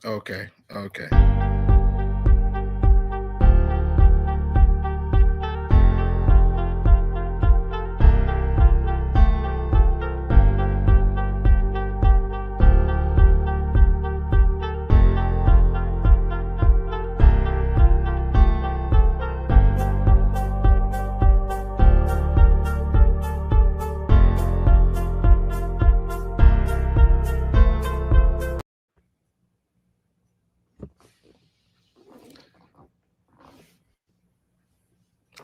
Okay. Okay.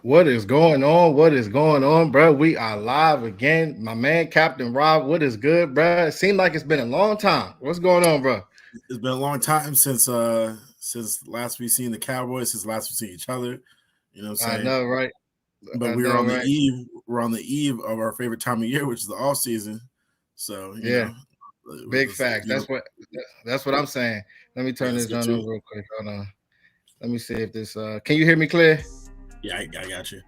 What is going on? What is going on, bro? We are live again. My man, Captain Rob, what is good, bro? It seemed like it's been a long time. What's going on, bro? It's been a long time since last we seen the Cowboys, since last we seen each other. You know what I'm I saying? know, right? But I know, right? we're on the eve of our favorite time of year, which is the off season. So, Yeah, big let's, facts. That's what I'm saying. Let me turn let's this get on to it. real quick. Hold on. Let me see if this can you hear me clear? Yeah, I got you.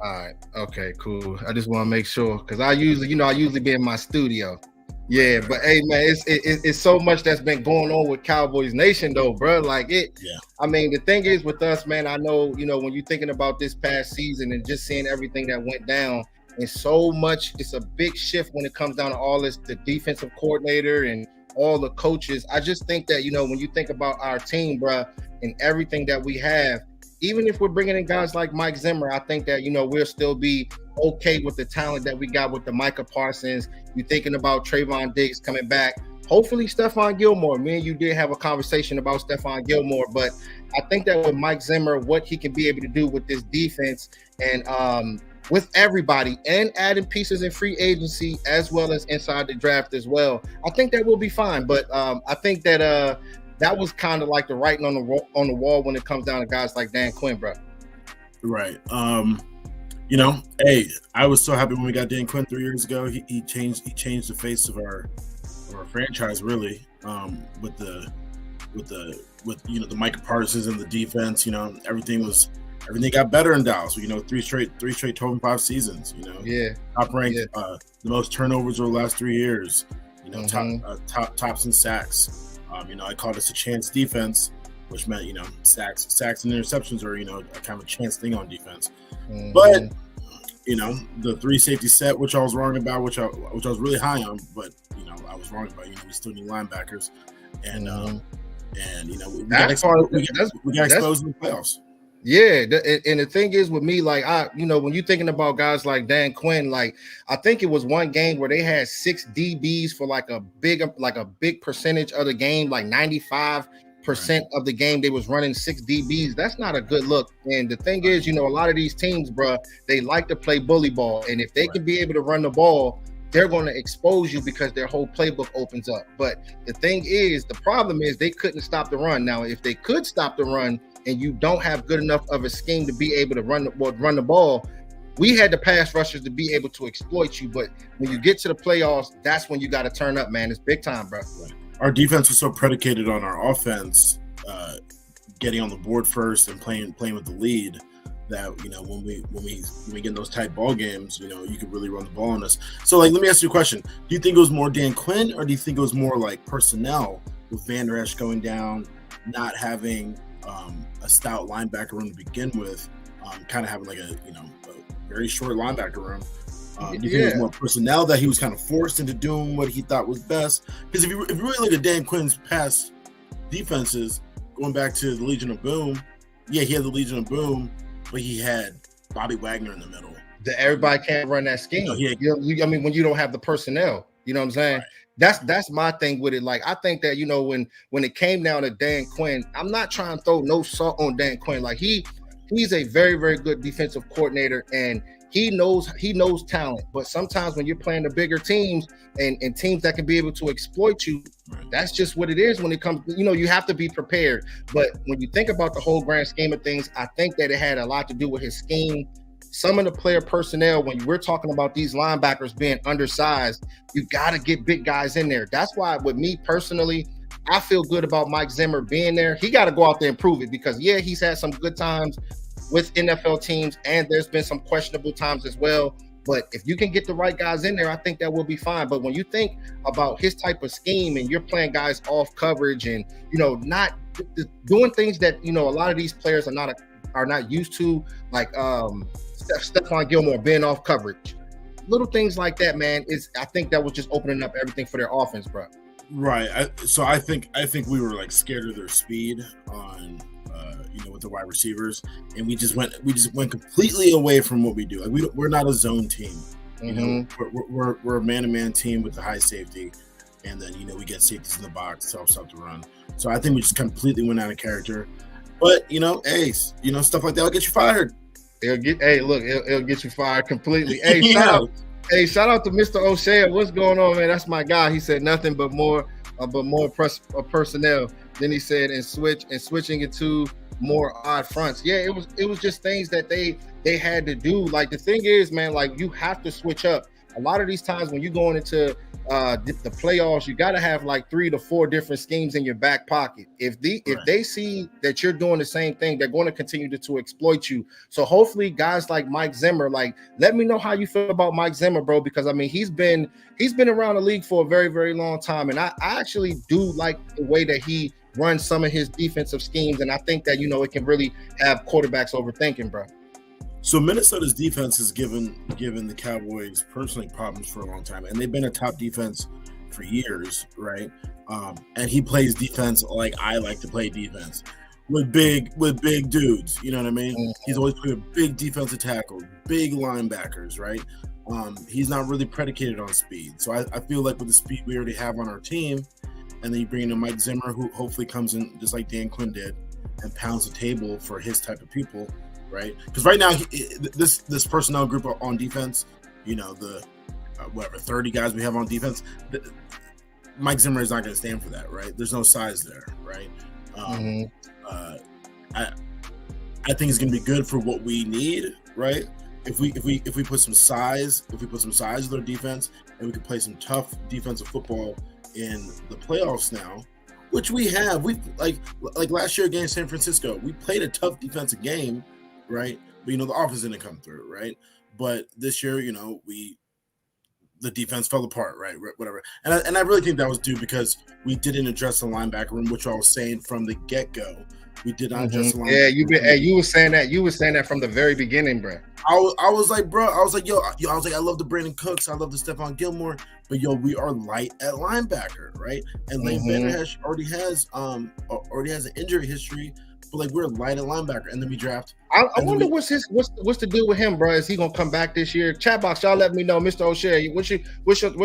All right. Okay, cool. I just want to make sure because I usually be in my studio. Yeah, Right. but hey, man, it's so much that's been going on with Cowboys Nation, though, bro. Like it. Yeah. I mean, the thing is with us, man. I know, when you're thinking about this past season and just seeing everything that went down, and so much, it's a big shift when it comes down to all this, the defensive coordinator and all the coaches. I just think that when you think about our team, bro, and everything that we have, even if we're bringing in guys like Mike Zimmer, I think that we'll still be okay with the talent that we got with the Micah Parsons. You're thinking about Trayvon Diggs coming back. Hopefully, Stephon Gilmore. Me and you did have a conversation about Stephon Gilmore, but I think that with Mike Zimmer, what he can be able to do with this defense and with everybody and adding pieces in free agency as well as inside the draft as well, I think that we'll be fine. But I think that that was kind of like the writing on the wall when it comes down to guys like Dan Quinn, bro. Right. Hey, I was so happy when we got Dan Quinn 3 years ago. He changed the face of our franchise, really. With the Micah Parsons and the defense, everything got better in Dallas. Three straight 12-5 seasons. Yeah, top ranked, yeah. The most turnovers over the last 3 years. Tops in sacks. I called this a chance defense, which meant sacks and interceptions are a kind of a chance thing on defense. Mm-hmm. But the 3 safety set, which I was wrong about, which I was really high on, but I was wrong about. We still need linebackers, and we got exposed in the playoffs. Yeah, and the thing is with me, like when you're thinking about guys like Dan Quinn, like I think it was one game where they had 6 DBs for like a big percentage of the game, like 95% of the game they was running 6 DBs. That's not a good look. And the thing is, a lot of these teams, bro, they like to play bully ball, and if they can be able to run the ball, they're going to expose you because their whole playbook opens up. But the thing is, the problem is they couldn't stop the run. Now, if they could stop the run and you don't have good enough of a scheme to be able to run the ball, we had the pass rushers to be able to exploit you. But when you get to the playoffs, that's when you got to turn up, man. It's big time, bro. Our defense was so predicated on our offense getting on the board first and playing with the lead that when we get in those tight ball games, you could really run the ball on us. So, like, let me ask you a question: do you think it was more Dan Quinn, or do you think it was more like personnel with Van Der Esch going down, not having a stout linebacker room to begin with, kind of having like a very short linebacker room? Do you think it was more personnel that he was kind of forced into doing what he thought was best? Because if you really look at Dan Quinn's past defenses, going back to the Legion of Boom, he had the Legion of Boom, but he had Bobby Wagner in the middle. Everybody can't run that scheme. When you don't have the personnel, you know what I'm saying? Right. That's my thing with it. Like, I think that when it came down to Dan Quinn, I'm not trying to throw no salt on Dan Quinn. Like, he's a very, very good defensive coordinator, and he knows talent. But sometimes when you're playing the bigger teams and teams that can be able to exploit you, that's just what it is when it comes. You have to be prepared. But when you think about the whole grand scheme of things, I think that it had a lot to do with his scheme. Some of the player personnel, when we're talking about these linebackers being undersized, you got to get big guys in there. That's why, with me personally, I feel good about Mike Zimmer being there. He got to go out there and prove it because, he's had some good times with NFL teams, and there's been some questionable times as well. But if you can get the right guys in there, I think that will be fine. But when you think about his type of scheme and you're playing guys off coverage and, not doing things that, a lot of these players are not used to, like Stephon Gilmore being off coverage. Little things like that, man, I think that was just opening up everything for their offense, bro. Right. I think we were like scared of their speed on with the wide receivers, and we just went completely away from what we do. Like we're not a zone team. We're a man-to-man team with the high safety, and then we get safeties in the box, helps out the run. So I think we just completely went out of character. But hey, stuff like that will get you fired. It'll get you fired completely. Hey, shout out to Mr. O'Shea. What's going on, man? That's my guy. He said nothing but more personnel. Then he said and switching it to more odd fronts. Yeah, it was just things that they had to do. Like the thing is, man, like you have to switch up. A lot of these times when you're going into the playoffs, you got to have like 3 to 4 different schemes in your back pocket. If they see that you're doing the same thing, they're going to continue to exploit you. So hopefully guys like Mike Zimmer, like, let me know how you feel about Mike Zimmer, bro, because I mean he's been around the league for a very, very long time, and I actually do like the way that he runs some of his defensive schemes, and I think that it can really have quarterbacks overthinking, bro. So Minnesota's defense has given the Cowboys personally problems for a long time, and they've been a top defense for years, right? And he plays defense like I like to play defense with big dudes. You know what I mean? Mm-hmm. He's always played with big defensive tackles, big linebackers, right? He's not really predicated on speed. So I feel like with the speed we already have on our team, and then you bring in Mike Zimmer, who hopefully comes in just like Dan Quinn did and pounds the table for his type of people. Right, because right now this personnel group on defense, the 30 guys we have on defense, Mike Zimmer is not going to stand for that, right? There's no size there, right? I think it's going to be good for what we need, right? If we put some size, with our defense, and we can play some tough defensive football in the playoffs now, which we have. We like last year against San Francisco, we played a tough defensive game. Right, but the offense didn't come through, right? But this year, the defense fell apart, right? Whatever, and I really think that was due because we didn't address the linebacker room, which I was saying from the get-go. We did not address the linebacker room. You were saying that from the very beginning, bro. I was like, I love the Brandon Cooks, I love the Stephon Gilmore, but we are light at linebacker, right? And Lane Vander already has an injury history. But like we're light at linebacker, and then we draft. I wonder what's the deal with him, bro? Is he gonna come back this year? Chat box, y'all let me know, Mr. O'Shea. What's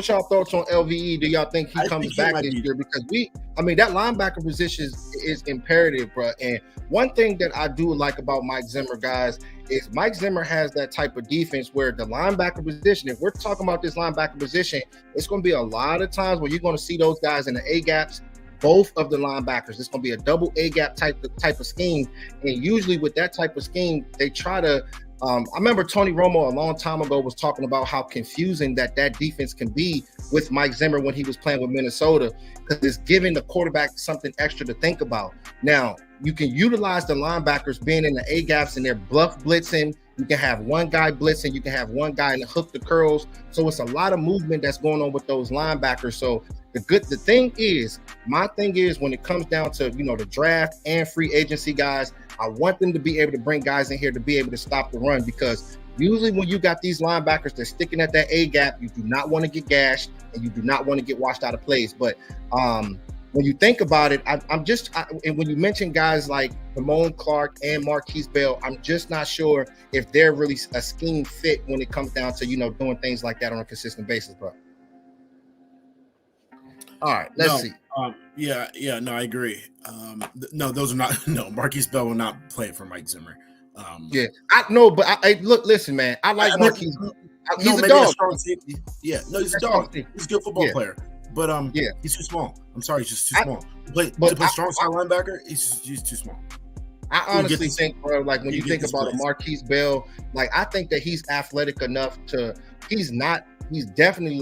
y'all thoughts on LVE? Do y'all think he comes back this year? Because that linebacker position is imperative, bro. And one thing that I do like about Mike Zimmer, guys, is Mike Zimmer has that type of defense where the linebacker position. If we're talking about this linebacker position, it's gonna be a lot of times where you're gonna see those guys in the A gaps. Both of the linebackers. It's going to be a double A gap type of scheme, and usually with that type of scheme, they try to. I remember Tony Romo a long time ago was talking about how confusing that defense can be with Mike Zimmer when he was playing with Minnesota, because it's giving the quarterback something extra to think about. Now you can utilize the linebackers being in the A gaps and they're bluff blitzing. You can have one guy blitzing. You can have one guy in the hook the curls. So it's a lot of movement that's going on with those linebackers. So my thing is when it comes down to, the draft and free agency guys, I want them to be able to bring guys in here to be able to stop the run, because usually when you got these linebackers that's sticking at that A gap, you do not want to get gashed and you do not want to get washed out of place. But when you think about it, and when you mention guys like Damone Clark and Marquise Bell, I'm just not sure if they're really a scheme fit when it comes down to, doing things like that on a consistent basis, bro. All right, let's see. No, I agree. No, those are not. No, Marquise Bell will not play for Mike Zimmer. I know, but listen, man. I like Marquise. He's a dog. Strong safety. Yeah, no, he's a dog. He's a good football player. But he's too small. I'm sorry, he's just too small. To play strong side linebacker, he's too small. I honestly think, bro, like when you think about a Marquise Bell, like I think that he's athletic enough to. He's definitely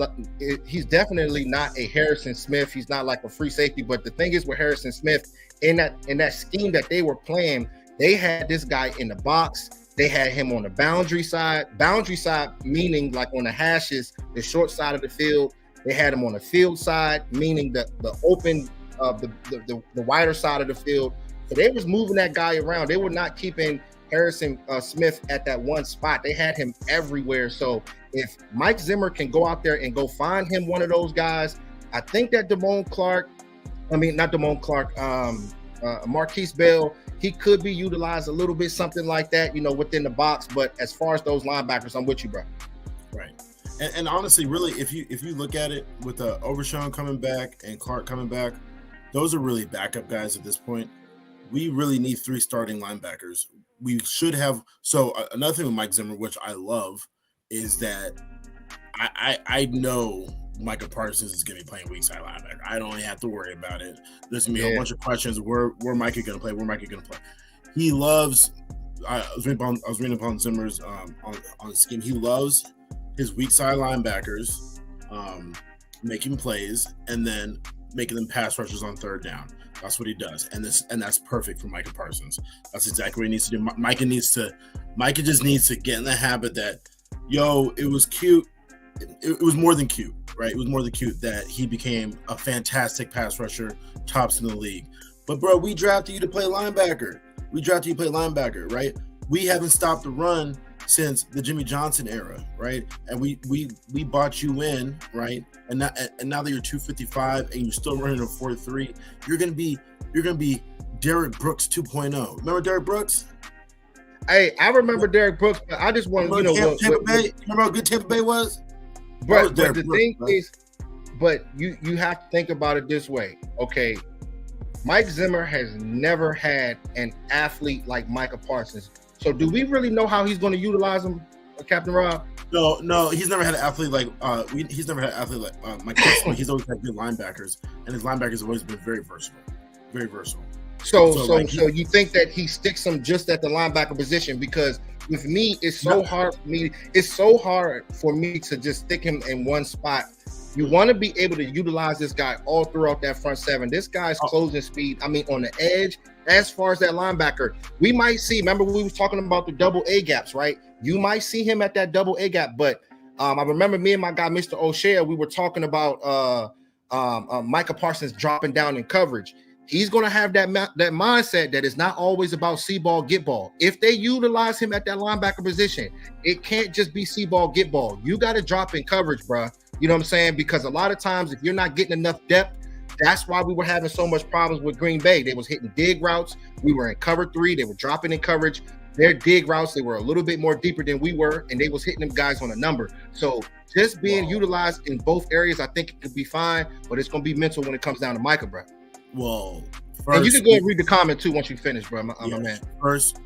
not a Harrison Smith. He's not like a free safety. But the thing is with Harrison Smith, in that scheme that they were playing, they had this guy in the box. They had him on the boundary side meaning like on the hashes, the short side of the field. They had him on the field side, meaning the open, the wider side of the field. So they was moving that guy around. They were not keeping Harrison Smith at that one spot. They had him everywhere. So if Mike Zimmer can go out there and go find him one of those guys, I think that Marquise Bell, he could be utilized a little bit, something like that, within the box. But as far as those linebackers, I'm with you, bro. Right. And honestly, really, if you look at it with Overshown coming back and Clark coming back, those are really backup guys at this point. We really need 3 starting linebackers. We should have. So another thing with Mike Zimmer, which I love, is that I know Micah Parsons is going to be playing weak side linebacker. I don't have to worry about it. There's going to be a whole bunch of questions. Where Micah going to play? Where Micah going to play? He loves. I was reading upon Zimmers on the scheme. He loves his weak side linebackers making plays and then making them pass rushers on third down. That's what he does, and that's perfect for Micah Parsons. That's exactly what he needs to do. Micah just needs to get in the habit that, it was cute. It was more than cute, right? It was more than cute that he became a fantastic pass rusher, tops in the league. But bro, we drafted you to play linebacker. Right? We haven't stopped the run since the Jimmy Johnson era, right? And we bought you in, right? And now that you're 255 and you're still running a 4.3, you're gonna be Derek Brooks 2.0. Remember Derek Brooks? Hey, I remember Derek Brooks, but I just want to, Tampa Bay. Remember how good Tampa Bay was? But the thing is, but you have to think about it this way, okay? Mike Zimmer has never had an athlete like Micah Parsons. So do we really know how he's going to utilize him, Captain Rob? No, he's never had an athlete like he's never had an athlete like Mike Parsons. He's always had good linebackers, and his linebackers have always been very versatile. Very versatile. So you think that he sticks him just at the linebacker position? Because with me, it's so hard for me to just stick him in one spot. You want to be able to utilize this guy all throughout that front seven. This guy's closing speed, on the edge, as far as that linebacker, we might see, remember we was talking about the double A gaps, right? You might see him at that double A gap, but I remember me and my guy, Mr. O'Shea, we were talking about Micah Parsons dropping down in coverage. He's going to have that mindset that it's not always about see ball, get ball. If they utilize him at that linebacker position, it can't just be see ball, get ball. You got to drop in coverage, bro. You know what I'm saying? Because a lot of times, if you're not getting enough depth, that's why we were having so much problems with Green Bay. They was hitting dig routes. We were in cover 3. They were dropping in coverage. Their dig routes, they were a little bit more deeper than we were, and they was hitting them guys on a number. So just being utilized in both areas, I think it could be fine, but it's going to be mental when it comes down to Micah, bro. Well, and you can go and read the comment too once you finish, bro. My man. First,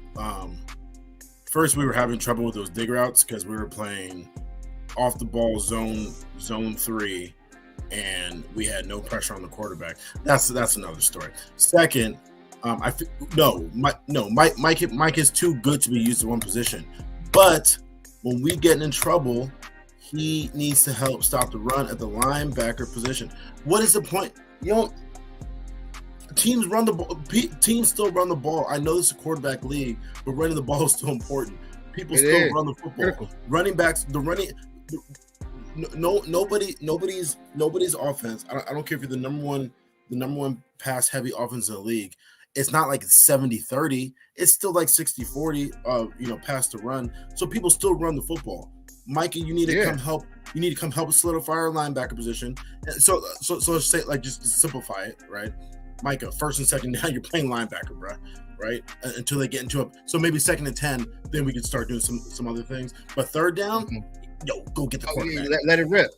we were having trouble with those dig routes because we were playing off the ball zone 3, and we had no pressure on the quarterback. That's another story. Second, Mike is too good to be used in one position. But when we get in trouble, he needs to help stop the run at the linebacker position. What is the point? Teams run the ball. Teams still run the ball. I know this is a quarterback league, but running the ball is still important. People still run the football. Critical. Running backs, nobody's offense. I don't care if you're the number one pass heavy offense in the league. It's not like it's 70-30. It's still like 60-40. Pass to run. So people still run the football. Micah, you need to come help. You need to come help solidify our linebacker position. So let's say, like, just simplify it, right? Micah, first and second down, you're playing linebacker, bro, right? Until they get into it. So maybe second and 10, then we can start doing some other things. But third down, go get the quarterback. Let it rip.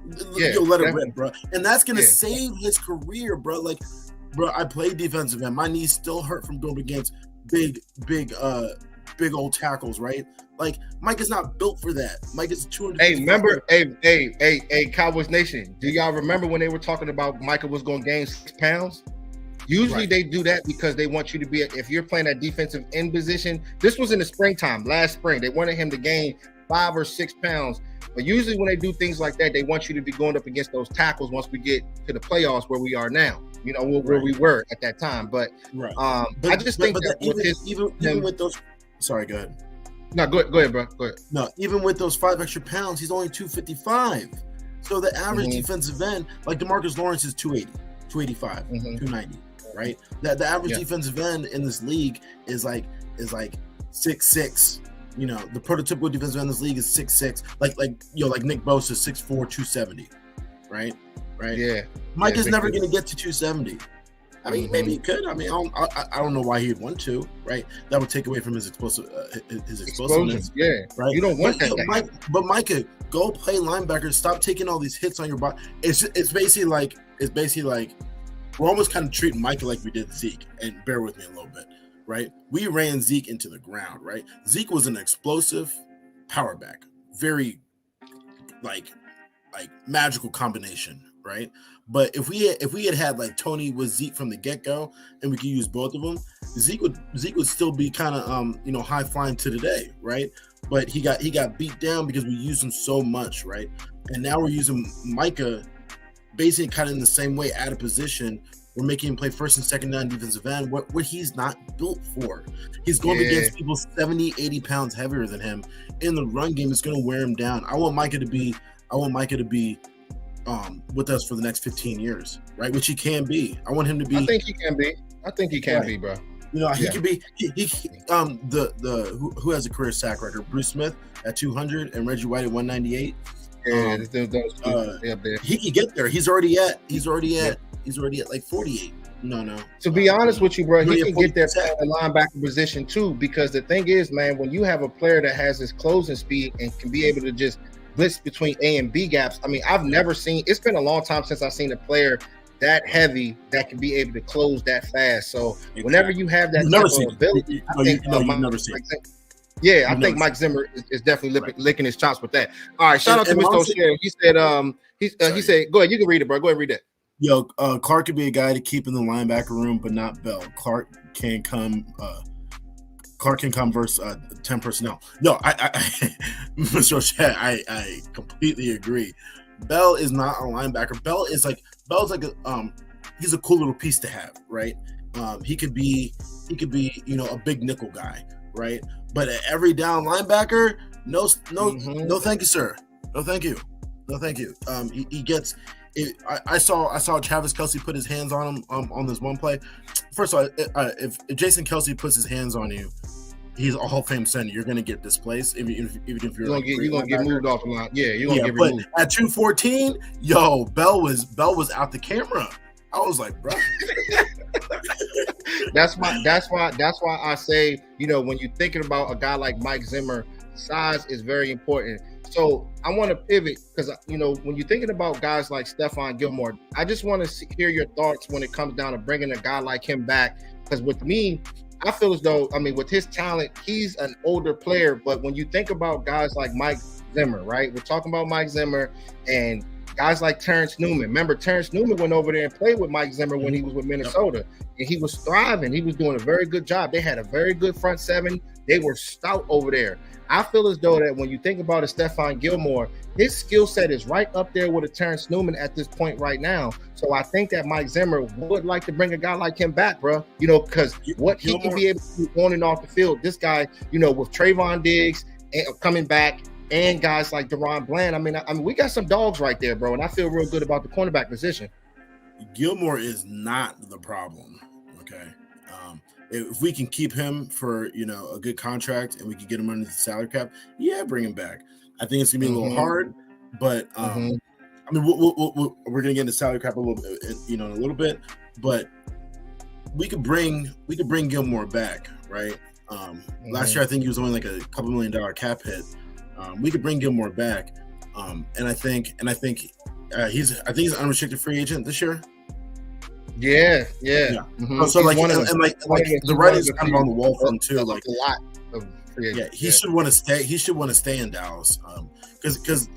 Let it rip, bro. And that's gonna save his career, bro. Like, bro, I played defensive end. My knees still hurt from going against big old tackles, right? Like, Mike is not built for that. Mike is 200. Hey, remember, hey, Cowboys Nation. Do y'all remember when they were talking about Micah was going to gain 6 pounds? Usually they do that because they want you to be, if you're playing that defensive end position. This was in the springtime, last spring. They wanted him to gain 5 or 6 pounds. But usually when they do things like that, they want you to be going up against those tackles once we get to the playoffs where we are now. Where we were at that time. But I just think that even with those. Sorry, go ahead. No, go ahead, bro. Go ahead. No, even with those 5 extra pounds, he's only 255. So the average defensive end, like DeMarcus Lawrence, is 280, 285, 290, right? The average defensive end in this league is like 6'6". You know, the prototypical defensive end in this league is 6'6". Like Nick Bosa is 6'4", 270, right? Yeah. Mike is never going to get to 270. I mean, maybe he could. I mean, I don't know why he'd want to, right? That would take away from his explosiveness. Yeah, right. You don't want that. But Micah, go play linebacker. Stop taking all these hits on your body. It's basically like we're almost kind of treating Micah like we did Zeke. And bear with me a little bit, right? We ran Zeke into the ground, right? Zeke was an explosive power back, very like magical combination, right? But if we had like Tony with Zeke from the get-go and we could use both of them, Zeke would still be kind of high flying to today, right? But he got beat down because we used him so much, right? And now we're using Micah basically kind of in the same way at a position. We're making him play first and second down defensive end, what he's not built for. He's going against people 70, 80 pounds heavier than him. In the run game, it's going to wear him down. I want Micah to be with us for the next 15 years, right? Which he can be. I want him to be. I think he can be, bro. You know, he could be. Who has a career sack record? Bruce Smith at 200 and Reggie White at 198. Yeah, those up there. He could get there. He's already at like 48. No. To be honest with you, bro, he can get there at the linebacker position too. Because the thing is, man, when you have a player that has his closing speed and can be able to just blitz between A and B gaps. I mean, I've never seen. It's been a long time since I've seen a player that heavy that can be able to close that fast. So whenever you have that type of ability, I think Mike Zimmer is definitely licking his chops with that. All right, shout out to Mr. O'Shea. He said, he said, go ahead, you can read it, bro. Go ahead, read that. Yo, Clark could be a guy to keep in the linebacker room, but not Bell. Clark can come versus 10 personnel. No, Mr. O'Shea, I completely agree. Bell is not a linebacker. Bell's like he's a cool little piece to have, right? He could be a big nickel guy, right? But at every down linebacker, no, thank you, sir. No, thank you. He gets. I saw Travis Kelce put his hands on him on this one play. First of all, if Jason Kelce puts his hands on you, he's a Hall of Fame center. You're gonna get displaced, even if you're gonna get moved off the line. Yeah, you're gonna get removed. But at 214, yo, Bell was out the camera. I was like, bro. That's why I say, when you're thinking about a guy like Mike Zimmer, size is very important. So I want to pivot because, when you're thinking about guys like Stephon Gilmore, I just want to hear your thoughts when it comes down to bringing a guy like him back. Because with me, I feel as though, with his talent, he's an older player. But when you think about guys like Mike Zimmer, right? We're talking about Mike Zimmer and guys like Terrence Newman. Remember, Terrence Newman went over there and played with Mike Zimmer when he was with Minnesota. And he was thriving. He was doing a very good job. They had a very good front seven. They were stout over there. I feel as though that when you think about a Stephon Gilmore, his skill set is right up there with a Terrence Newman at this point right now. So I think that Mike Zimmer would like to bring a guy like him back, bro. Because what he can be able to do on and off the field, this guy, with Trayvon Diggs coming back and guys like Deron Bland, I mean, we got some dogs right there, bro. And I feel real good about the cornerback position. Gilmore is not the problem, okay? If we can keep him for, a good contract and we can get him under the salary cap, bring him back. I think it's going to be a little hard, but we're going to get into salary cap a little bit, in a little bit, but we could bring Gilmore back, right? Last year, I think he was only like a couple $1 million cap hit. We could bring Gilmore back. And I think he's an unrestricted free agent this year. Yeah. Mm-hmm. So the writing's kind of on the wall for him too. Like a lot of free agents. He should want to stay. He should want to stay in Dallas because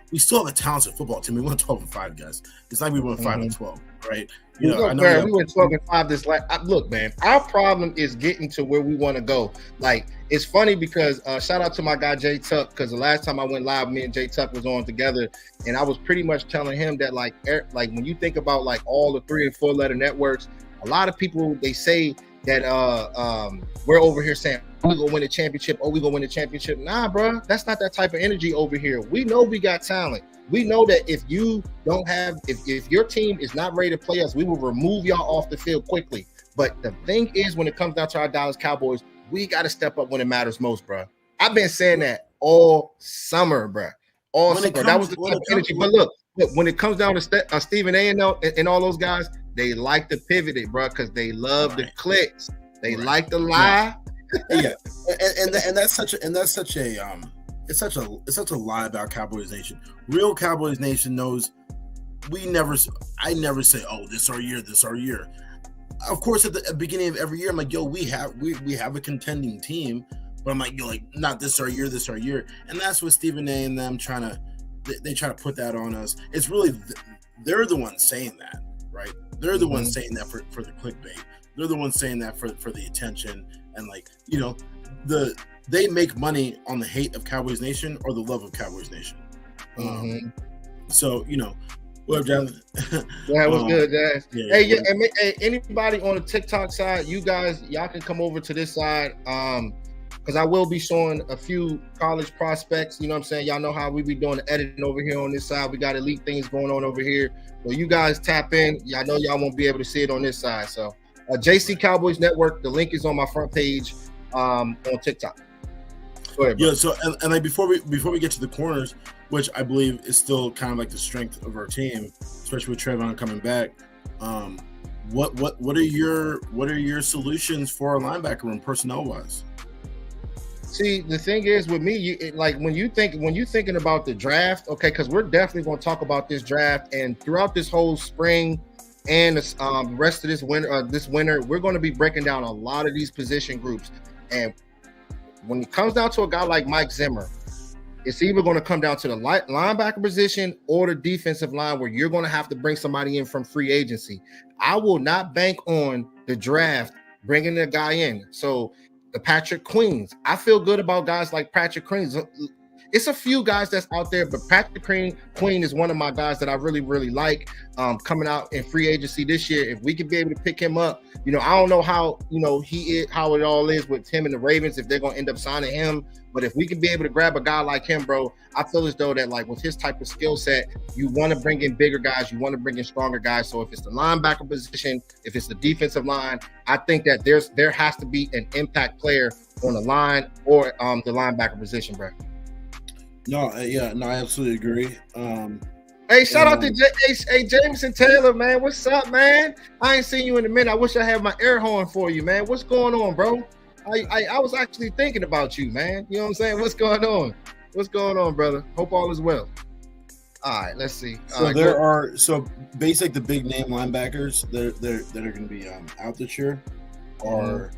we still have a talented football team. We won 12-5, guys. It's like we won 5-12, right? We went 12-5 this last. Look, man, our problem is getting to where we want to go. Like, it's funny because shout out to my guy Jay Tuck, because the last time I went live, me and Jay Tuck was on together, and I was pretty much telling him that like when you think about like all the 3 and 4 letter networks, a lot of people they say that we're over here saying we gonna win a championship. Oh, we gonna win a championship. Nah, bro, that's not that type of energy over here. We know we got talent. We know that if you don't have, if your team is not ready to play us, we will remove y'all off the field quickly. But the thing is, when it comes down to our Dallas Cowboys, we got to step up when it matters most, bro. I've been saying that all summer, bro. All summer. That was the type of energy. But look, when it comes down to Stephen A. and all those guys, they like to pivot it, bro, because they love the clicks. They like to lie. Yeah, and that's such a lie about Cowboys Nation. Real Cowboys Nation knows I never say, oh, this our year. Of course, at the beginning of every year, I'm like, yo, we have a contending team, but I'm like, yo, like, not this our year. And that's what Stephen A. and them try to put that on us. It's really they're the ones saying that, right? They're the ones saying that for the clickbait. They're the ones saying that for the attention, and like, you know, they make money on the hate of Cowboys Nation or the love of Cowboys Nation. So, you know, what up, Jonathan? Yeah, what's good, Jazz? Yeah, hey, hey, anybody on the TikTok side, y'all can come over to this side, because I will be showing a few college prospects. You know what I'm saying? Y'all know how we be doing the editing over here on this side. We got elite things going on over here. So you guys tap in. Y'all know y'all won't be able to see it on this side. So JC Cowboys Network, the link is on my front page on TikTok. Go ahead, bro. Yeah, so and like before we get to the corners, which I believe is still kind of like the strength of our team, especially with Trayvon coming back. What are your solutions for our linebacker room personnel wise? See, the thing is with me, when you're thinking about the draft, okay, because we're definitely going to talk about this draft, and throughout this whole spring and the rest of this winter, we're going to be breaking down a lot of these position groups. And when it comes down to a guy like Mike Zimmer, it's either going to come down to the linebacker position or the defensive line, where you're going to have to bring somebody in from free agency. I will not bank on the draft bringing a guy in. So the Patrick Queens, I feel good about guys like Patrick Queens. It's a few guys that's out there, but Patrick Queen is one of my guys that I really, really like coming out in free agency this year. If we could be able to pick him up, you know, I don't know how, you know, how it all is with him and the Ravens, if they're going to end up signing him. But if we can be able to grab a guy like him, bro, I feel as though that, like, with his type of skill set, you want to bring in bigger guys, you want to bring in stronger guys. So if it's the linebacker position, if it's the defensive line, I think that there has to be an impact player on the line or the linebacker position, bro. No, I absolutely agree. Hey, shout out to Jameson Taylor, man. What's up, man? I ain't seen you in a minute. I wish I had my air horn for you, man. What's going on, bro? I was actually thinking about you, man. You know what I'm saying? What's going on? What's going on, brother? Hope all is well. All right, let's see. So there are basic the big name linebackers that are going to be out this year are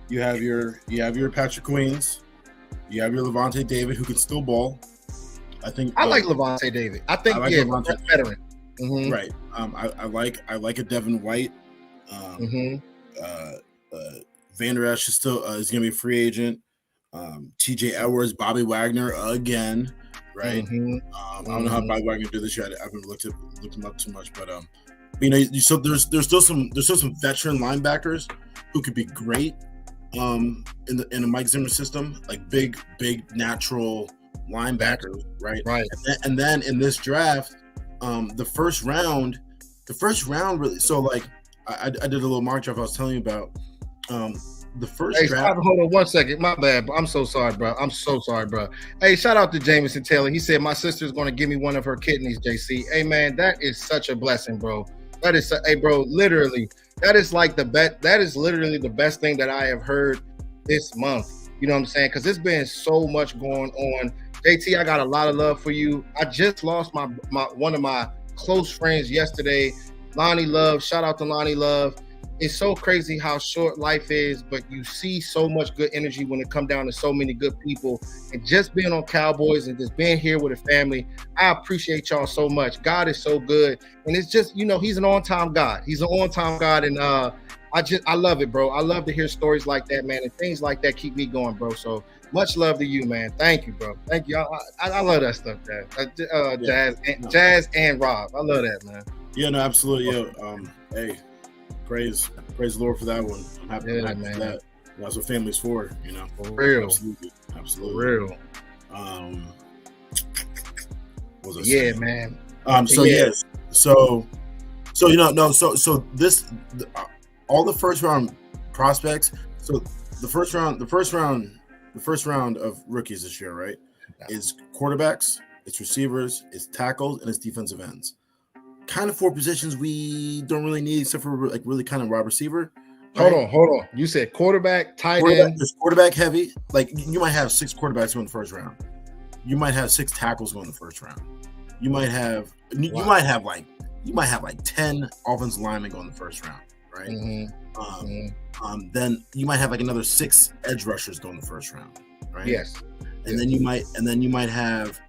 you have your Patrick Queens, you have your Levante David, who can still ball. I like Levante David. I think Levante veteran. Right. I like a Devin White. Vander Esch is still is going to be a free agent. TJ Edwards, Bobby Wagner again. Right. I don't know how Bobby Wagner did this year. I haven't looked him up too much, but you know, so there's still some veteran linebackers who could be great in the Mike Zimmer system, like big natural linebackers, right? And then in this draft, the first round really. So like I did a little mock draft I was telling you about. The first draft. Hold on 1 second. My bad. I'm so sorry, bro. Hey, shout out to Jameson Taylor. He said my sister's going to give me one of her kidneys, JC. Hey, man, that is such a blessing, bro. That is, hey, bro, literally, that is like the best. That is literally the best thing that I have heard this month. You know what I'm saying? Because there's been so much going on. JT, I got a lot of love for you. I just lost my one of my close friends yesterday, Lonnie Love. Shout out to Lonnie Love. It's so crazy how short life is, but you see so much good energy when it comes down to so many good people. And just being on Cowboys and just being here with a family, I appreciate y'all so much. God is so good. And it's just, you know, he's an on-time God. He's an on-time God. And I love it, bro. I love to hear stories like that, man. And things like that keep me going, bro. So much love to you, man. Thank you, bro. Thank you. I love that stuff, Jazz. Jazz and Rob. I love that, man. Yeah, no, absolutely. Yeah. Hey. praise the Lord for that one. I'm happy Yeah, for man. that. That's what family's for, you know. For real. Absolutely. For real. What was I Yeah, saying? man. So Yeah. yes. So you know, no, so this all the first round prospects, so the first round of rookies this year, right? Is quarterbacks, it's receivers, it's tackles, and it's defensive ends. Kind of 4 positions we don't really need, except for like really kind of wide receiver. Right? Hold on. You said quarterback, tight end. There's quarterback heavy. Like you might have 6 quarterbacks going in the first round. You might have 6 tackles going in the first round. You might have like 10 offensive linemen going in the first round, right? Mm-hmm. Then you might have like another 6 edge rushers going in the first round, right? Yes. And then you might have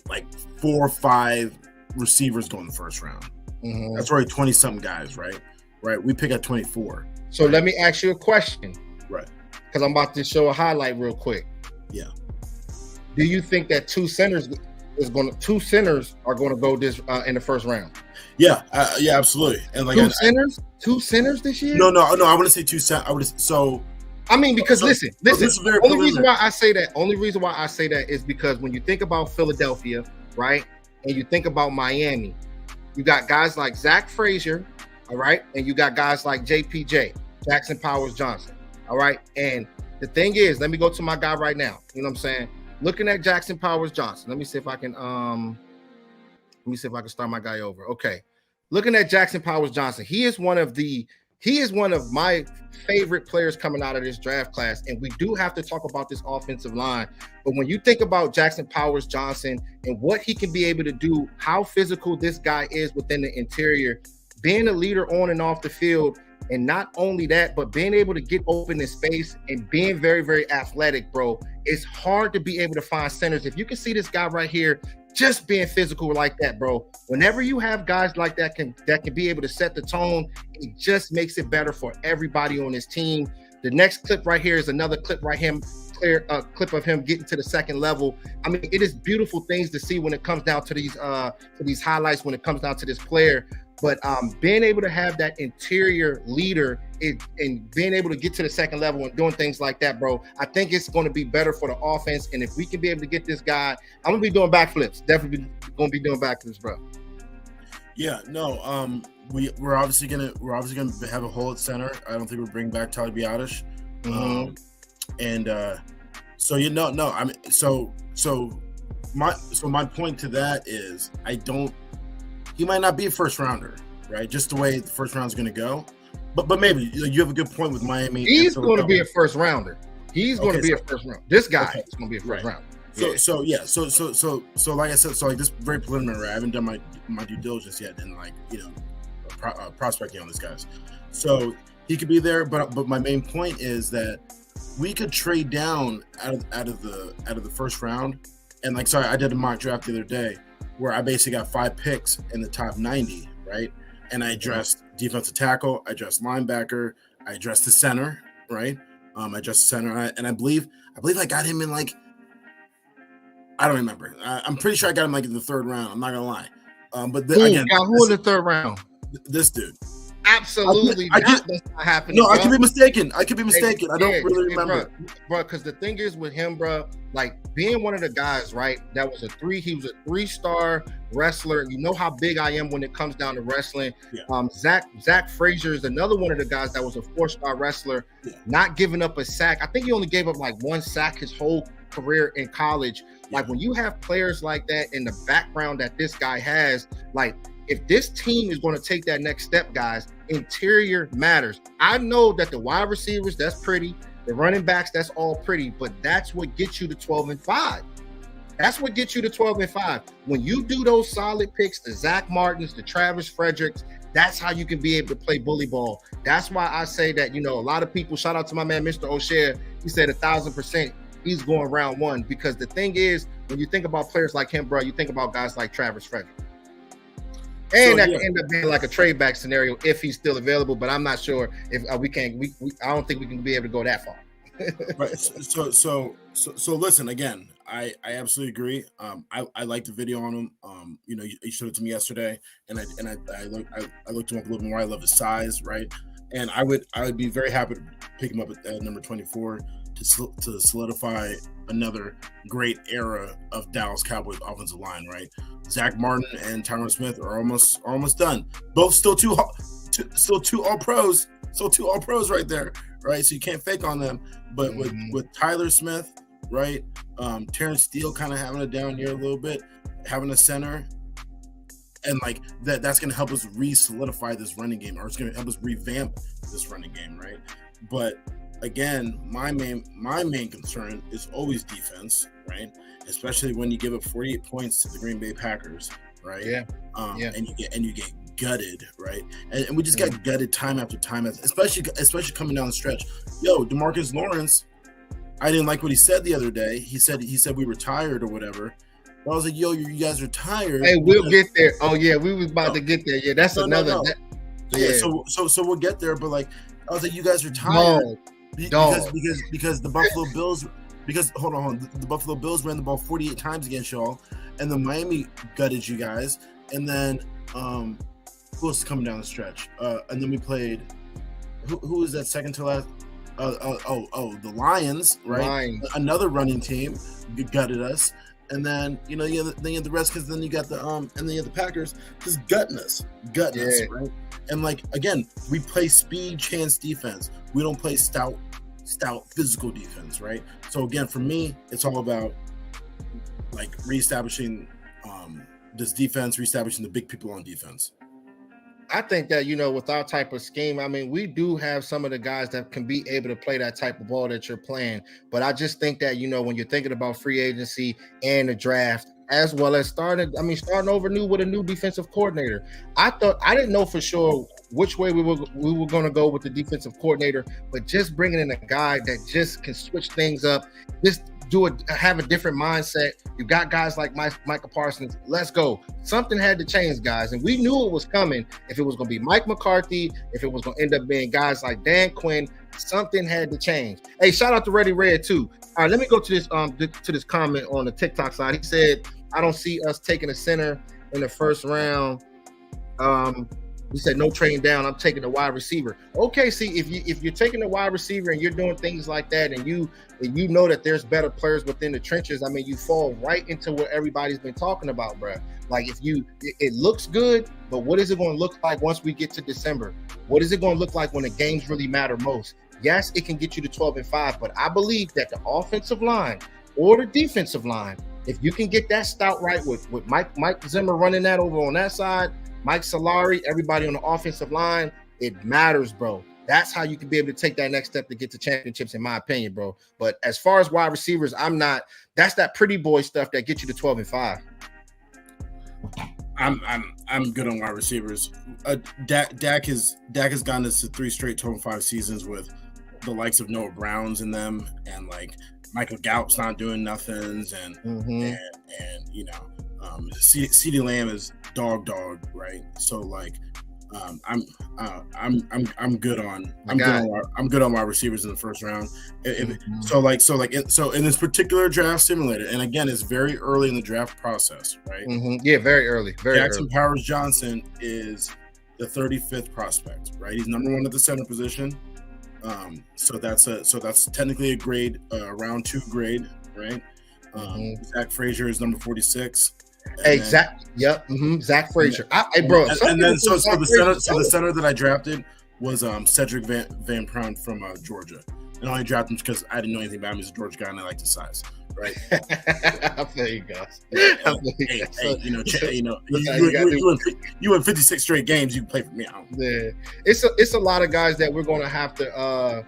like 4 or 5 receivers going in the first round. Mm-hmm. That's already 20-something guys, right? Right. We pick at 24. So let me ask you a question. Right. Because I'm about to show a highlight real quick. Yeah. Do you think that 2 centers are going to go this in the first round? Yeah. Yeah. Absolutely. And like 2 centers this year? No. I wouldn't say 2 centers. I mean, because listen. This is very only reason why I say that is because when you think about Philadelphia, right, and you think about Miami, you got guys like Zach Frazier, all right, and you got guys like JPJ, Jackson Powers Johnson, all right. And the thing is, let me go to my guy right now. You know what I'm saying? Looking at Jackson Powers Johnson, let me see if I can start my guy over. Okay, looking at Jackson Powers Johnson, he is one of my favorite players coming out of this draft class. And we do have to talk about this offensive line. But when you think about Jackson Powers Johnson and what he can be able to do, how physical this guy is within the interior, being a leader on and off the field, and not only that, but being able to get open in space and being very, very athletic, bro, it's hard to be able to find centers. If you can see this guy right here, just being physical like that, bro. Whenever you have guys like that can be able to set the tone, it just makes it better for everybody on this team. The next clip right here is another clip clip of him getting to the second level. I mean, it is beautiful things to see when it comes down to these highlights, when it comes down to this player. But being able to have that interior leader and being able to get to the second level and doing things like that, bro, I think it's going to be better for the offense. And if we can be able to get this guy, I'm going to be doing backflips. Definitely going to be doing backflips, bro. Yeah, no, we're obviously gonna have a hole at center. I don't think we'll bring back Tyler Biadasz. Mm-hmm. My point to that is he might not be a first rounder, right? Just the way the first round is going to go. But maybe you have a good point with Miami. He's going to be a first rounder. He's going to be a first round. This guy is going to be a first rounder. So like I said, so like this very preliminary. I haven't done my due diligence yet, and like prospecting on these guys. So he could be there, but my main point is that we could trade down out of the first round. And like, sorry, I did a mock draft the other day where I basically got 5 picks in the top 90, right? And I addressed defensive tackle, I addressed linebacker, I addressed the center, right? I addressed the center, and I believe I got him in like, I don't remember. I'm pretty sure I got him like in the 3rd round. I'm not gonna lie. Who in the 3rd round? This dude. Absolutely that's not happening. No, I could be mistaken. I don't really remember, bro. Because the thing is with him, bro, like being one of the guys, right? He was a 3-star wrestler. You know how big I am when it comes down to wrestling. Yeah. Zach Frazier is another one of the guys that was a 4-star wrestler, not giving up a sack. I think he only gave up like 1 sack his whole career in college. Like when you have players like that in the background that this guy has, like if this team is going to take that next step, guys, interior matters. I know that the wide receivers, that's pretty. The running backs, that's all pretty, but that's what gets you to 12-5. That's what gets you to 12-5. When you do those solid picks, the Zach Martins, the Travis Fredericks, that's how you can be able to play bully ball. That's why I say that, a lot of people, shout out to my man, Mr. O'Shea, he said 1,000% he's going round 1, because the thing is, when you think about players like him, bro, you think about guys like Travis Frederick. And that can end up being like a trade back scenario if he's still available, but I'm not sure if I don't think we can be able to go that far. Right. So listen, again, I absolutely agree. I like the video on him. You showed it to me yesterday, and I looked him up a little more. I love his size, right? And I would be very happy to pick him up at number 24 to solidify another great era of Dallas Cowboys offensive line, right? Zach Martin and Tyron Smith are almost done. Both still two all pros, right there, right? So you can't fake on them. But with Tyler Smith, right, Terrence Steele kind of having a down year a little bit, having a center, and like that's going to help us re-solidify this running game, or it's going to help us revamp this running game, right? But again, my main concern is always defense, right? Especially when you give up 48 points to the Green Bay Packers, right? Yeah. And you get gutted, right? And we just got gutted time after time, especially coming down the stretch. Yo, DeMarcus Lawrence, I didn't like what he said the other day. He said we were tired or whatever. But I was like, yo, you guys are tired. Hey, we'll get there. Oh yeah, we was about to get there. Yeah, that's another. No. Yeah. So we'll get there. But like, I was like, you guys are tired because the Buffalo Bills. Because hold on, the Buffalo Bills ran the ball 48 times against y'all, and then Miami gutted you guys, and then who else is coming down the stretch? And then we played. Who was that second to last? The Lions, right? Lions. Another running team gutted us, and then you have the rest, because then you got and then you have the Packers just gutting us, right? And like again, we play speed chance defense. We don't play stout physical defense, right? So again, for me, it's all about like reestablishing this defense, reestablishing the big people on defense. I think that, with our type of scheme, I mean, we do have some of the guys that can be able to play that type of ball that you're playing. But I just think that, when you're thinking about free agency and the draft, as well as starting over new with a new defensive coordinator, I didn't know for sure which way we were going to go with the defensive coordinator, but just bringing in a guy that just can switch things up, just have a different mindset. You got guys like Micah Parsons. Let's go. Something had to change, guys, and we knew it was coming. If it was going to be Mike McCarthy, if it was going to end up being guys like Dan Quinn, something had to change. Hey, shout out to Ready Red too. All right, let me go to this comment on the TikTok side. He said, "I don't see us taking a center in the first round." He said, "No trading down. I'm taking a wide receiver." Okay, see, if you're taking a wide receiver and you're doing things like that, and you know that there's better players within the trenches, I mean, you fall right into what everybody's been talking about, bro. Like it looks good, but what is it going to look like once we get to December? What is it going to look like when the games really matter most? Yes, it can get you to 12-5, but I believe that the offensive line or the defensive line, if you can get that stout right with Mike Zimmer running that over on that side, Mike Solari, everybody on the offensive line, it matters, bro. That's how you can be able to take that next step to get to championships, in my opinion, bro. But as far as wide receivers, that's that pretty boy stuff that gets you to 12-5. I'm good on wide receivers. Dak has gotten us to 3 straight 12-5 seasons with the likes of Noah Brown's in them, and like Michael Gallup's not doing nothings, and CeeDee Lamb is dog, right? So like I'm good on wide receivers in the first round. So in this particular draft simulator, and again, it's very early in the draft process, right? Yeah, very early. Jackson Powers Johnson is the 35th prospect, right? He's number 1 at the center position. So that's technically a grade, round 2 grade, right? Zach Frazier is number 46. Hey, Zach. Yep. Zach Frazier. Hey, bro. And then the center that I drafted was Cedric Van Pran from Georgia, and I only drafted him because I didn't know anything about him. He's a Georgia guy, and I like his size. Right. I feel you guys. You win 56 straight games. You can play for me. Yeah, it's a lot of guys that we're going to have to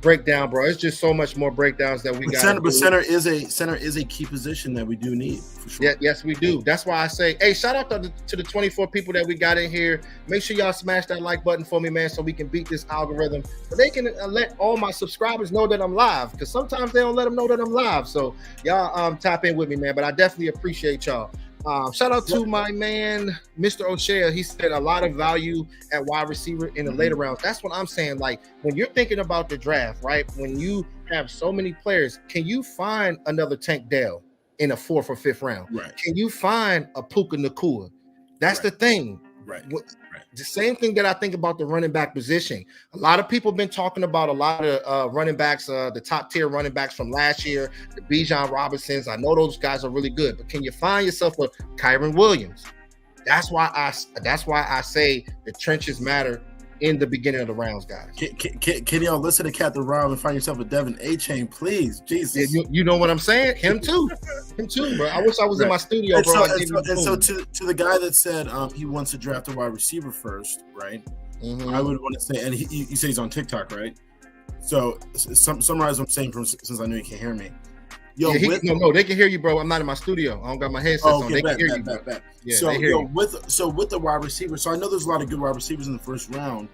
break down, bro. It's just so much more breakdowns that we got. But center is a key position that we do need, for sure. Yeah, yes, we do. That's why I say, hey, shout out to the 24 people that we got in here. Make sure y'all smash that like button for me, man, so we can beat this algorithm. So they can let all my subscribers know that I'm live, because sometimes they don't let them know that I'm live. So y'all tap in with me, man. But I definitely appreciate y'all. Shout out to my man, Mr. O'Shea. He said a lot of value at wide receiver in the later rounds. That's what I'm saying. Like when you're thinking about the draft, right? When you have so many players, can you find another Tank Dell in a 4th or 5th round? Right. Can you find a Puka Nacua? That's the thing. Right. The same thing that I think about the running back position. A lot of people have been talking about a lot of running backs, the top tier running backs from last year, the Bijan Robinsons. I know those guys are really good, but can you find yourself a Kyron Williams? That's why I say the trenches matter in the beginning of the rounds, guys. Can y'all listen to Captain Rob and find yourself a Devin A-Chain, please? Jesus. Yeah, you know what I'm saying? Him too, bro. I wish I was in my studio, and bro. So to the guy that said he wants to draft a wide receiver first, right? I would want to say, and you say he's on TikTok, right? So summarize what I'm saying since I know you can't hear me. Yo, no, they can hear you, bro. I'm not in my studio. I don't got my headset on. They can hear you. Yeah, so with the wide receiver, so I know there's a lot of good wide receivers in the first round,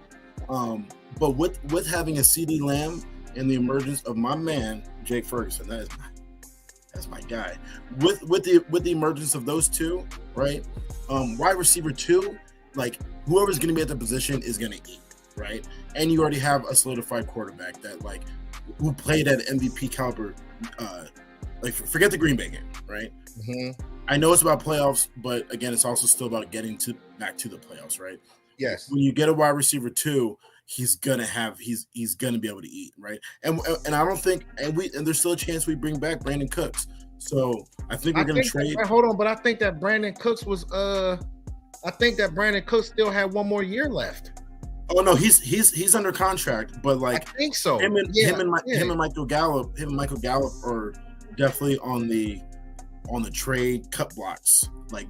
but with having a CD Lamb and the emergence of my man Jake Ferguson, that's my guy. With the emergence of those two, right? Wide receiver 2, like whoever's going to be at the position is going to eat, right? And you already have a solidified quarterback that like who played at MVP caliber. Like forget the Green Bay game, right? I know it's about playoffs, but again, it's also still about getting back to the playoffs, right? Yes. When you get a wide receiver 2, he's gonna be able to eat, right? And I don't think and there's still a chance we bring back Brandon Cooks. So I think we're gonna trade. Hold on, but I think that Brandon Cooks still had one more year left. Oh no, he's under contract, but like I think so. Him and Michael Gallup are definitely on the trade cut blocks, like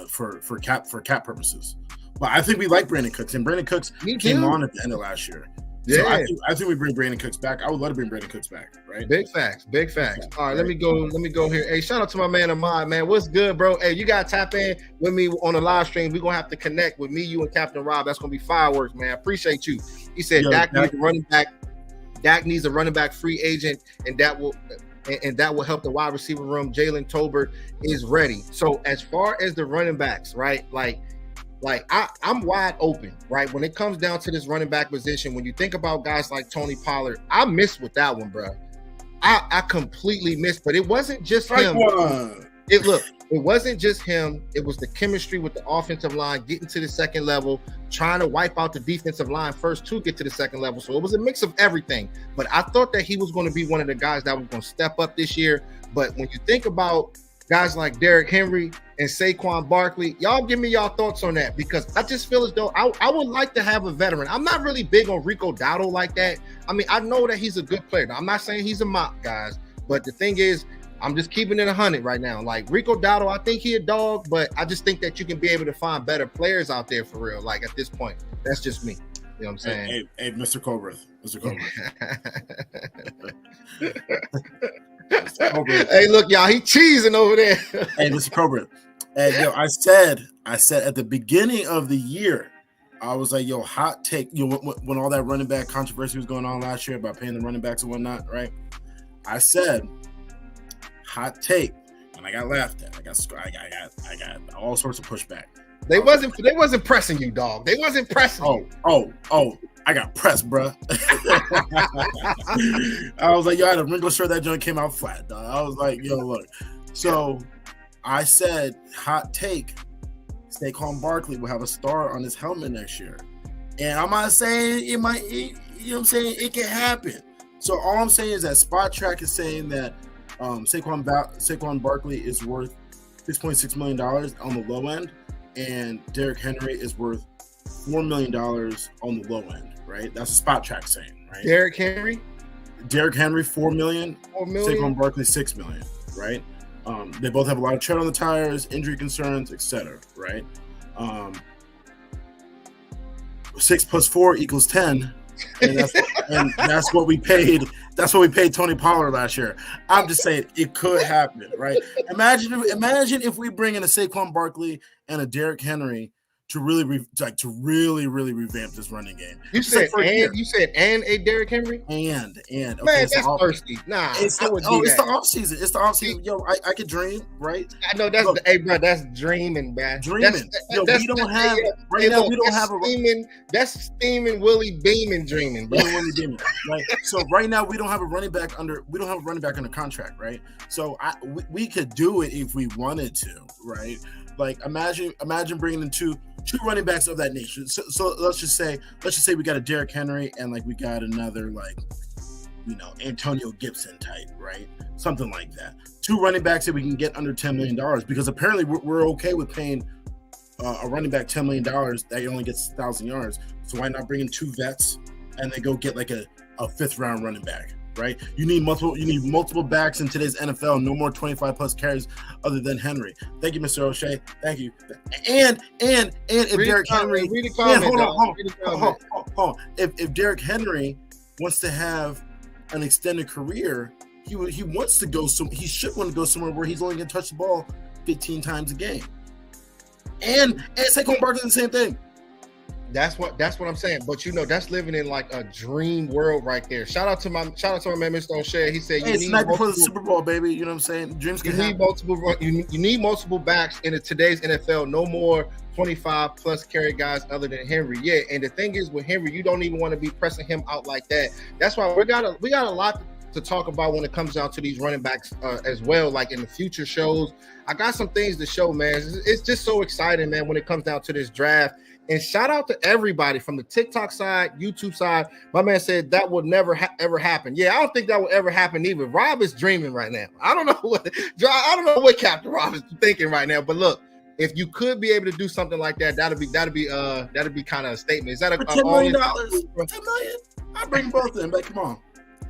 for cap purposes. But I think we like Brandon Cooks, and Brandon Cooks came on at the end of last year. Yeah, so I think we bring Brandon Cooks back. I would love to bring Brandon Cooks back, right? Big facts. All right, let me go here. Hey, shout out to my man Ahmad, man. What's good, bro? Hey, you gotta tap in with me on the live stream. We're gonna have to connect with me, you, and Captain Rob. That's gonna be fireworks, man. I appreciate you. He said Dak needs a running back. Dak needs a running back free agent, and that will help the wide receiver room. Jalen Tolbert is ready. So as far as the running backs, right? I'm wide open, right? When it comes down to this running back position, when you think about guys like Tony Pollard, I missed with that one, bro. I completely missed, but it wasn't just him. It wasn't just him. It was the chemistry with the offensive line, getting to the second level, trying to wipe out the defensive line first to get to the second level. So it was a mix of everything. But I thought that he was going to be one of the guys that was going to step up this year. But when you think about guys like Derrick Henry and Saquon Barkley, y'all give me y'all thoughts on that, because I just feel as though I would like to have a veteran. I'm not really big on Rico Dowdle like that. I mean, I know that he's a good player. Now, I'm not saying he's a mop, guys, but the thing is, I'm just keeping it 100 right now. Like Rico Dowdle, I think he a dog, but I just think that you can be able to find better players out there for real. Like at this point, that's just me. You know what I'm saying? Hey, Mr. Colbert. Hey, look, y'all, he cheesing over there. Hey, Mr. Colbert. And I said at the beginning of the year, I was like, yo, hot take. When all that running back controversy was going on last year about paying the running backs and whatnot, right? I said, hot take, and I got laughed at. I got all sorts of pushback. They wasn't pressing you, dog. They wasn't pressing you. Oh, I got pressed, bro. I was like, yo, I had a wrinkle shirt. That joint came out flat, dog. I was like, yo, look. So I said, hot take, Saquon Barkley will have a star on his helmet next year. And I'm not saying it might, you know what I'm saying? It can happen. So all I'm saying is that Spot Track is saying that Saquon Barkley is worth $6.6 million on the low end, and Derrick Henry is worth $4 million on the low end, right? That's a Spot Track saying, right? Derrick Henry, $4 million. Saquon Barkley, $6 million, right? They both have a lot of tread on the tires, injury concerns, etc., right? 6 + 4 = 10. And that's what we paid. That's what we paid Tony Pollard last year. I'm just saying it could happen, right? Imagine if we bring in a Saquon Barkley and a Derrick Henry to really revamp this running game. You said a Derrick Henry? And okay, man, that's thirsty. Nah, it's the offseason. It's the offseason. Yo, I could dream, right? I know that's bro, that's dreaming, man. Dreaming. We don't have that's steaming Willie Beeman dreaming, bro. Willie Beeman, right? So right now we don't have a running back under contract, right? So we could do it if we wanted to, right? Like imagine bringing in two running backs of that nature. So let's just say we got a Derrick Henry and like we got another Antonio Gibson type, right? Something like that. Two running backs that we can get under $10 million because apparently we're okay with paying a running back $10 million that only gets 1,000 yards. So why not bring in two vets and then go get like a 5th round running back? Right, you need multiple backs in today's NFL. No more 25 plus carries other than Henry. Thank you, Mr. O'Shea. Thank you. And if Derrick Henry, hold on. If Derrick Henry wants to have an extended career, he wants to go he should want to go somewhere where he's only going to touch the ball 15 times a game. And Saquon Barkley the same thing. That's what I'm saying. But that's living in like a dream world right there. Shout out to my man, Mr. O'Shea. He said it's night before the Super Bowl, baby. You know what I'm saying? Dreams can happen. You need multiple backs in today's NFL. No more 25 plus carry guys other than Henry. Yeah, and the thing is with Henry, you don't even want to be pressing him out like that. That's why we got a lot to talk about when it comes down to these running backs as well. Like in the future shows, I got some things to show, man. It's just so exciting, man, when it comes down to this draft. And shout out to everybody from the TikTok side, YouTube side. My man said that would never ever happen. Yeah, I don't think that will ever happen either. Rob is dreaming right now. I don't know what Captain Rob is thinking right now. But look, if you could be able to do something like that, that'd be kind of a statement. Is that $10 million? $10 million? I'll bring both of them. But come on.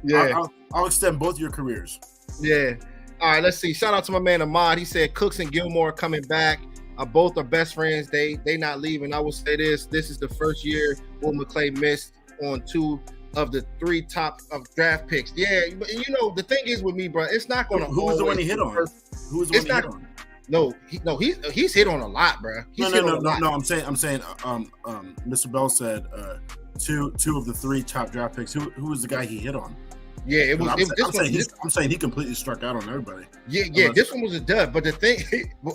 Yeah, I'll extend both your careers. Yeah. All right. Let's see. Shout out to my man Ahmad. He said Cooks and Gilmore coming back. Both are best friends. They not leaving. I will say this is the first year Will McClay missed on 2 of the 3 top of draft picks. Yeah, but the thing is with me, bro, it's not going to. Who was the one he hit on? Who was the one he hit on? No, he's hit on a lot, bro. No. I'm saying. Mr. Bell said 2 of the 3 top draft picks. Who was the guy he hit on? Yeah, I'm saying he completely struck out on everybody. Yeah. This one was a dud. But the thing,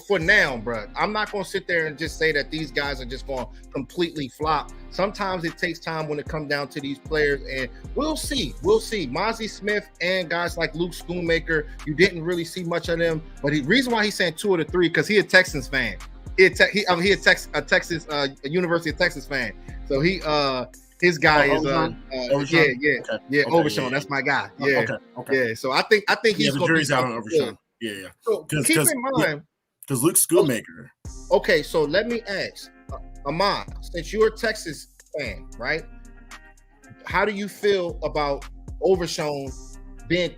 for now, bro, I'm not going to sit there and just say that these guys are just going to completely flop. Sometimes it takes time when it comes down to these players, and we'll see. Mozzie Smith and guys like Luke Schoonmaker, you didn't really see much of them. But the reason why he's saying 2 of the 3 because he a Texans fan. He a Texas University of Texas fan. So his guy is Overshown. That's my guy. Yeah, okay. Yeah. So I think he's the jury's out on Overshown. Yeah. So keep in mind, because Luke Schoonmaker. Okay, so let me ask, Ahmad, since you're a Texas fan, right? How do you feel about Overshown being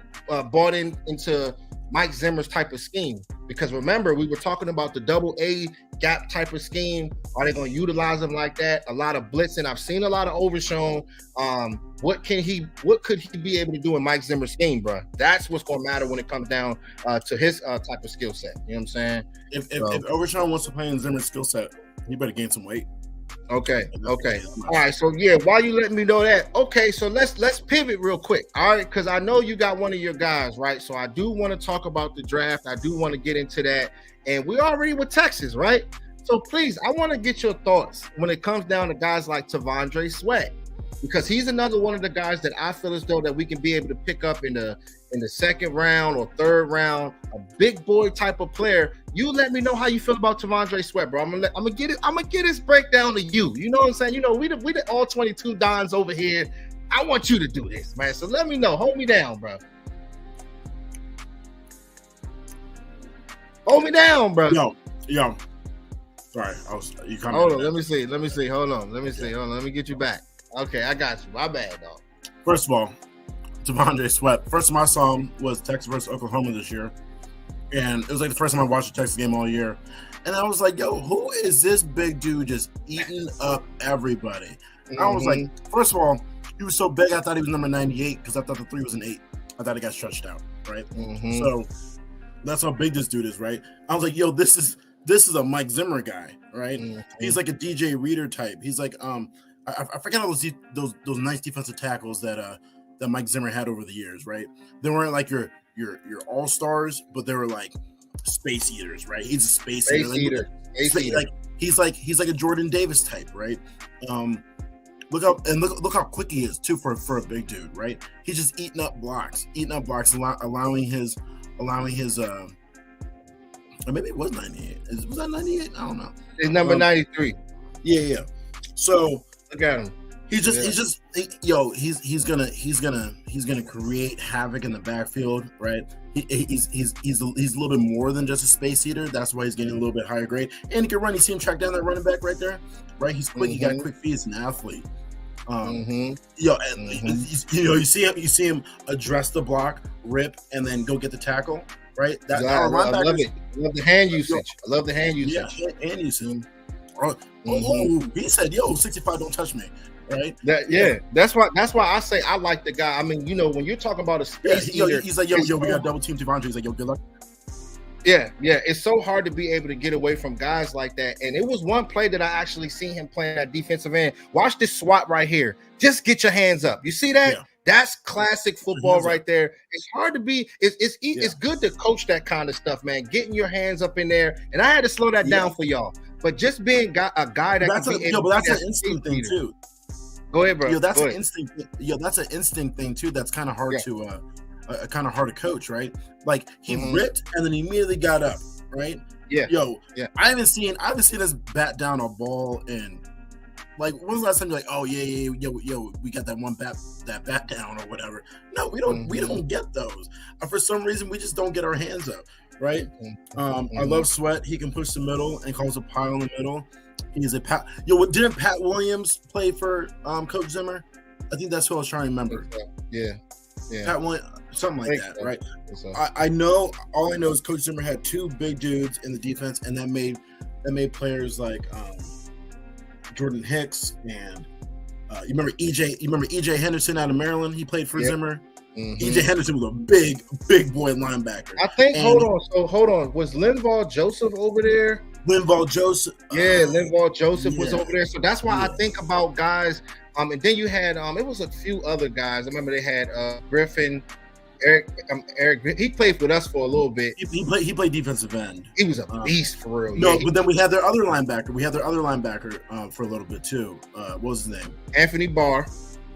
bought into Mike Zimmer's type of scheme? Because remember, we were talking about the double A gap type of scheme. Are they going to utilize him like that? A lot of blitzing. I've seen a lot of Overshown. What could he be able to do in Mike Zimmer's scheme, bro? That's what's going to matter when it comes down to his type of skill set. You know what I'm saying? If Overshown wants to play in Zimmer's skill set, he better gain some weight. Okay. All right. So yeah, while you letting me know that, okay. So let's pivot real quick. All right, because I know you got one of your guys, right? So I do want to talk about the draft. I do want to get into that, and we're already with Texas, right? So please, I want to get your thoughts when it comes down to guys like T'Vondre Sweat, because he's another one of the guys that I feel as though that we can be able to pick up in the 2nd round or 3rd round, a big boy type of player. You let me know how you feel about T'Vondre Sweat, bro. I'm gonna get his breakdown to you. You know what I'm saying? We the all 22 Dons over here. I want you to do this, man. So let me know. Hold me down, bro. Hold me down, bro. Yo. Sorry, you coming? Hold on. Let me see. Hold on. Let me get you back. Okay, I got you. My bad, dog. First of all, T'Vondre Sweat. First time I saw him was Texas versus Oklahoma this year. And it was like the first time I watched a Texas game all year. And I was like, yo, who is this big dude just eating up everybody? Mm-hmm. I was like, first of all, he was so big, I thought he was number 98 because I thought the 3 was an 8. I thought he got stretched out, right? Mm-hmm. So that's how big this dude is, right? I was like, yo, this this is a Mike Zimmer guy, right? Mm-hmm. He's like a DJ Reader type. He's like I forget all those nice defensive tackles that Mike Zimmer had over the years, right? They weren't like your all stars, but they were like space eaters, right? He's a space eater. Like he's like a Jordan Davis type, right? Look how quick he is too for a big dude, right? He's just eating up blocks, allowing his or maybe it was 98. Was that 98? I don't know. It's number 93. Yeah. So look at him. He's gonna create havoc in the backfield, right? He's a little bit more than just a space eater. That's why he's getting a little bit higher grade. And he can run. You see him track down that running back right there, right? He's quick. He got quick feet. He's an athlete. You see him address the block, rip, and then go get the tackle, right? I love it. I love the hand usage. Yeah, hand usage. He said, "Yo, 65, don't touch me." Right? That's why I say I like the guy. I mean, when you're talking about a space eater, he's like, yo, we got double team Devondre. He's like, yo, good luck. Yeah. It's so hard to be able to get away from guys like that. And it was one play that I actually seen him playing at defensive end. Watch this swat right here. Just get your hands up. You see that? Yeah. That's classic football right there. It's hard to be. It's good to coach that kind of stuff, man. Getting your hands up in there. And I had to slow that down for y'all. But just being a guy that that's an instinct thing too. Go ahead, bro. That's an instinct. That's an instinct thing too. That's kind of hard to coach, right? Like he ripped and then he immediately got up, right? Yeah. I haven't seen us bat down a ball in like when's the last time you're like, oh yeah, we got that one bat down or whatever. No, we don't get those. For some reason, we just don't get our hands up, right? I love Sweat. He can push the middle and cause a pile in the middle. He's a Pat. Didn't Pat Williams play for Coach Zimmer? I think that's who I was trying to remember. Yeah. Pat Williams, something like that, right? I know. All I know is Coach Zimmer had two big dudes in the defense, and that made players like Jordan Hicks and you remember EJ Henderson out of Maryland? He played for Zimmer. EJ Henderson was a big boy linebacker. I think. Hold on. Was Linval Joseph over there? Linval Joseph. Linval Joseph was over there. So that's why I think about guys. And then you had it was a few other guys. I remember they had Griffin, Eric. He played with us for a little bit. He played defensive end. He was a beast for real. No, but then we had their other linebacker. For a little bit too. What was his name? Anthony Barr.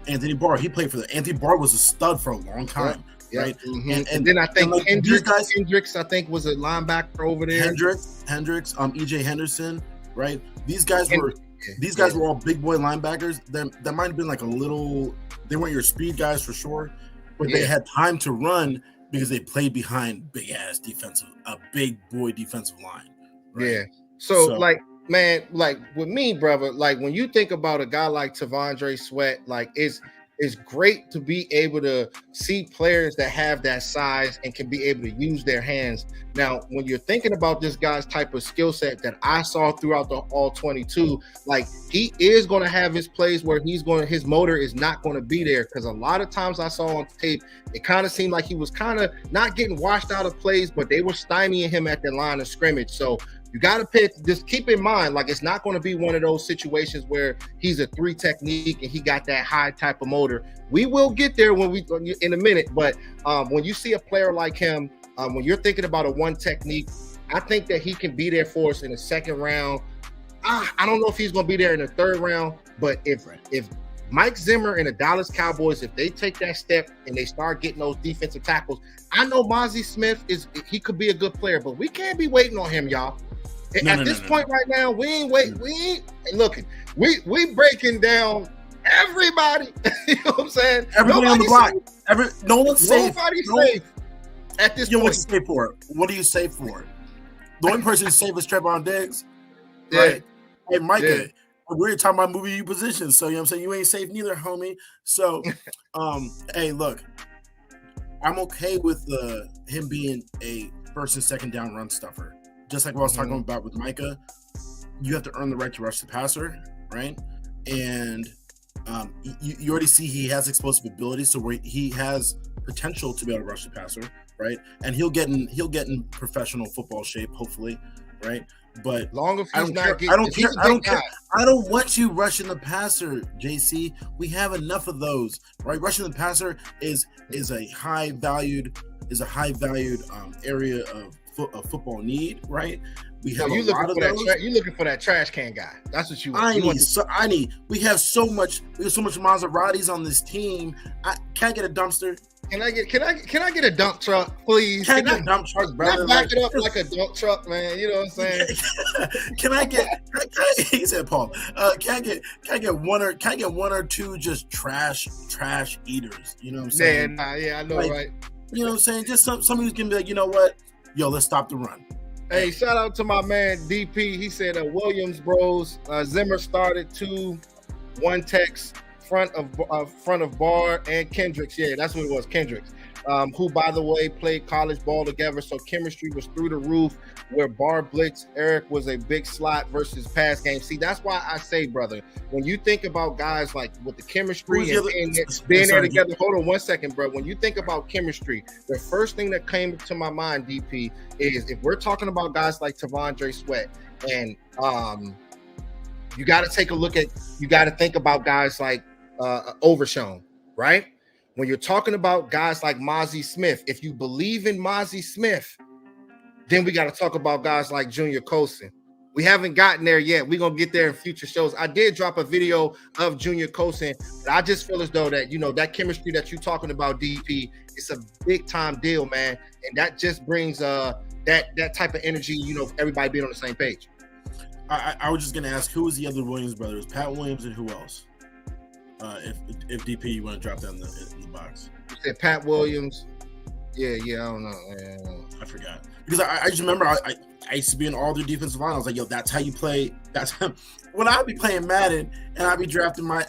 He played for Anthony Barr was a stud for a long time. Right. And then I think Hendricks, I think, was a linebacker over there. Hendricks, EJ Henderson, right? These guys were all big boy linebackers. That might have been like a little. They weren't your speed guys for sure, but they had time to run because they played behind a big boy defensive line. Right? Yeah. So like, man, like with me, brother, like when you think about a guy like T'Vondre Sweat, like it's great to be able to see players that have that size and can be able to use their hands. Now, when you're thinking about this guy's type of skill set that I saw throughout the all 22, like he is going to have his plays where his motor is not going to be there. Because a lot of times I saw on tape, it kind of seemed like he was kind of not getting washed out of plays, but they were stymieing him at the line of scrimmage. So you got to just keep in mind, like it's not going to be one of those situations where he's a 3 technique and he got that high type of motor. We will get there in a minute, but when you see a player like him, when you're thinking about a 1 technique, I think that he can be there for us in the 2nd round. I don't know if he's going to be there in the 3rd round, but if Mike Zimmer and the Dallas Cowboys, if they take that step and they start getting those defensive tackles, I know Mozzie Smith he could be a good player, but we can't be waiting on him, y'all. At this point right now, we ain't waiting. We ain't looking. We breaking down everybody. You know what I'm saying? Everybody on the block. No one's safe. Nobody's safe at this point. What you safe for? What do you safe for? The only person who's safe is Trevon Diggs. Yeah. Right? Hey, Micah, we're talking about moving you positions, so you know what I'm saying? You ain't safe neither, homie. So, hey, look, I'm okay with him being a 1st and 2nd down run stuffer. Just like what I was talking about with Micah, you have to earn the right to rush the passer, right? And you already see he has explosive ability, so he has potential to be able to rush the passer, right? And he'll get in professional football shape, hopefully, right? But long as he's not getting, I don't care. I don't care. guy. I don't want you rushing the passer, JC. We have enough of those, right? Rushing the passer is a high valued area of football need, right? We have you looking for that trash can guy. That's what you want. We have so much Maseratis on this team. Can't get a dumpster. Can I get a dump truck, please? Can I get a dump truck, brother? Back it up like a dump truck, man. You know what I'm saying? Can I get? He said, "Paul, can I get one or two just trash eaters?" You know what I'm saying? Yeah, I know, right? You know what I'm saying? Just somebody who's gonna be like, you know what? Yo, let's stop the run. Hey, shout out to my man DP. He said Williams bros. Zimmer started 2-1 text front of Barr and Kendricks. Yeah, that's what it was, Kendricks. Who, by the way, played college ball together, so chemistry was through the roof. Where Barr blitz, Eric was a big slot versus pass game. See, that's why I say, brother, when you think about guys like with the chemistry and being there together. Hold on 1 second, bro. When you think about chemistry, the first thing that came to my mind, DP, is if we're talking about guys like T'Vondre Sweat, and you got to think about guys like Overshown, right? When you're talking about guys like Mozzie Smith, if you believe in Mozzie Smith, then we got to talk about guys like Junior Colson. We haven't gotten there yet. We're going to get there in future shows. I did drop a video of Junior Colson, but I just feel as though that, that chemistry that you're talking about, DP, it's a big time deal, man. And that just brings that type of energy, everybody being on the same page. I was just going to ask, who was the other Williams brothers? Pat Williams and who else? If DP, you want to drop that in the box. You said Pat Williams. Yeah, I don't know. Man. I forgot. Because I just remember I used to be in all their defensive line. I was like, yo, that's how you play. That's how, when I'd be playing Madden and I'd be drafting my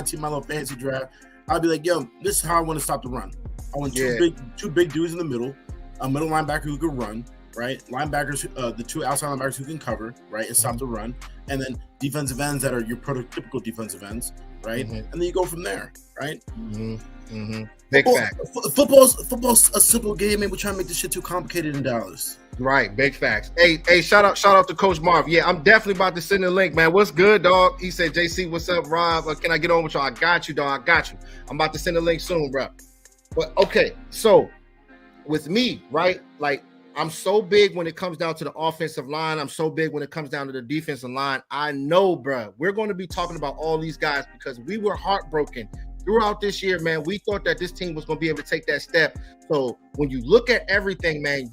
team, my little fantasy draft, I'd be like, yo, this is how I want to stop the run. I want two big dudes in the middle, a middle linebacker who can run, right? Linebackers, the two outside linebackers who can cover, right, and stop the run. And then defensive ends that are your prototypical defensive ends, right? Mm-hmm. And then you go from there, right? Mm-hmm. Mm-hmm. Big fact. Football's a simple game, and we're trying to make this shit too complicated in Dallas. Right, big facts. Hey, shout out to Coach Marv. Yeah, I'm definitely about to send the link, man. What's good, dog? He said, JC, what's up, Rob? Can I get on with y'all? I got you, dog. I got you. I'm about to send the link soon, bro. But okay, so with me, right? Like, I'm so big when it comes down to the offensive line. I'm so big when it comes down to the defensive line. I know, bro, we're going to be talking about all these guys because we were heartbroken throughout this year, man. We thought that this team was going to be able to take that step. So when you look at everything, man,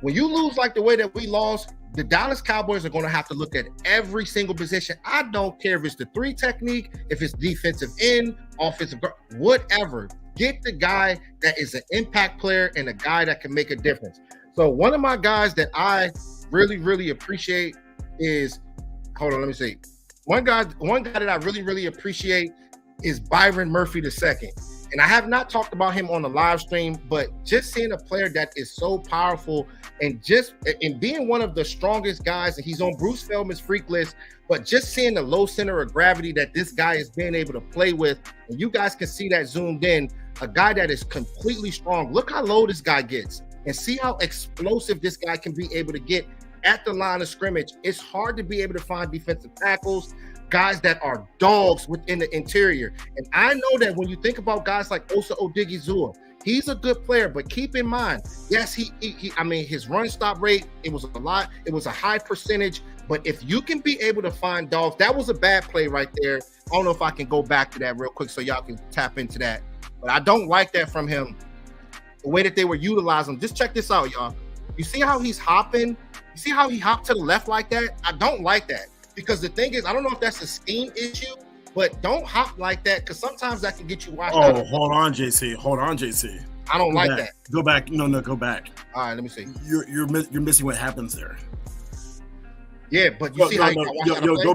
when you lose like the way that we lost, the Dallas Cowboys are going to have to look at every single position. I don't care if it's the 3 technique, if it's defensive end, offensive guard, whatever. Get the guy that is an impact player and a guy that can make a difference. So one of my guys that I really, really appreciate is, hold on, let me see. One guy that I really, really appreciate is Byron Murphy II. And I have not talked about him on the live stream, but just seeing a player that is so powerful and being one of the strongest guys, and he's on Bruce Feldman's freak list, but just seeing the low center of gravity that this guy is being able to play with, and you guys can see that zoomed in, a guy that is completely strong. Look how low this guy gets and see how explosive this guy can be able to get at the line of scrimmage. It's hard to be able to find defensive tackles, guys that are dogs within the interior. And I know that when you think about guys like Osa Odigizua, he's a good player, but keep in mind, yes, his run stop rate, it was a lot. It was a high percentage, but if you can be able to find dogs, that was a bad play right there. I don't know if I can go back to that real quick so y'all can tap into that, but I don't like that from him. The way that they were utilizing him. Just check this out, y'all. You see how he's hopping? You see how he hopped to the left like that? I don't like that. Because the thing is, I don't know if that's a scheme issue, but don't hop like that because sometimes that can get you washed out. Oh, hold on, JC. I don't like that. Go back. No, go back. All right, let me see. You're missing what happens there. Yeah, but you see how go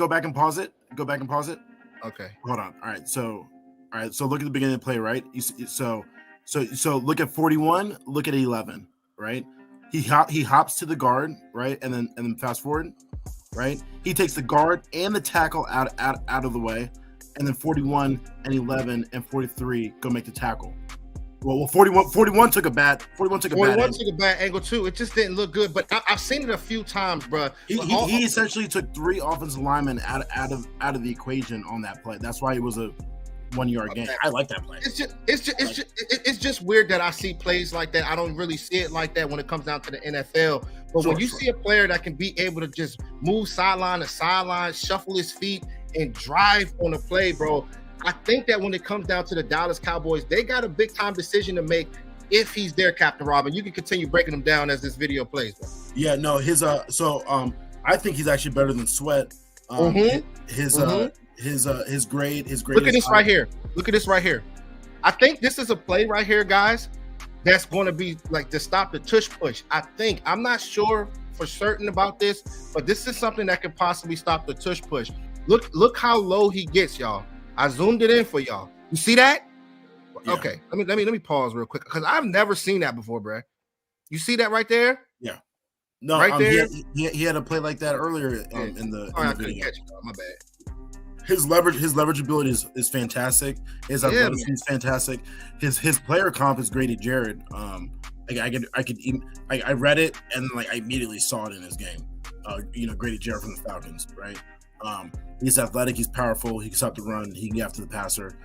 back and pause it. Go back and pause it. Okay. Hold on. All right. So look at the beginning of the play, right? So look at 41. Look at 11, right? He hops to the guard, right, and then fast forward. Right, he takes the guard and the tackle out of the way, and then 41 and 11 and 43 go make the tackle. Well, 41 took a bad 41 took a bad angle too. It just didn't look good. But I've seen it a few times, bro. He essentially took 3 offensive linemen out of the equation on that play. That's why it was a 1-yard gain. I like that play. It's just weird that I see plays like that. I don't really see it like that when it comes down to the NFL. But when you see a player that can be able to just move sideline to sideline, shuffle his feet, and drive on a play, bro, I think that when it comes down to the Dallas Cowboys, they got a big time decision to make if he's their Captain Robin. You can continue breaking them down as this video plays, bro. Yeah, no, I think he's actually better than Sweat. His grade. Look at this right here. Look at this right here. I think this is a play right here, guys, that's going to be like to stop the tush push. I'm not sure for certain about this, but this is something that could possibly stop the tush push. Look how low he gets, y'all. I zoomed it in for y'all. You see that? Yeah. Okay, let me pause real quick because I've never seen that before, bro. You see that right there? Yeah. No, right there. He had a play like that earlier in the video. Catch it, my bad. His leverage ability is fantastic. His athleticism is fantastic. His player comp is graded Jared. I read it and like I immediately saw it in his game. Graded Jared from the Falcons, right? He's athletic, he's powerful, he can stop the run, he can get after the passer.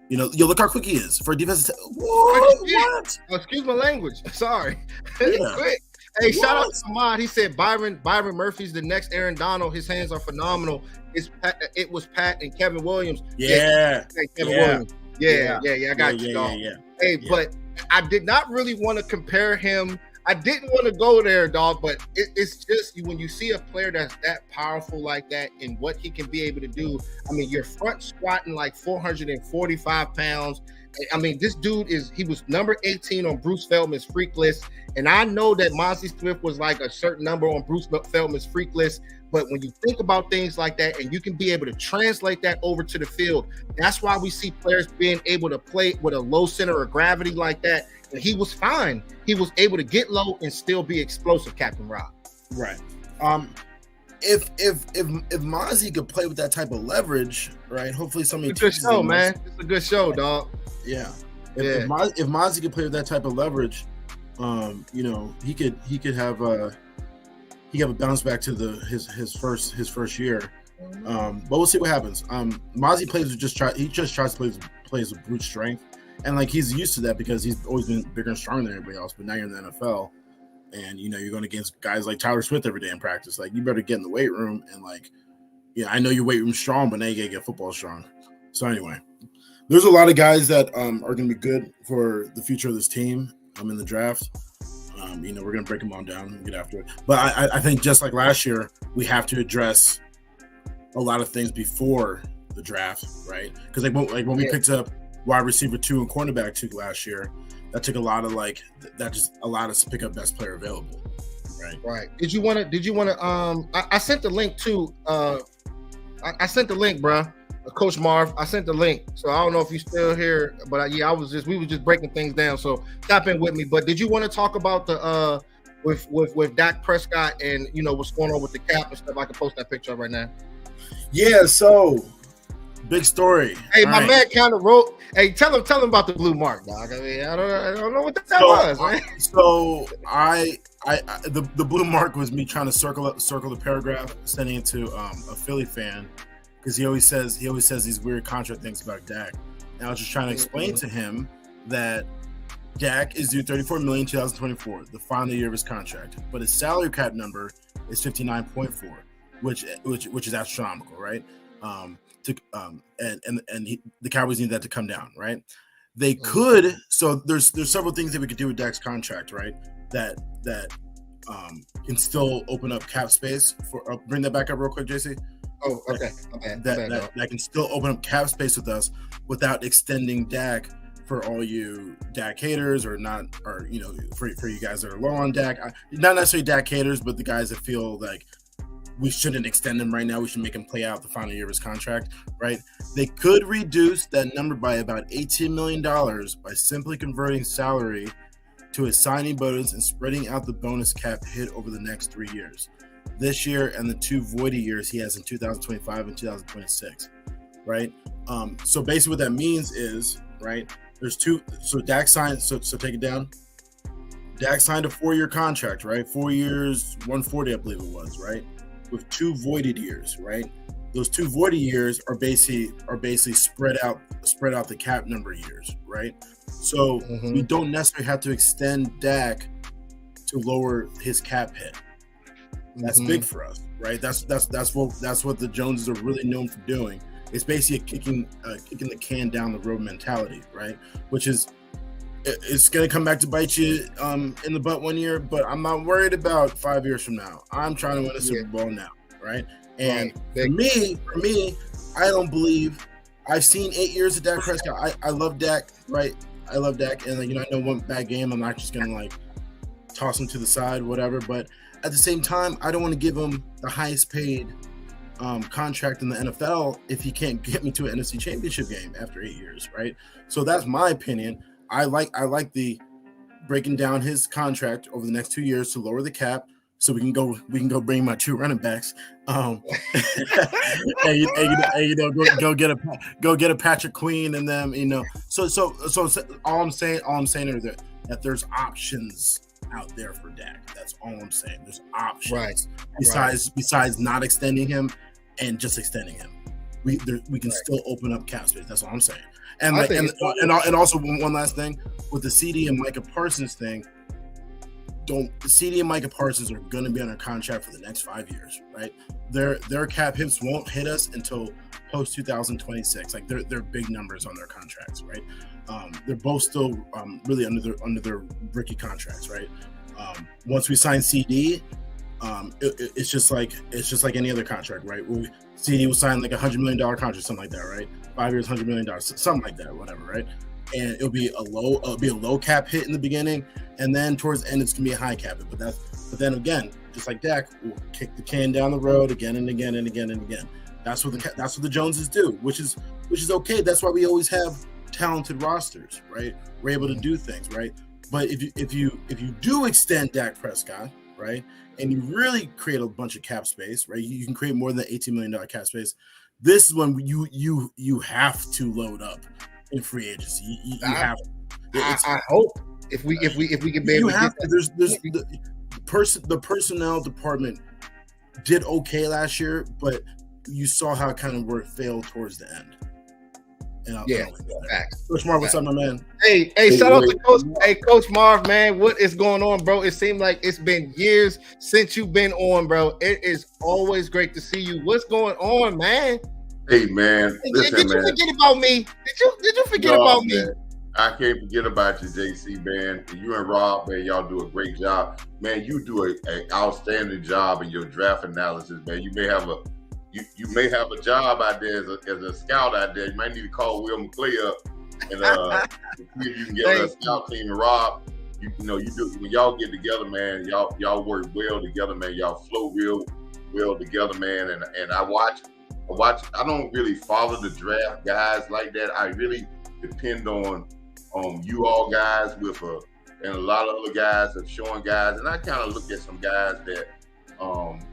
Look how quick he is for a defense. What? Excuse my language. Sorry. Yeah. Quick. Hey, shout out to Ahmad. He said Byron Murphy's the next Aaron Donald. His hands are phenomenal. It was Pat and Kevin Williams. Yeah. Kevin Williams. Yeah. I got you, dog. Hey, but I did not really want to compare him. I didn't want to go there, dog, but it's just when you see a player that's that powerful like that and what he can be able to do. I mean, you're front squatting like 445 pounds. I mean, this dude he was number 18 on Bruce Feldman's freak list. And I know that Mozzie Smith was like a certain number on Bruce Feldman's freak list. But when you think about things like that and you can be able to translate that over to the field, that's why we see players being able to play with a low center of gravity like that. And he was fine. He was able to get low and still be explosive, Captain Rob. Right. If Mozzie could play with that type of leverage, right? Hopefully somebody. It's a good show, man. It's a good show, dog. Yeah. If Mozzie could play with that type of leverage, he could have a bounce back to his first year. But we'll see what happens. Mozzie tries to play with brute strength, and like he's used to that because he's always been bigger and stronger than everybody else. But now you're in the NFL, and you're going against guys like Tyler Smith every day in practice. Like you better get in the weight room and I know your weight room's strong, but now you gotta get football strong. So anyway, there's a lot of guys that are going to be good for the future of this team. In the draft. We're going to break them all down and get after it. But I think just like last year, we have to address a lot of things before the draft, right? Because when we picked up wide receiver 2 and cornerback 2 last year, that took a lot of that just allowed us to pick up best player available, right? Right. Did you want to? I sent the link too. I sent the link, bro. Coach Marv, I sent the link, so I don't know if you're still here, but we were just breaking things down. So tap in with me. But did you want to talk about the with Dak Prescott and what's going on with the cap and stuff? I can post that picture up right now. Yeah. So big story. Hey, my man kind of wrote. Hey, tell him about the blue mark, dog. I mean, I don't know what that was, man. So the blue mark was me trying to circle the paragraph, sending it to a Philly fan. Because he always says these weird contract things about Dak. And I was just trying to explain to him that Dak is due $34 million in 2024, the final year of his contract. But his salary cap number is 59.4, which is astronomical, right? The Cowboys need that to come down, right? They could. So there's several things that we could do with Dak's contract, right? That can still open up cap space for. Bring that back up real quick, JC. Oh, okay. That can still open up cap space with us without extending Dak for all you Dak haters for you guys that are low on Dak. Not necessarily Dak haters, but the guys that feel like we shouldn't extend him right now. We should make him play out the final year of his contract, right? They could reduce that number by about $18 million by simply converting salary to a signing bonus and spreading out the bonus cap hit over the next 3 years. This year and the 2 voided years he has in 2025 and 2026, right? So basically what that means is, right, There's two. So Dak signed. So take it down. Dak signed a 4-year contract, right? 4 years, 140, I believe it was, right? With 2 voided years, right? Those 2 voided years are basically spread out the cap number of years, right? So we don't necessarily have to extend Dak to lower his cap hit. That's big for us, right? That's what the Joneses are really known for doing. It's basically kicking the can down the road mentality, right? Which is, it's going to come back to bite you in the butt one year, but I'm not worried about 5 years from now. I'm trying to win a Super Bowl now, right? And for me, I don't believe I've seen 8 years of Dak Prescott. I love Dak, right? I love Dak, and I know one bad game, I'm not just gonna toss him to the side, whatever. But at the same time, I don't want to give him the highest paid contract in the NFL if he can't get me to an NFC Championship game after 8 years, right? So that's my opinion. I like the breaking down his contract over the next 2 years to lower the cap, so we can go bring my 2 running backs, and go get a Patrick Queen and them, So all I'm saying is that there's options out there for Dak. That's all I'm saying. There's options besides not extending him and just extending him. We can still open up cap space. That's all I'm saying. And also one last thing with the CD and Micah Parsons thing. CD and Micah Parsons are going to be under contract for the next 5 years, right? Their cap hits won't hit us until post 2026. They're big numbers on their contracts, right? They're both still really under their rookie contracts, right? Once we sign CD, it's just like any other contract, right? CD will sign like $100 million contract, something like that, right? 5 years, $100 million, something like that, whatever, right? And it'll be a low cap hit in the beginning, and then towards the end it's gonna be a high cap hit. But then again, just like Dak, we'll kick the can down the road again and again and again and again. That's what the Joneses do, which is okay. That's why we always have talented rosters, right? We're able to do things, right? But if you do extend Dak Prescott, right, and you really create a bunch of cap space, right? You can create more than $18 million cap space. This is when you have to load up in free agency. You have to. I hope if we can be able to get that. The personnel department did okay last year, but you saw how it kind of failed towards the end. Coach Marv, what's up, my man? Hey, shout out to Coach. Hey, Coach Marv, man, what is going on, bro? It seemed like it's been years since you've been on, bro. It is always great to see you. What's going on, man? Hey, man. Listen, did you forget about me? Did you forget about me? I can't forget about you, JC, man. You and Rob, man, y'all do a great job. Man, you do an outstanding job in your draft analysis, man. You may have a job out there as a scout out there. You might need to call Will McClay up and see if you can get on a scout team. And Rob, you do, when y'all get together, man, y'all work well together, man. Y'all flow real well together, man. And I watch. I don't really follow the draft guys like that. I really depend on you all guys and a lot of other guys have showing guys, and I kind of look at some guys that.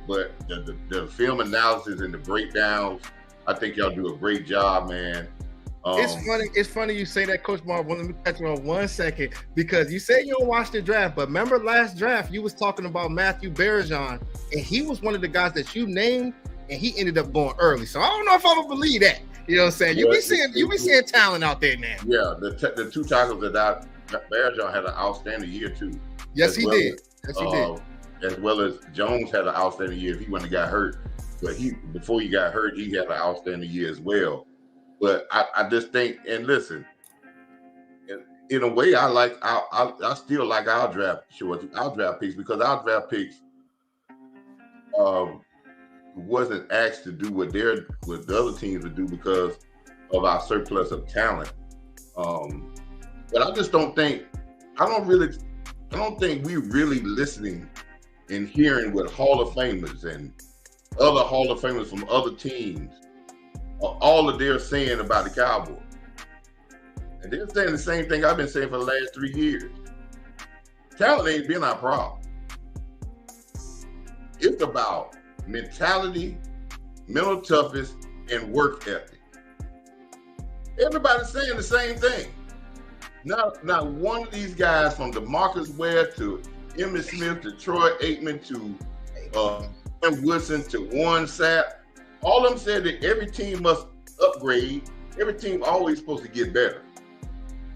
But the film analysis and the breakdowns, I think y'all do a great job, man. It's funny you say that, Coach Marv. Let me catch you on 1 second, because you say you don't watch the draft, but remember last draft you was talking about Matthew Bergeron, and he was one of the guys that you named, and he ended up going early. So I don't know if I would believe that. You know what I'm saying? You be seeing talent out there now. Yeah, the 2 tackles that Bergeron had an outstanding year too. Yes, he did. As well as Jones had an outstanding year if he wouldn't have got hurt. But before he got hurt, he had an outstanding year as well. But I just think, and listen, in a way, I still like our draft picks, because our draft picks wasn't asked to do what the other teams would do because of our surplus of talent. But I just don't think we're really listening and hearing what Hall of Famers and other Hall of Famers from other teams, all that they're saying about the Cowboys. And they're saying the same thing I've been saying for the last 3 years. Talent ain't been our problem. It's about mentality, mental toughness, and work ethic. Everybody's saying the same thing. Not one of these guys from DeMarcus Ware to Emmitt Smith to Troy Aikman to Tim Woodson to Warren Sapp. All of them said that every team must upgrade. Every team always supposed to get better.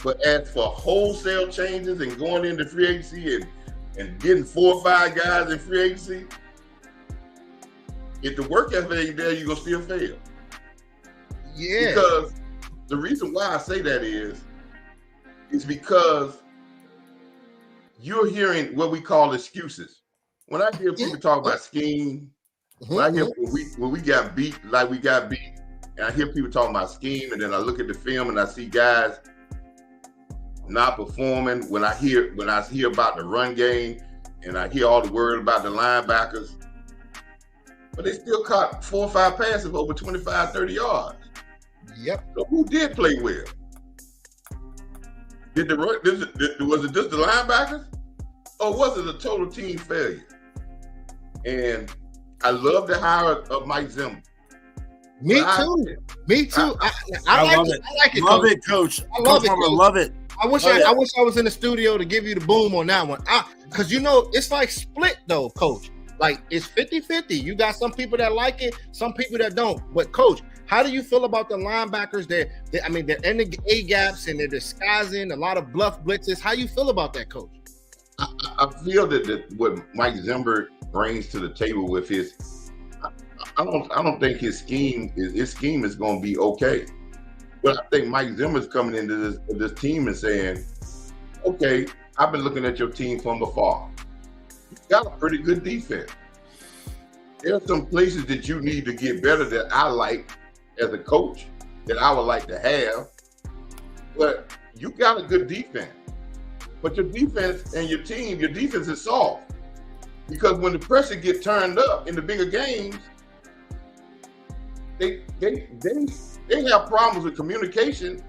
But as for wholesale changes and going into free agency and getting 4 or 5 guys in free agency, if the work ethic ain't there, you're going to still fail. Yeah. Because the reason why I say that is because you're hearing what we call excuses. When I hear people talk about scheme, when I hear when we got beat like we got beat, and I hear people talking about scheme, and then I look at the film and I see guys not performing. When I hear about the run game, and I hear all the word about the linebackers, but they still caught 4 or 5 passes over 25, 30 yards. Yep. So who did play well? Was it just the linebackers, or was it a total team failure? And I love the hire of Mike Zimmer. Me too. I like it. Love it, Coach. I love it. Love it. I wish I was in the studio to give you the boom on that one. Because it's like split though, Coach. Like it's 50-50. You got some people that like it, some people that don't. But Coach, how do you feel about the linebackers? They're in the A gaps and they're disguising a lot of bluff blitzes. How you feel about that, Coach? I feel that what Mike Zimmer brings to the table with his, I don't think his scheme is going to be okay. But I think Mike Zimmer's coming into this team and saying, okay, I've been looking at your team from afar. You've got a pretty good defense. There are some places that you need to get better that I like as a coach, that I would like to have. But you got a good defense. But your defense and your defense is soft. Because when the pressure gets turned up in the bigger games, they have problems with communication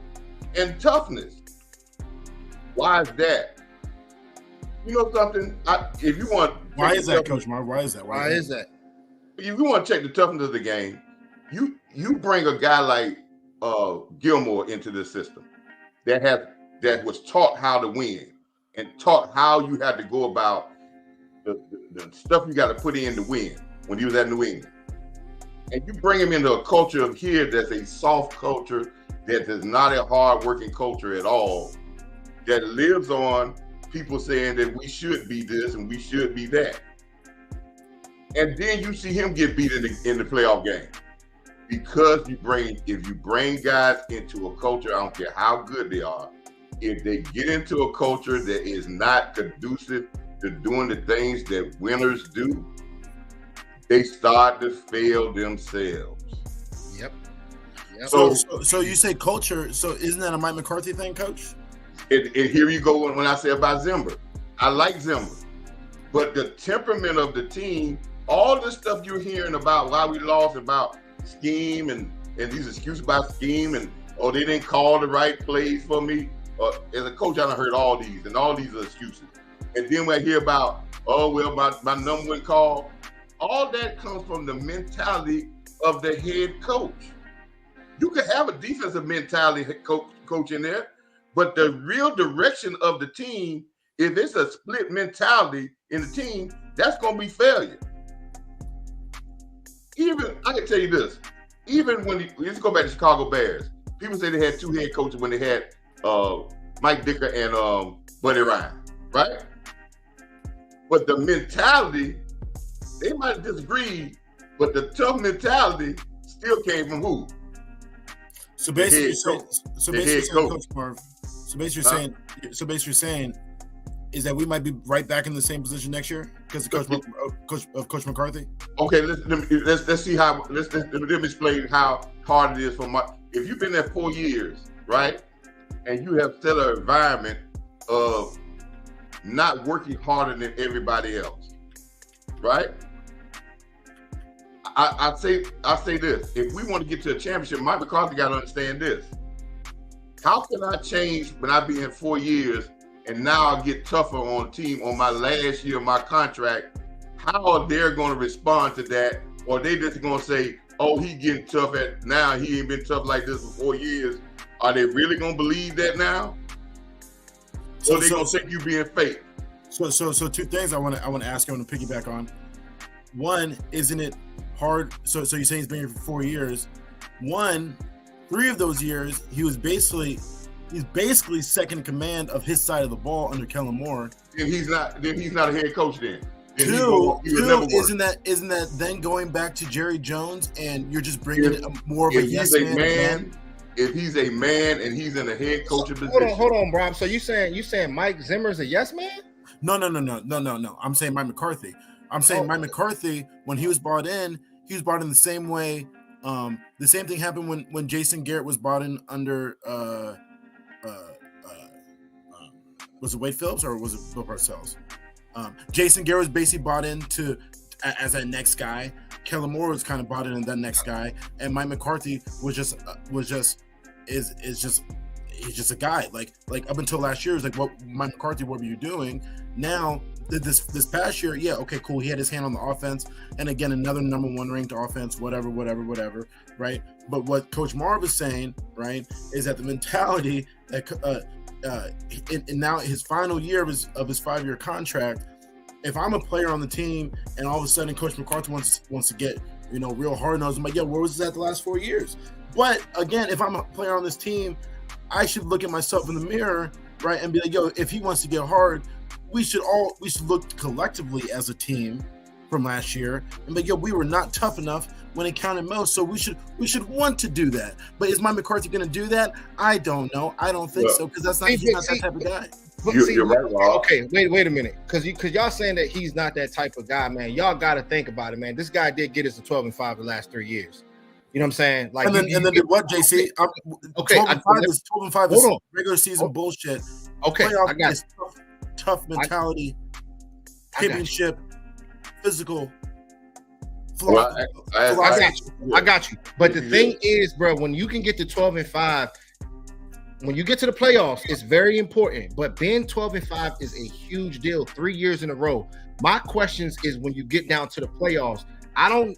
and toughness. Why is that? You know something? If you want, why is that, Coach Mark? Why is that? If you want to check the toughness of the game, you bring a guy like Gilmore into the system that was taught how to win and taught how you had to go about the stuff you got to put in to win when he was at New England. And you bring him into a culture of here that's a soft culture, that is not a hard-working culture at all, that lives on people saying that we should be this and we should be that. And then you see him get beat in the playoff game. Because if you bring guys into a culture, I don't care how good they are, if they get into a culture that is not conducive to doing the things that winners do, they start to fail themselves. Yep. So you say culture. So isn't that a Mike McCarthy thing, Coach? And here you go when I say about Zimmer. I like Zimmer. But the temperament of the team, all the stuff you're hearing about why we lost, about scheme and these excuses about scheme and they didn't call the right plays for me. As a coach, I done heard all these, and all these are excuses. And then when I hear about, my number one call, all that comes from the mentality of the head coach. You can have a defensive mentality coach in there, but the real direction of the team, if it's a split mentality in the team, that's going to be failure. Even, I can tell you this, even when let's go back to Chicago Bears. People say they had 2 head coaches when they had Mike Dicker and Buddy Ryan, right? But the mentality, they might disagree, but the tough mentality still came from who? So basically, you're saying is that we might be right back in the same position next year because of Coach McCarthy. Okay, let's see how. Let me explain how hard it is for Mike. If you've been there 4 years, right, and you have set an environment of not working harder than everybody else, right? I say this: if we want to get to a championship, Mike McCarthy got to understand this. How can I change when I be in 4 years and now I get tougher on team on my last year of my contract? How are they going to respond to that? Or they just going to say, "Oh, he getting tough now. He ain't been tough like this for 4 years." Are they really going to believe that now? or they gonna think you being fake. So two things I want to ask. I want to piggyback on. One, isn't it hard? So you're saying he's been here for 4 years. 3 of those years he's basically second in command of his side of the ball under Kellen Moore. Then he's not a head coach then. Two, isn't that then going back to Jerry Jones and you're just bringing more of a yes man? If he's a man and he's in a head coaching position. Hold on, Rob. So you saying Mike Zimmers a yes man? No. I'm saying Mike McCarthy. Mike McCarthy, when he was brought in the same way. The same thing happened when Jason Garrett was brought in under was it Wade Phillips or was it Bill Parcells? Jason Garrett was basically brought in as that next guy. Kellen Moore was kind of brought in as that next guy, and Mike McCarthy was just a guy. Like up until last year, it was like, what Mike McCarthy, what were you doing? Now this past year, yeah, okay, cool. He had his hand on the offense, and again, another number 1 ranked offense, whatever, right? But what Coach Marv is saying, right, is that the mentality that and now his final year of his 5-year contract. If I'm a player on the team and all of a sudden Coach McCarthy wants to get real hard nosed, I'm like, where was this at the last 4 years? But again, if I'm a player on this team, I should look at myself in the mirror, right, and be like, if he wants to get hard, we should look collectively as a team from last year and be like, we were not tough enough when it counted most, so we should want to do that. But is Mike McCarthy going to do that? I don't know. I don't think so, because he's not that type of guy. You're right, Rob. Okay, wait a minute, because y'all saying that he's not that type of guy, man. Y'all got to think about it, man. This guy did get us to 12-5 the last 3 years. You know what I'm saying? Like, and then did what, JC? 12-5 is regular season bullshit. Okay, I got tough mentality, championship, physical. Well, I got you. But the thing is, bro, when you can get to 12-5, when you get to the playoffs, it's very important. But being 12-5 is a huge deal 3 years in a row. My questions is when you get down to the playoffs, I'm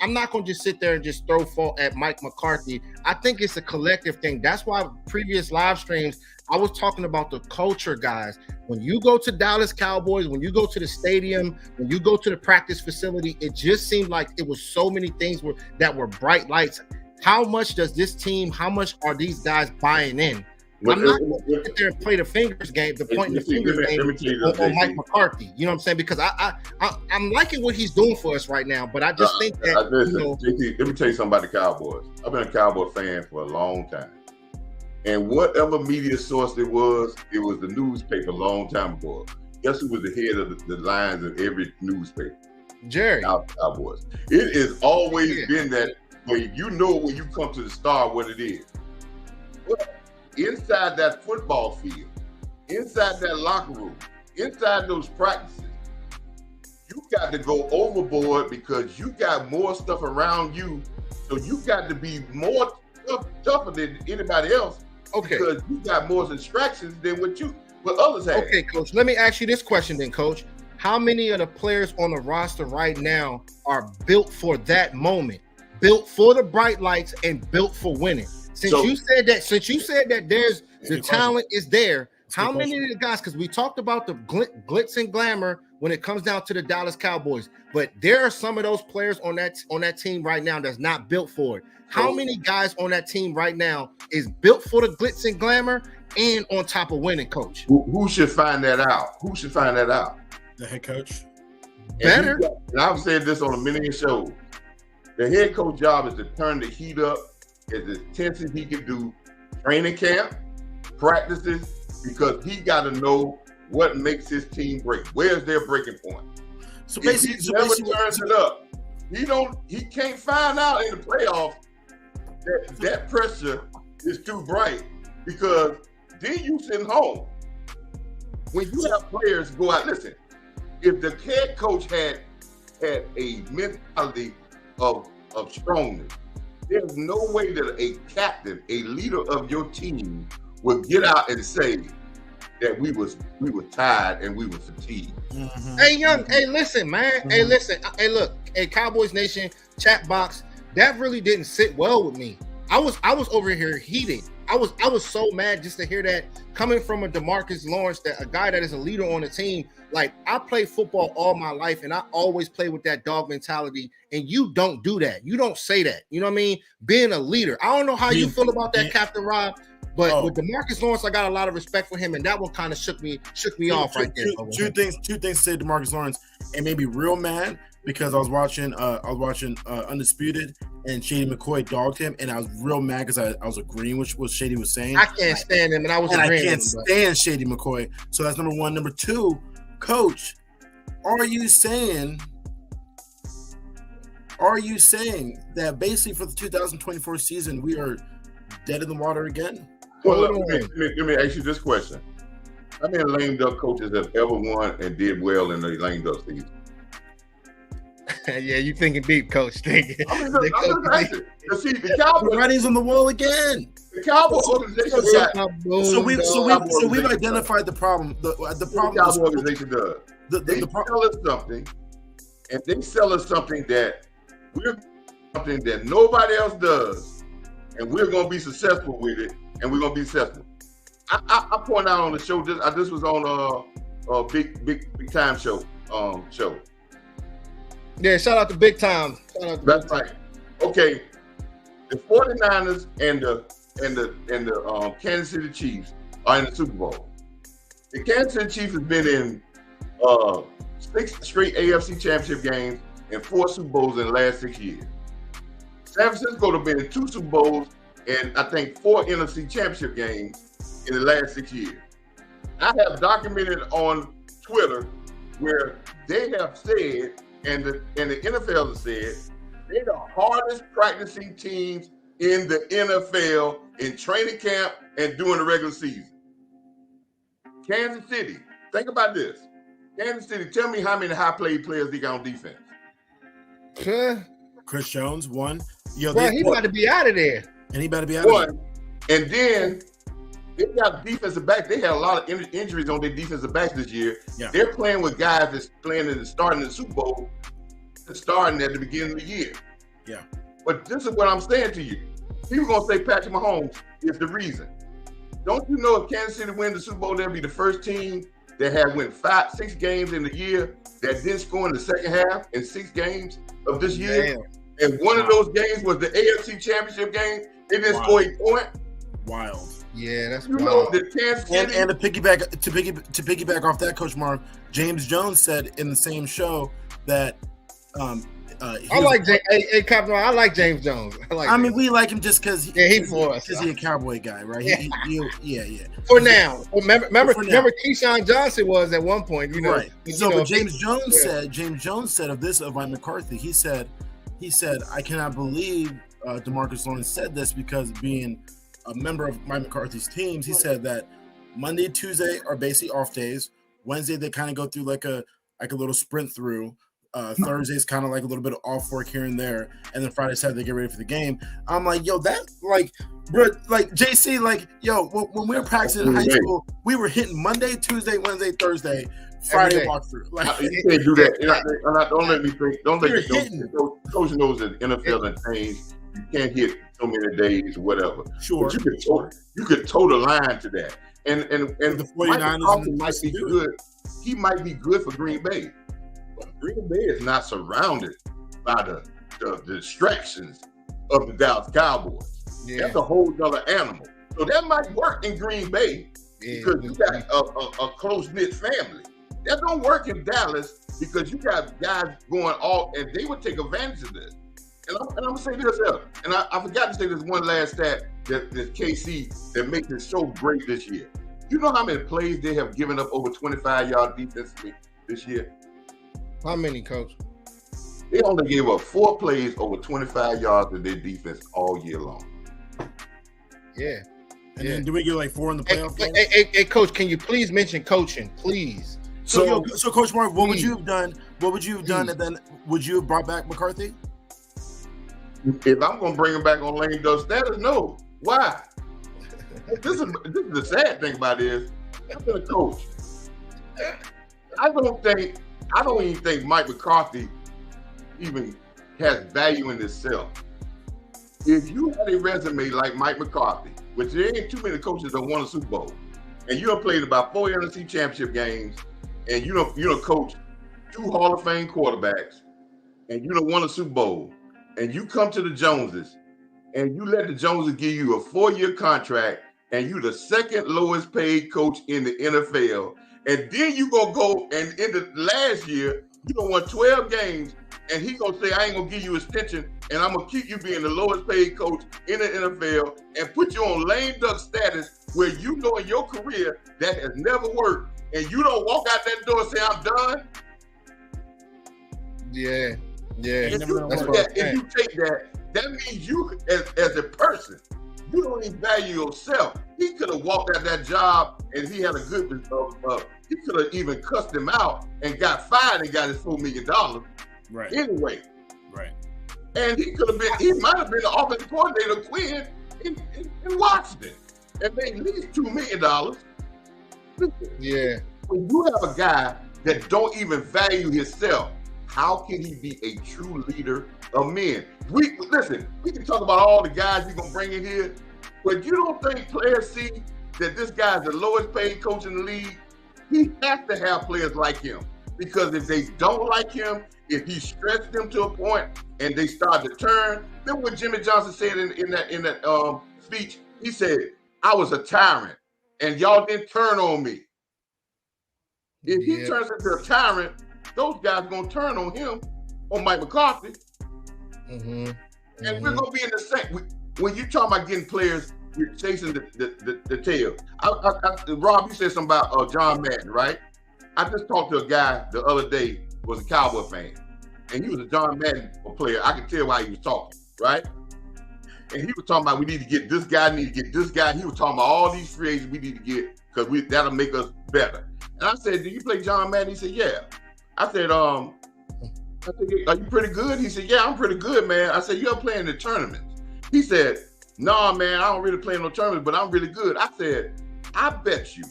not going to just sit there and just throw fault at Mike McCarthy. I think it's a collective thing. That's why previous live streams, I was talking about the culture, guys. When you go to Dallas Cowboys, when you go to the stadium, when you go to the practice facility, it just seemed like it was so many things that were bright lights. How much does this team, how much are these guys buying in? I'm not going to sit there and play the fingers game, the point in the fingers game on Mike McCarthy. You know what I'm saying? Because I'm liking what he's doing for us right now, but I just think that, JT, let me tell you something about the Cowboys. I've been a Cowboy fan for a long time. And whatever media source it was the newspaper a long time ago. Guess who was the head of the lines of every newspaper? Jerry. Cowboys. It has always been that way. You know when you come to the Star what it is. But inside that football field, inside that locker room, inside those practices, you got to go overboard because you got more stuff around you. So you got to be more tougher than anybody else. Okay. Because you got more distractions than what others have. Okay, Coach. Let me ask you this question then, Coach. How many of the players on the roster right now are built for that moment, built for the bright lights, and built for winning? Since you said that there's the talent is there, how many of the guys? Because we talked about the glitz and glamour when it comes down to the Dallas Cowboys, but there are some of those players on that team right now that's not built for it. How many guys on that team right now is built for the glitz and glamour and on top of winning, Coach? Who should find that out? The head coach. Better. And I've said this on a million shows. The head coach job is to turn the heat up as intense as he can do, training camp, practices, because he got to know what makes his team break. Where's their breaking point? So if he never turns it up, he can't find out in the playoffs that pressure is too bright, because then you sitting home. When you have players go out, listen, if the head coach had a mentality of strongness, there's no way that a captain, a leader of your team, would get out and say that we were tired and we were fatigued. Mm-hmm. Hey, listen, man. Mm-hmm. Hey, look. Hey, Cowboys Nation chat box. That really didn't sit well with me. I was over here heated. I was so mad just to hear that coming from a DeMarcus Lawrence, that a guy that is a leader on the team. Like, I played football all my life, and I always play with that dog mentality. And you don't do that. You don't say that. You know what I mean? Being a leader. I don't know how you feel about that, Captain Rob. But with DeMarcus Lawrence, I got a lot of respect for him, and that one kind of shook me off right there. Two things to say to DeMarcus Lawrence. It made me real mad because I was watching Undisputed, and Shady McCoy dogged him, and I was real mad because I was agreeing with what Shady was saying. I can't stand him, and I can't stand Shady McCoy. So that's number one. Number two, Coach, are you saying that basically for the 2024 season we are dead in the water again? Well, let me ask you this question. How many lame duck coaches have ever won and did well in the lame duck season? Yeah, you thinking deep, Coach. I'm just asking. See, the Cowboys, writing's on the wall again. The Cowboys organization So we've identified the problem. The problem. The Cowboys organization does. They sell us something, and they sell us something that nobody else does, and we're going to be successful with it, and we're going to be successful. I point out on the show. This was on a big time show. Yeah, shout out to Big Time. That's right. Okay, the 49ers and the Kansas City Chiefs are in the Super Bowl. The Kansas City Chiefs has been in 6 straight AFC Championship games and 4 Super Bowls in the last 6 years. San Francisco have been in 2 Super Bowls and I think 4 NFC Championship games in the last 6 years. I have documented on Twitter where they have said, and the NFL has said, they're the hardest practicing teams in the NFL in training camp and during the regular season. Kansas City, think about this. Kansas City, tell me how many high-paid players they got on defense. Chris Jones, 1. He about to be out of there. And he better be out of there. 1. And then they got defensive back. They had a lot of injuries on their defensive backs this year. Yeah. They're playing with guys that's playing and starting in the Super Bowl, starting at the beginning of the year. Yeah. But this is what I'm saying to you. People going to say Patrick Mahomes is the reason. Don't you know if Kansas City wins the Super Bowl, they'll be the first team that had won 5-6 games in the year that didn't score in the second half in 6 games of this year. Damn. And one of those games was the AFC Championship game. They didn't score a point. Wild. Yeah, that's you know the Kansas City. And to piggyback off that, Coach Marv, James Jones said in the same show that I like James Jones. We like him just because he's for us. Because he's a Cowboy guy, right? Yeah. For now, remember Keyshawn Johnson was at one point, right? But James Jones said of Mike McCarthy. He said, I cannot believe DeMarcus Lawrence said this because being a member of Mike McCarthy's teams, he said that Monday, Tuesday are basically off days. Wednesday they kind of go through like a little sprint through. Thursday's kind of like a little bit of off work here and there, and then Friday, Saturday they get ready for the game. I'm like, yo, that bro, JC, when we were practicing in high school, we were hitting Monday, Tuesday, Wednesday, Thursday, Friday walkthrough. You can't do that. Don't let me think. Don't let me. Coach knows that NFL and things. You can't hit so many days or whatever. Sure. But you could toe the line to that. And the 49ers might be good. He might be good for Green Bay. But Green Bay is not surrounded by the distractions of the Dallas Cowboys. Yeah. That's a whole other animal. So that might work in Green Bay because you got a close-knit family. That don't work in Dallas because you got guys going all, and they would take advantage of this. And I'm going to say this, and I forgot to say this one last stat that KC that makes it so great this year. You know how many plays they have given up over 25-yard defensively this year? How many, Coach? They only gave up 4 plays over 25 yards of their defense all year long. Yeah. And then do we get 4 in the playoff game? Hey, Coach, can you please mention coaching, please? So Coach Mark, what would you have done? What would you have done? And then would you have brought back McCarthy? If I'm going to bring him back on lame duck status, no. Why? This is the sad thing about this. I've been a coach. I don't even think Mike McCarthy even has value in itself. If you had a resume like Mike McCarthy, which there ain't too many coaches that won a Super Bowl, and you done played about 4 NFC Championship games, and you done coached 2 Hall of Fame quarterbacks, and you done won a Super Bowl, and you come to the Joneses, and you let the Joneses give you a 4-year contract, and you the second lowest paid coach in the NFL, and then you gonna go and in the last year you gonna won 12 games, and he gonna say I ain't gonna give you extension, and I'm gonna keep you being the lowest paid coach in the NFL, and put you on lame duck status where you know in your career that has never worked, and you don't walk out that door and say I'm done. Yeah. If you take that means you as a person, you don't even value yourself. He could have walked out that job and he had a good he could have even cussed him out and got fired and got his $4 million. Right. Anyway. Right. And he might have been the offensive coordinator Quinn in Washington and made at least $2 million. Yeah. When you have a guy that don't even value himself, how can he be a true leader of men? We can talk about all the guys you're gonna bring in here, but you don't think players see that this guy's the lowest paid coach in the league? He has to have players like him, because if they don't like him, if he stretched them to a point and they start to turn, then what Jimmy Johnson said in that speech, he said, "I was a tyrant and y'all didn't turn on me." If he turns into a tyrant, those guys are going to turn on him, on Mike McCarthy. And we're going to be in the same. When you talk about getting players, you're chasing the tail. Rob, you said something about John Madden, right? I just talked to a guy the other day, was a Cowboy fan, and he was a John Madden player. I could tell why he was talking, right? And he was talking about we need to get this guy, need to get this guy. He was talking about all these free agents we need to get because that'll make us better. And I said, "Do you play John Madden?" He said, "Yeah." I said, "Are you pretty good?" He said, "Yeah, I'm pretty good, man." I said, "You ever play in the tournaments?" He said, "Nah, man, I don't really play in no tournaments, but I'm really good." I said, "I bet you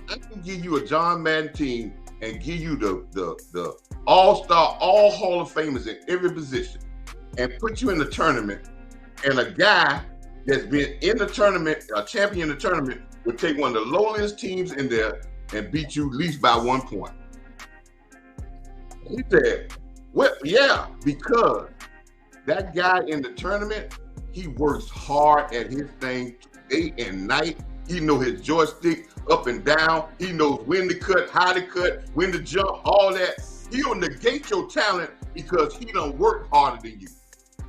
I can give you a John Madden team and give you the all-star, all Hall of Famers in every position and put you in the tournament, and a guy that's been in the tournament, a champion in the tournament, would take one of the lowest teams in there and beat you at least by 1 point." He said, "Well, yeah, because that guy in the tournament, he works hard at his thing day and night. He knows his joystick up and down. He knows when to cut, how to cut, when to jump, all that. He'll negate your talent because he done work harder than you."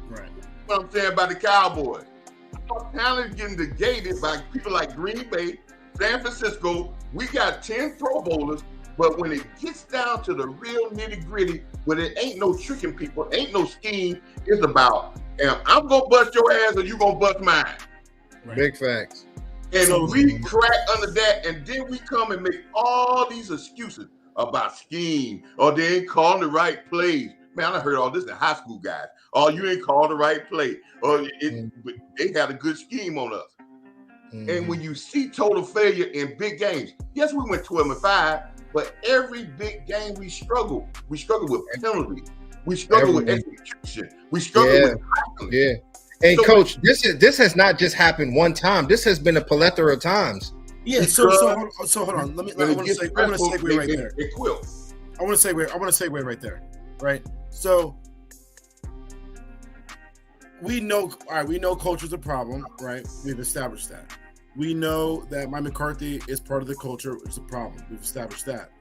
Right. What I'm saying about the Cowboys. Our talent is getting negated by people like Green Bay, San Francisco. We got 10 Pro Bowlers, but when it gets down to the real nitty gritty, where there ain't no tricking people, ain't no scheme, it's about, I'm gonna bust your ass or you gonna bust mine. Right. Big facts. And we crack under that, and then we come and make all these excuses about scheme, or they ain't calling the right plays. Man, I heard all this in high school, guys. Oh, you ain't called the right play. Or they had a good scheme on us. And when you see total failure in big games, yes, we went 12-5, but every big game we struggle. We struggle with penalties. We struggle with execution. We struggle with tackling. Yeah. Hey, so, Coach, this has not just happened one time. This has been a plethora of times. Yeah. So hold on. I want to segue right there. I want to segue right there. Right. So we know culture is a problem. Right. We've established that. We know that Mike McCarthy is part of the culture. It's a problem. We've established that.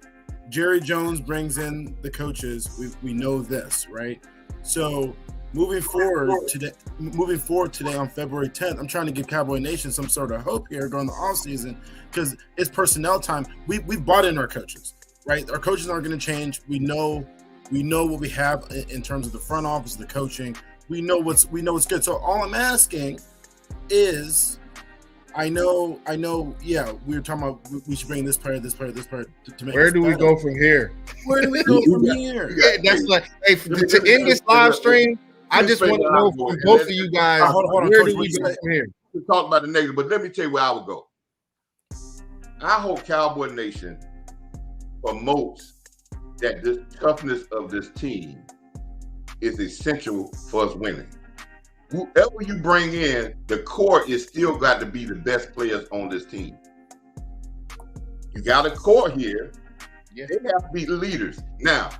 Jerry Jones brings in the coaches. We know this, right? So moving forward today on February 10th, I'm trying to give Cowboy Nation some sort of hope here during the offseason because it's personnel time. We've bought in our coaches, right? Our coaches aren't going to change. We know what we have in terms of the front office, the coaching. We know what's good. So all I'm asking is, I know. Yeah, we were talking about we should bring this player to make. Where do we go from here? Where do we go from here? Yeah, that's like, hey, to end this live stream, I just want to know from both of you guys, hold on, where Coach, do we go from here? We talk about the negative, but let me tell you where I would go. I hope Cowboy Nation promotes that this toughness of this team is essential for us winning. whoever you bring in, the core is still got to be the best players on this team. You got a core here. Yeah. They have to be the leaders. Now,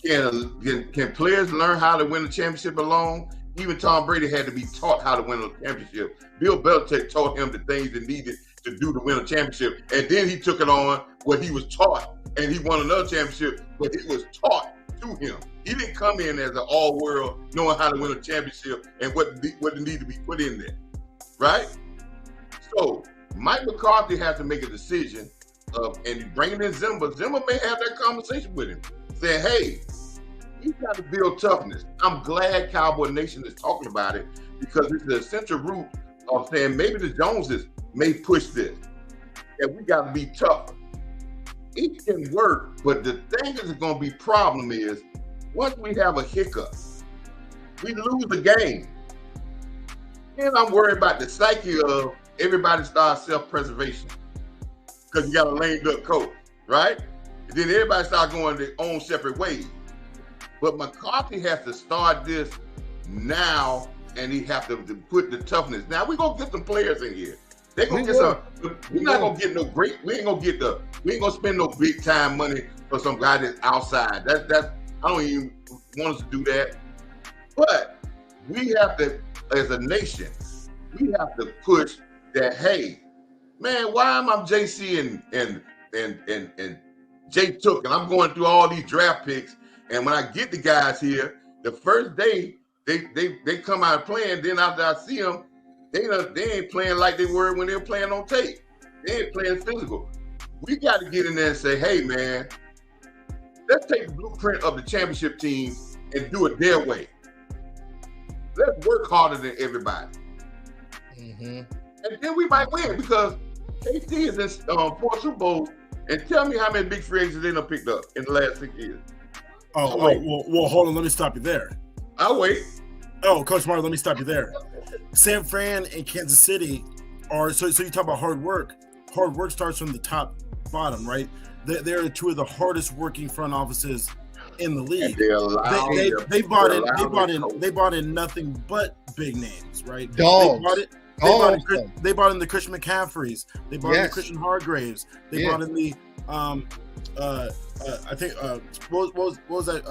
can players learn how to win a championship alone? Even Tom Brady had to be taught how to win a championship. Bill Belichick taught him the things that needed to do to win a championship, and then he took it on what he was taught, and he won another championship, but it was taught to him. He didn't come in as an all-world knowing how to win a championship and what needed to be put in there, right? So Mike McCarthy has to make a decision and bringing in Zimmers. Zimmers may have that conversation with him, saying, hey, you got to build toughness. I'm glad Cowboy Nation is talking about it because it's the essential root of saying maybe the Joneses may push this, that we got to be tougher. It can work, but the thing that's going to be problem is once we have a hiccup, we lose the game. Then I'm worried about the psyche of everybody starts self-preservation because you got a lame duck coach, right? And then everybody starts going their own separate ways. But McCarthy has to start this now, and he has to put the toughness. Now we're gonna get some players in here. They're gonna get some. We're not gonna get no great. We ain't gonna spend no big time money for some guy that's outside. That's. I don't even want us to do that. But we have to, as a nation, we have to push that. Hey, man, why am I JC and Jay Took, and I'm going through all these draft picks. And when I get the guys here, the first day they come out playing. Then after I see them, they ain't playing like they were when they were playing on tape. They ain't playing physical. We got to get in there and say, hey, man, let's take the blueprint of the championship team and do it their way. Let's work harder than everybody. Mm-hmm. And then we might win because KC is in 4 Super Bowls. And tell me how many big free agents they done picked up in the last 6 years. Well, hold on. Let me stop you there. I'll wait. Oh, Coach Martin, let me stop you there. San Fran and Kansas City are so you talk about hard work. Hard work starts from the top bottom, right? They're 2 of the hardest working front offices in the league. They bought in nothing but big names, right? Dogs. They bought in the Christian McCaffreys. They bought in the Christian Hargraves. They bought in the I think what was that?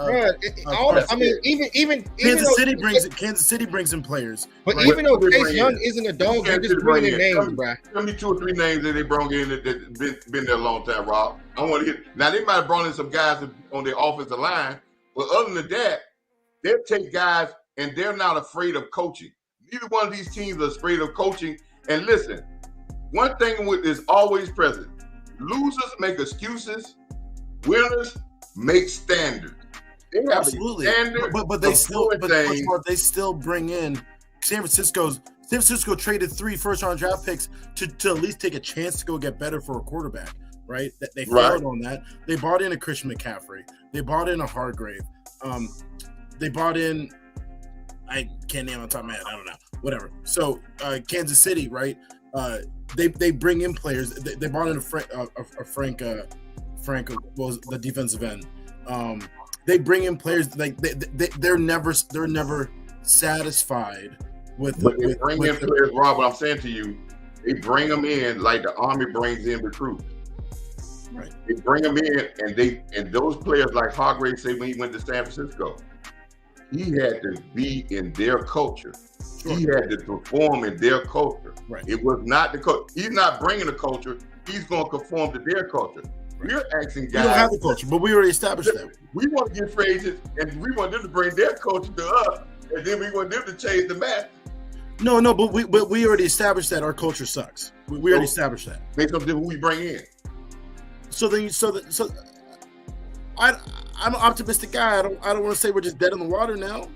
I mean, even Kansas City brings in players. But right? Even though Chase Young isn't a dog, they're just bringing in names, bro. Tell me 2 or 3 names that they brought in that been there a long time, Rob. I want to hear. Now they might have brought in some guys on their offensive line, but other than that, they'll take guys and they're not afraid of coaching. Neither one of these teams are afraid of coaching. And listen, one thing is always present: losers make excuses. Winners make standards. They have absolutely, a standard, but they still bring in San Francisco traded 3 first-round draft picks to at least take a chance to go get better for a quarterback, right? They failed on that. They bought in a Christian McCaffrey. They bought in a Hargrave. They bought in, I can't name on top of my head. I don't know. Whatever. So Kansas City, right? They bring in players. They bought in a Frank was the defensive end. They bring in players like they're never satisfied with. But they bring in players, Rob. What I'm saying to you, they bring them in like the Army brings in recruits. Right. They bring them in, and those players like Hargrave say when he went to San Francisco, he had to be in their culture. Sure. He had to perform in their culture. Right. It was not the coach. He's not bringing the culture. He's going to conform to their culture. We're asking guys. We don't have the culture, but we already established that. We want to get free agents, and we want them to bring their culture to us, and then we want them to change the match. No, but we already established that our culture sucks. We already established that. Based on who we bring in. I'm an optimistic guy. I don't want to say we're just dead in the water now,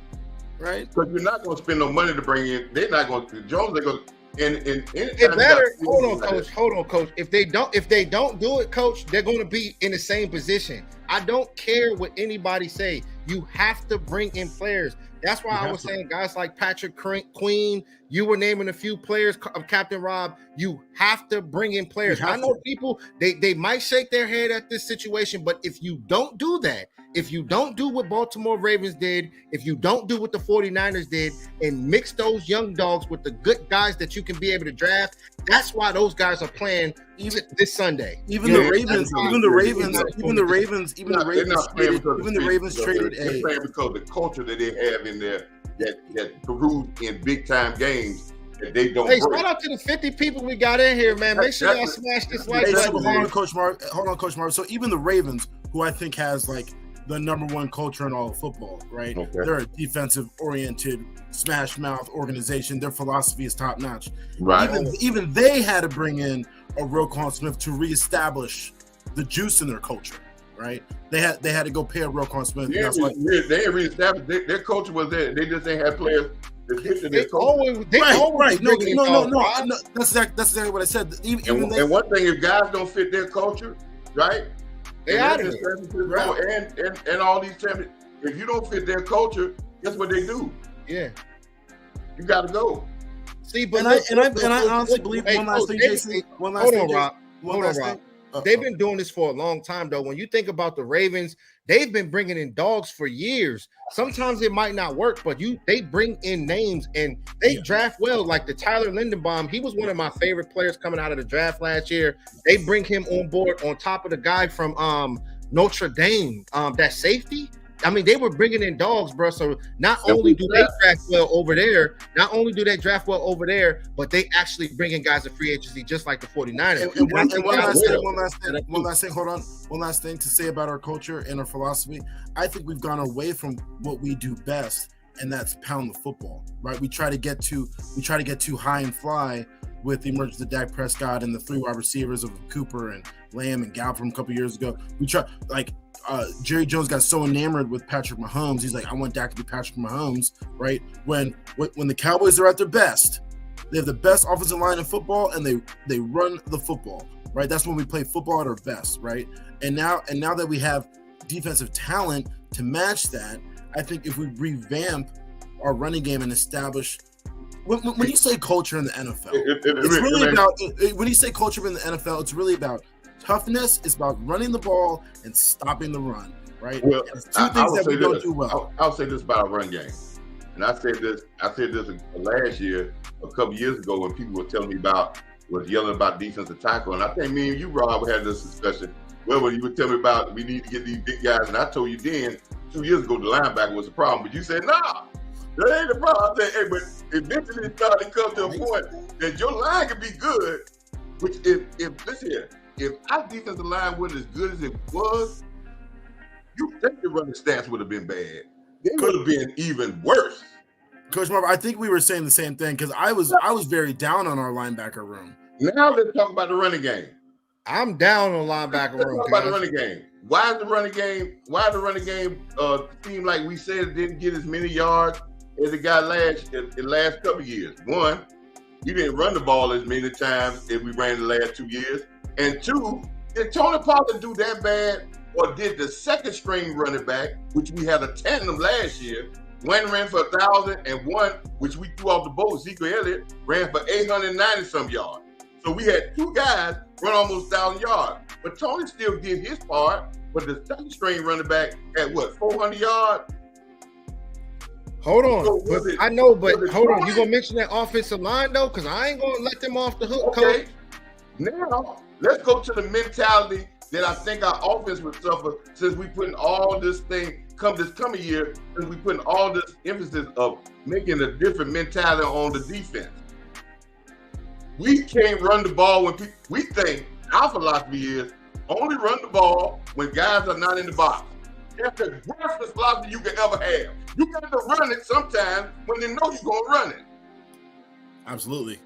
right? Because you're not going to spend no money to bring in. They're not going to. Jones, they're going to. It matters. Hold on, coach. If they don't do it, coach, they're going to be in the same position. I don't care what anybody say. You have to bring in players. That's why I was saying guys like Patrick Queen, you were naming a few players of Captain Rob. You have to bring in players. I know people, they might shake their head at this situation, but if you don't do that, if you don't do what Baltimore Ravens did, if you don't do what the 49ers did and mix those young dogs with the good guys that you can be able to draft, that's why those guys are playing even this Sunday. Even the Ravens traded they're playing because the culture that they have in there that Peru in big time games that they don't. Hey, shout out to the 50 people we got in here, man. Make sure y'all smash this like button. Hold on, Coach Marv. So even the Ravens, who I think has like the number one culture in all of football, right? Okay. They're a defensive-oriented, smash-mouth organization. Their philosophy is top-notch. Right. Even they had to bring in a Roquan Smith to reestablish the juice in their culture, right? They had to go pay a Roquan Smith. They reestablished their culture was there. They just ain't had players that fit in their culture. Right. No. That's exactly what I said. And one thing, if guys don't fit their culture, right? They out of it. And all these champions, if you don't fit their culture, guess what they do? Yeah, you got to go. See, but I honestly believe one last thing, Jason. Hold on, Rob. They've been doing this for a long time, though. When you think about the Ravens, they've been bringing in dogs for years. Sometimes it might not work, but they bring in names and they draft well. Like the Tyler Lindenbaum, he was one of my favorite players coming out of the draft last year. They bring him on board on top of the guy from Notre Dame, that safety. I mean, they were bringing in dogs, bro. So not only do they draft well over there, but they actually bring in guys of free agency just like the 49ers. And one last thing. Hold on. One last thing to say about our culture and our philosophy. I think we've gone away from what we do best, and that's pound the football, right? We try to get too high and fly with the emergence of Dak Prescott and the three wide receivers of Cooper and Lamb and Gallup from a couple years ago. We try Jerry Jones got so enamored with Patrick Mahomes. He's like, I want Dak to be Patrick Mahomes, right? When the Cowboys are at their best, they have the best offensive line in football, and they run the football, right? That's when we play football at our best, right? And now that we have defensive talent to match that, I think if we revamp our running game and establish. When you say culture in the NFL, it's really about. When you say culture in the NFL, it's really about toughness. It's about running the ball and stopping the run, right? Well, it's two things that we don't do well. I'll say this about our run game, and I said this last year, a couple years ago, when people were telling me was yelling about defensive tackle, and I think me and you, Rob, had this discussion. Well, when you were telling me about we need to get these big guys, and I told you then 2 years ago the linebacker was the problem, but you said nah. That ain't the problem. I said, hey, but eventually it started to come to a point that your line can be good, which if our defensive line wasn't as good as it was, you think the running stats would have been bad. They would have been even worse. Coach Marv, I think we were saying the same thing because I was very down on our linebacker room. Now let's talk about the running game. I'm down on linebacker room. Talk about the running game. Why the running game seem like we said it didn't get as many yards as it got the last couple of years? One, you didn't run the ball as many times as we ran the last 2 years. And two, did Tony Pollard do that bad, or did the second string running back, which we had a tandem last year, one ran for 1,000 and one, which we threw off the boat, Ezekiel Elliott, ran for 890 some yards. So we had two guys run almost 1,000 yards. But Tony still did his part, but the second string running back had 400 yards? Hold on. Hold on. You gonna mention that offensive line though? Because I ain't gonna let them off the hook, Coach. Now let's go to the mentality that I think our offense would suffer since we putting all this thing this coming year, since we putting all this emphasis of making a different mentality on the defense. We can't run the ball when we think our philosophy is only run the ball when guys are not in the box. That's the worst philosophy you can ever have. You got to run it sometimes when they know you're going to run it. Absolutely.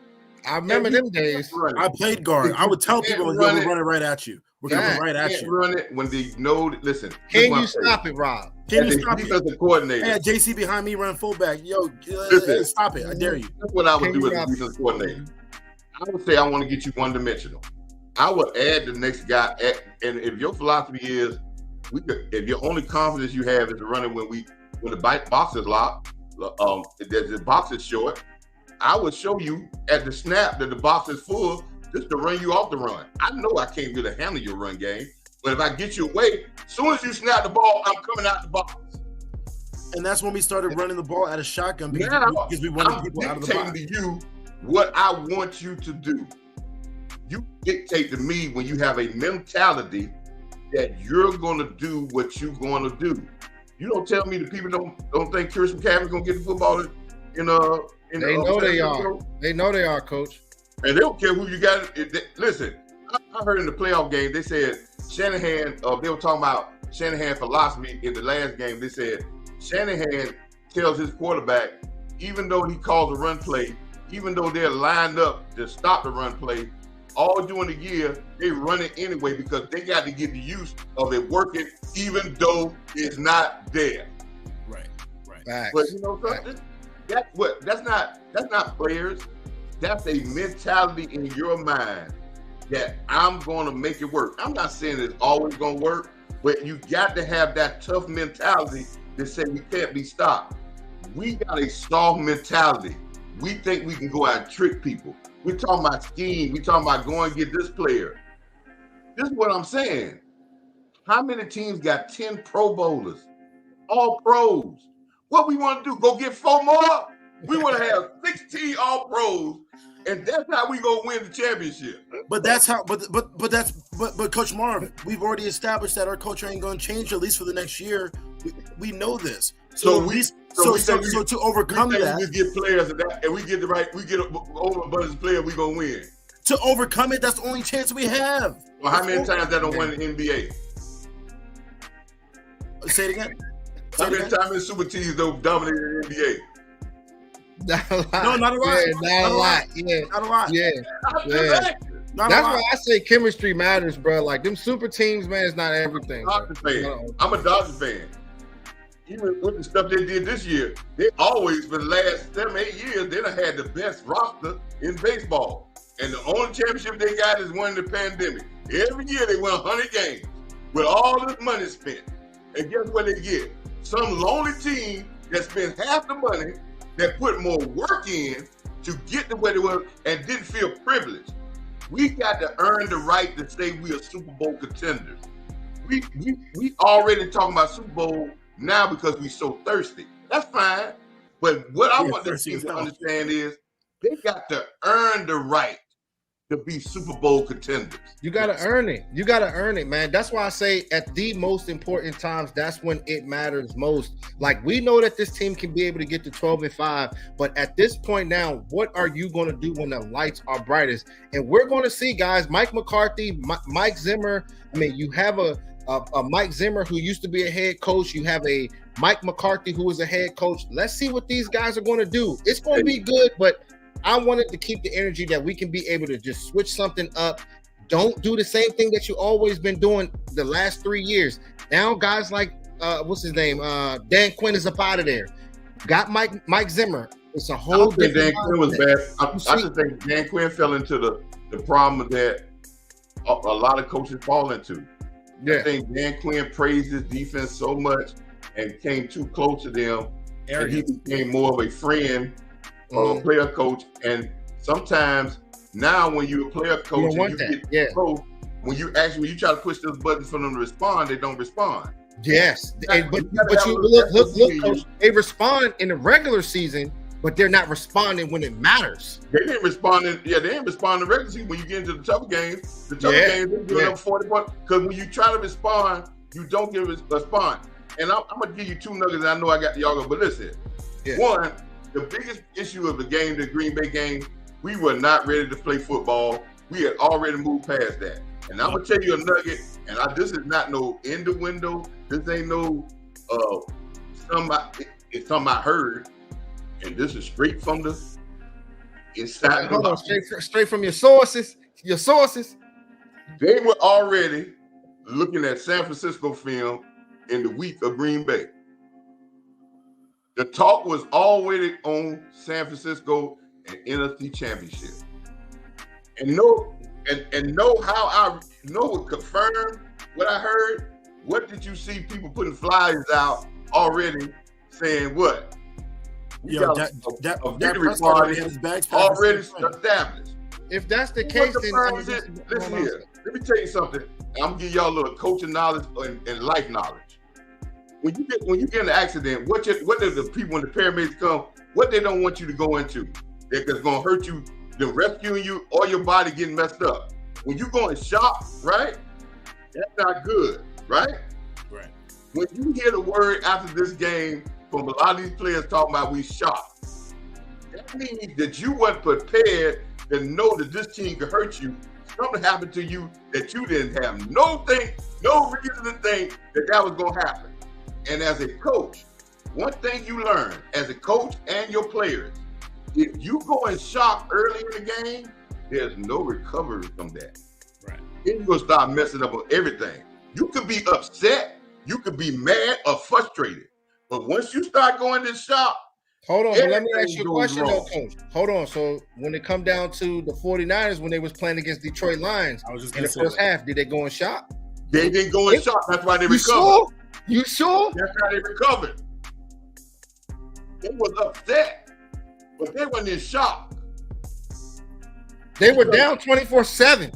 I remember them days. I played guard. I would tell people, we're going to run it right at you. We're going to run right at you. Run it when they know. Listen. Can you stop it, Rob? Can you stop it? Defensive coordinator. I had JC behind me running fullback. Listen, stop it. I dare you. That's what I would do as a defensive coordinator. I would say I want to get you one-dimensional. I would add the next guy. And if your philosophy is if your only confidence you have is running when the box is locked, the box is short, I would show you at the snap that the box is full just to run you off the run. I know I can't really handle your run game, but if I get you away, as soon as you snap the ball, I'm coming out the box. And that's when we started running the ball out of shotgun because we wanted people out of the box. I'm dictating to you what I want you to do. You dictate to me when you have a mentality that you're going to do what you're going to do. You don't tell me the people don't think Christian McCaffrey's going to get the football they know they are. They know they are, Coach. And they don't care who you got. Listen, I heard in the playoff game, they said Shanahan, they were talking about Shanahan philosophy in the last game. They said Shanahan tells his quarterback, even though he calls a run play, even though they're lined up to stop the run play, all during the year, they run it anyway because they got to get the use of it working, even though it's not there. Right. Facts. But you know something? That's not players. That's a mentality in your mind that I'm going to make it work. I'm not saying it's always going to work, but you got to have that tough mentality to say we can't be stopped. We got a soft mentality. We think we can go out and trick people. We're talking about scheme. We're talking about going and get this player. This is what I'm saying. How many teams got 10 Pro Bowlers? All pros. What we want to do, go get 4 more? We want to have 16 all pros, and that's how we gonna win the championship. But that's how. But Coach Marv, we've already established that our culture ain't gonna change at least for the next year. We know this. So to overcome that, we get players and we get over a bunch of players, we gonna win. To overcome it, that's the only chance we have. Well, how many times that don't win the NBA? Say it again. How many times in Super Teams don't dominate the NBA? Not a lot. No, not a lot. Yeah, not a lot. Yeah, not a lot. Yeah. That's why I say chemistry matters, bro. Like them super teams, man, is not everything. I'm a Dodgers fan. Even with the stuff they did this year, they always, for the last 7-8 years, they done had the best roster in baseball. And the only championship they got is one in the pandemic. Every year they win 100 games with all this money spent. And guess what they get? Some lonely team that spent half the money, that put more work in to get to where they were and didn't feel privileged. We got to earn the right to say we are Super Bowl contenders. We already talking about Super Bowl now because we so thirsty. That's fine. But what I want the team to understand is they got to earn the right to be Super Bowl contenders. You got to earn it. You got to earn it, man. That's why I say at the most important times, that's when it matters most. Like, we know that this team can be able to get to 12-5, but at this point now, what are you going to do when the lights are brightest? And we're going to see, guys, Mike McCarthy, Mike Zimmer. I mean, you have a Mike Zimmer who used to be a head coach. You have a Mike McCarthy who is a head coach. Let's see what these guys are going to do. It's going to be good, but I wanted to keep the energy that we can be able to just switch something up. Don't do the same thing that you've always been doing the last 3 years. Now, guys like, what's his name? Dan Quinn is up out of there. Got Mike Zimmer. It's a whole different. Dan Quinn was bad. I just think Dan Quinn fell into the problem that a lot of coaches fall into. Yeah. I think Dan Quinn praised his defense so much and came too close to them. And he became more of a friend or a player coach. And sometimes now when you're a player coach and you get close, when you try to push those buttons for them to respond, they don't respond. Yes. But you look, Coach, they respond in the regular season, but they're not responding when it matters. They didn't respond in the regular season. When you get into the tougher games, they give up 40 points. Because when you try to respond, you don't give a response. And I'm gonna give you 2 nuggets. I know I got y'all go, but listen. Yeah. One, the biggest issue of the game, the Green Bay game, we were not ready to play football. We had already moved past that. And I'm gonna tell you a nugget. And this is not no in the window. This ain't no it's something I heard. And this is straight from the inside. Hold on, straight from your sources. Your sources. They were already looking at San Francisco film in the week of Green Bay. The talk was already on San Francisco and NFC Championship. And know how I know what confirmed what I heard what did you see people putting flyers out already saying what? Dak victory Prescott party had his bags already packed. established. If that's the case, then Listen here. Let me tell you something. I'm gonna give y'all a little coaching knowledge and life knowledge. When you get in an accident, what do the people when the paramedics come? What they don't want you to go into that's gonna hurt you, they're rescuing you, or your body getting messed up. When you go in shock, right? That's not good, right? Right. When you hear the word after this game from a lot of these players talking about we shocked, that means that you weren't prepared to know that this team could hurt you. Something happened to you that you didn't have no reason to think that was going to happen. And as a coach, one thing you learn as a coach and your players, if you go in shock early in the game, there's no recovery from that. Right. Then you're going to start messing up on everything. You could be upset, you could be mad or frustrated. But once you start going in shock, hold on, but let me ask you a goes question wrong. though, Coach. Hold on. So when it come down to the 49ers, when they was playing against Detroit Lions I was just in gonna the say first that. half, did they go in shock? They didn't go in shock. That's why they You recovered. sure? You sure? That's how they recovered. They was upset, but they weren't in shock. They were down 24-7.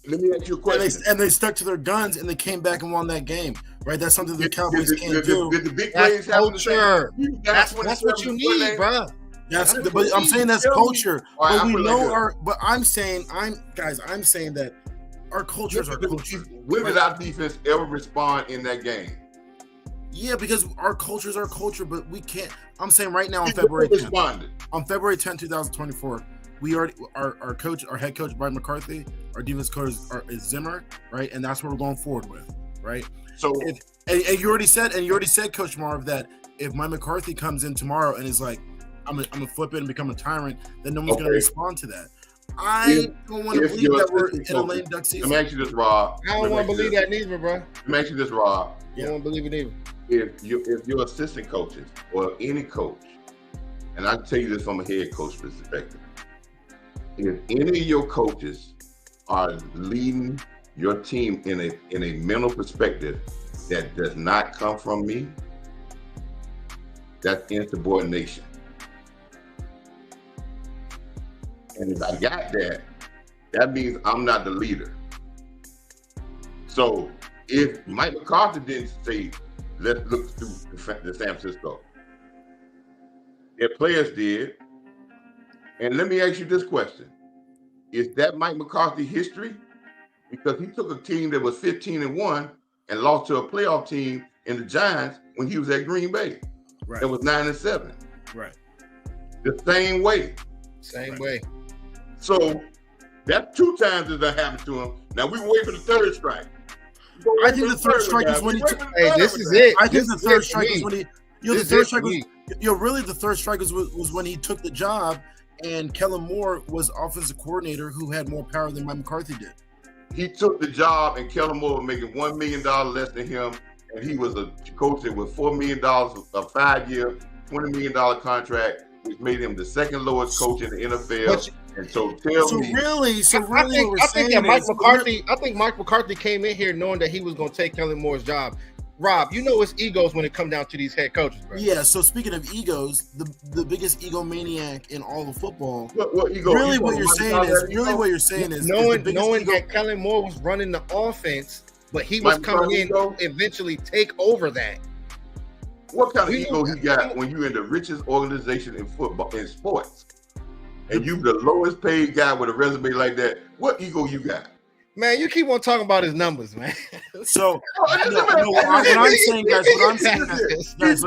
Let me ask you a question. And they stuck to their guns and they came back and won that game. Right? That's something the Cowboys can't do. Did the big That's plays happen? culture. That's what you need, bro. But I'm saying that's culture. All right, But we know like our. But I'm saying that our cultures are culture. When did our defense ever respond in that game? Yeah, because our cultures are culture, but we can't. I'm saying right now on February 10th. Responded. On February 10th, 2024, we already our head coach Byron McCarthy, our defense coach is Zimmer, right? And that's what we're going forward with, right? So and you already said, Coach Marv, that if Mike McCarthy comes in tomorrow and is like, I'm gonna flip it and become a tyrant, then no one's gonna respond to that. I don't want to believe that we're in a lame duck season. Let me ask you this, Rob. I don't want to believe that neither, bro. Let me ask you this, Rob. I don't want to believe it either. If your assistant coaches or any coach, and I tell you this from a head coach perspective, if any of your coaches are leading your team in a mental perspective that does not come from me, that's insubordination. And if I got that, that means I'm not the leader. So if Mike McCarthy didn't say, let's look through the San Francisco, their players did. And let me ask you this question. Is that Mike McCarthy history? Because he took a team that was 15-1 and lost to a playoff team in the Giants when he was at Green Bay. Right. It was 9-7. Right. The same way. Same way. So that's 2 times that happened to him. Now we wait for the third strike. I think the third strike is when he took. Hey, this is it. I think the third strike is is when he. The third strike was when he took the job, and Kellen Moore was offensive coordinator who had more power than Mike McCarthy did. He took the job, and Kellen Moore was making $1 million less than him, and he was a coach that was $4 million, a 5-year, $20 million contract, which made him the second lowest coach in the NFL. And so I think Mike McCarthy came in here knowing that he was going to take Kellen Moore's job. Rob, you know it's egos when it comes down to these head coaches, bro. Yeah, so speaking of egos, the biggest egomaniac in all of football. What ego? What you're saying is knowing that Kellen Moore was running the offense, but he was coming in to eventually take over that. What kind of ego he got when you're in the richest organization in football, in sports, and you the lowest paid guy with a resume like that? What ego you got? Man, you keep on talking about his numbers, man. So, what I'm saying, guys, there's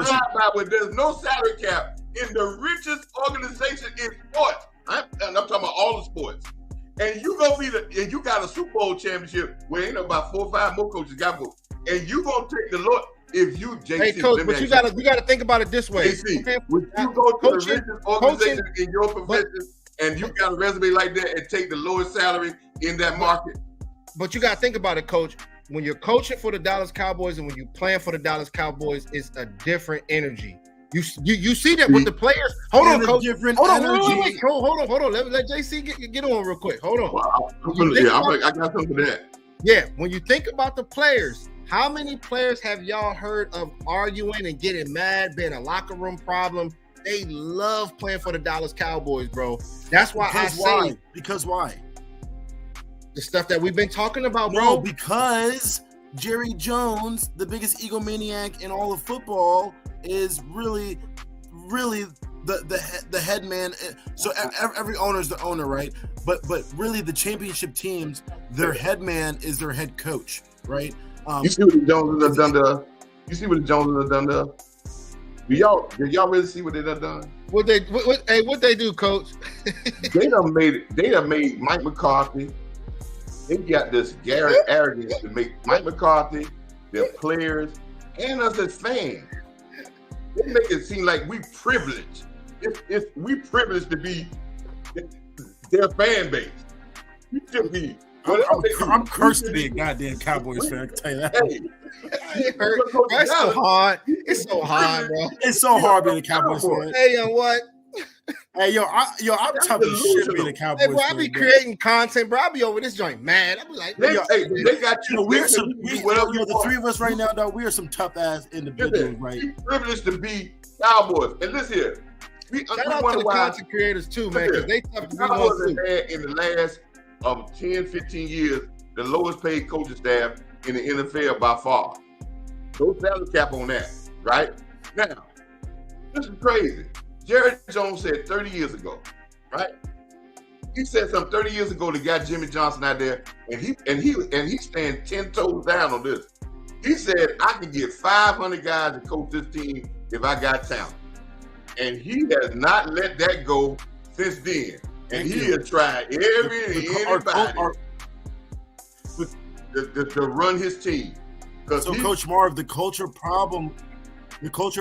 no salary cap in the richest organization in sports. I'm talking about all the sports. And you got a Super Bowl championship where ain't about 4 or 5 more coaches got more. And you gonna take the Lord if you, JC. Hey, coach, but you gotta think about it this way. JC, would you go to the richest organization in your profession and you got a resume like that and take the lowest salary in that market? But you got to think about it, Coach. When you're coaching for the Dallas Cowboys and when you're playing for the Dallas Cowboys, it's a different energy. You see that with the players. Hold on, Coach. Hold on. Let JC get on real quick. Hold on. Wow. I got something for that. Yeah, when you think about the players, How many players have y'all heard of arguing and getting mad, being a locker room problem? They love playing for the Dallas Cowboys, bro. That's why Because why? The stuff that we've been talking about, bro. No, because Jerry Jones, the biggest egomaniac in all of football, is really the head man. So every owner is the owner, right? But really the championship teams, their head man is their head coach, right? You see what the Joneses have done to us? You see what the Joneses have done to us? Did y'all really see what they done? What they do, Coach? They done made Mike McCarthy. They got this arrogance to make Mike McCarthy, their players, and us as fans. They make it seem like we privileged. We privileged to be their fan base. We should be. I'm cursed to be a goddamn Cowboys fan. I can tell you that. That's so hard. It's so hard, bro. It's so hard being a Cowboys fan. Hey, what? Hey, I'm tough as shit being a Cowboys fan. Hey, bro, I be creating content, bro. I be over this joint mad. I be like, they got you. The three of us right now, though, we are some tough ass individuals, right? We privileged to be Cowboys. And listen here. Shout out to the content creators, too, man, because they tough to be Cowboys have had in the last 10, 15 years, the lowest paid coaching staff in the NFL by far. No salary cap on that, right? Now, this is crazy. Jerry Jones said 30 years ago, right? He said something 30 years ago that got Jimmy Johnson out there, and he stand 10 toes down on this. He said, I can get 500 guys to coach this team if I got talent. And he has not let that go since then. And he has tried anybody to run his team. So, Coach Marv, the culture problem, Coach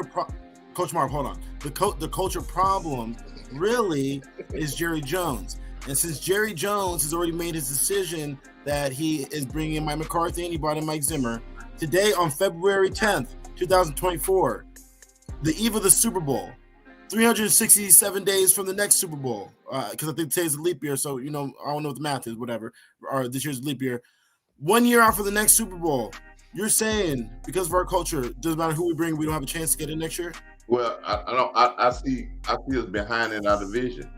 Marv, hold on. The culture problem really is Jerry Jones. And since Jerry Jones has already made his decision that he is bringing in Mike McCarthy and he brought in Mike Zimmer, today on February 10th, 2024, the eve of the Super Bowl, 367 days from the next Super Bowl, because I think today's a leap year, so, I don't know what the math is, whatever, or this year's a leap year. 1 year out for the next Super Bowl, you're saying because of our culture, doesn't matter who we bring, we don't have a chance to get in next year? Well, I see us behind in our division.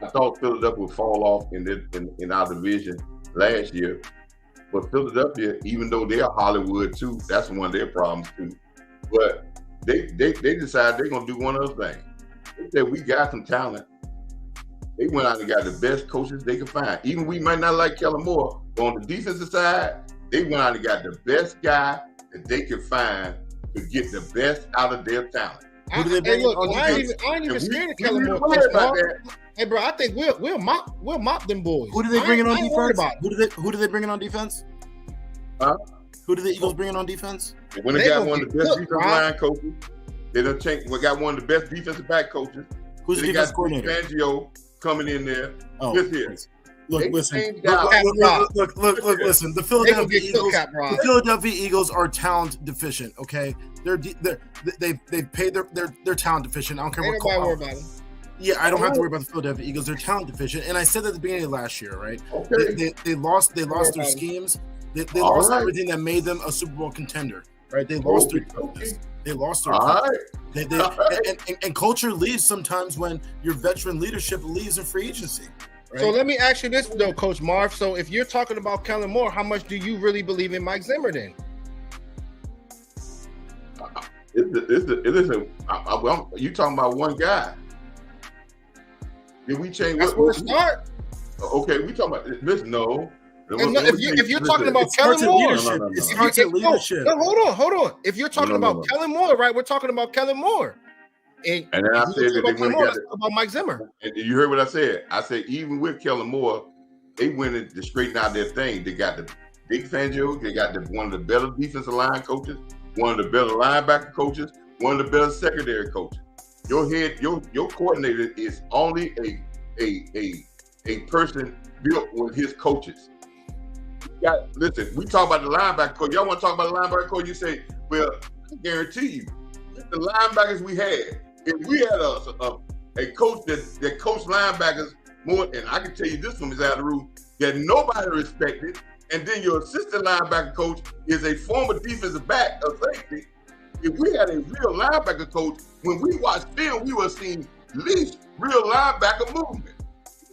I thought Philadelphia would fall off in our division last year, but Philadelphia, even though they're Hollywood too, that's one of their problems too. But they decided they're gonna do one other thing. They said we got some talent. They went out and got the best coaches they could find. Even we might not like Kellen Moore, but on the defensive side, they went out and got the best guy that they could find to get the best out of their talent. I ain't even scared of Kellen Moore. Hey, bro, I think we'll mop them boys. Who do they bring in on defense? Who do they bring in on defense? Huh? Who do the Eagles bring in on defense? When they got one of the best defensive line coaches, they done changed. We got one of the best defensive back coaches. Who's the defense coordinator? Fangio coming in there. Oh, here. Look, listen. The Philadelphia Eagles are talent deficient. Okay, they've paid their talent deficient. I don't care what call. Yeah, I don't have to worry about the Philadelphia Eagles. They're talent deficient, and I said that at the beginning of last year, right? Okay. They lost their schemes. They lost everything that made them a Super Bowl contender, right? They lost their focus. They lost their and culture leaves sometimes when your veteran leadership leaves in free agency. Right? So let me ask you this though, Coach Marv. So if you're talking about Kellen Moore, how much do you really believe in Mike Zimmer then? You talking about one guy? Did we change? That's where it start. Okay, we talking about this. No. If you're talking about Kellen Moore, it starts at leadership. No, hold on. If you're talking about Kellen Moore, right? We're talking about Kellen Moore. And then I said that they went and got about Mike Zimmer. And you heard what I said. I said even with Kellen Moore, they went in to straighten out their thing. They got the big Fangio. They got one of the better defensive line coaches, one of the better linebacker coaches, one of the better secondary coaches. Your coordinator is only a person built with his coaches. Listen, we talk about the linebacker coach. Y'all want to talk about the linebacker coach? You say, well, I guarantee you, the linebackers we had, if we had a coach that coached linebackers more, and I can tell you this one is out of the room, that nobody respected, and then your assistant linebacker coach is a former defensive back or safety. If we had a real linebacker coach, when we watched film, we were seeing at least real linebacker movement.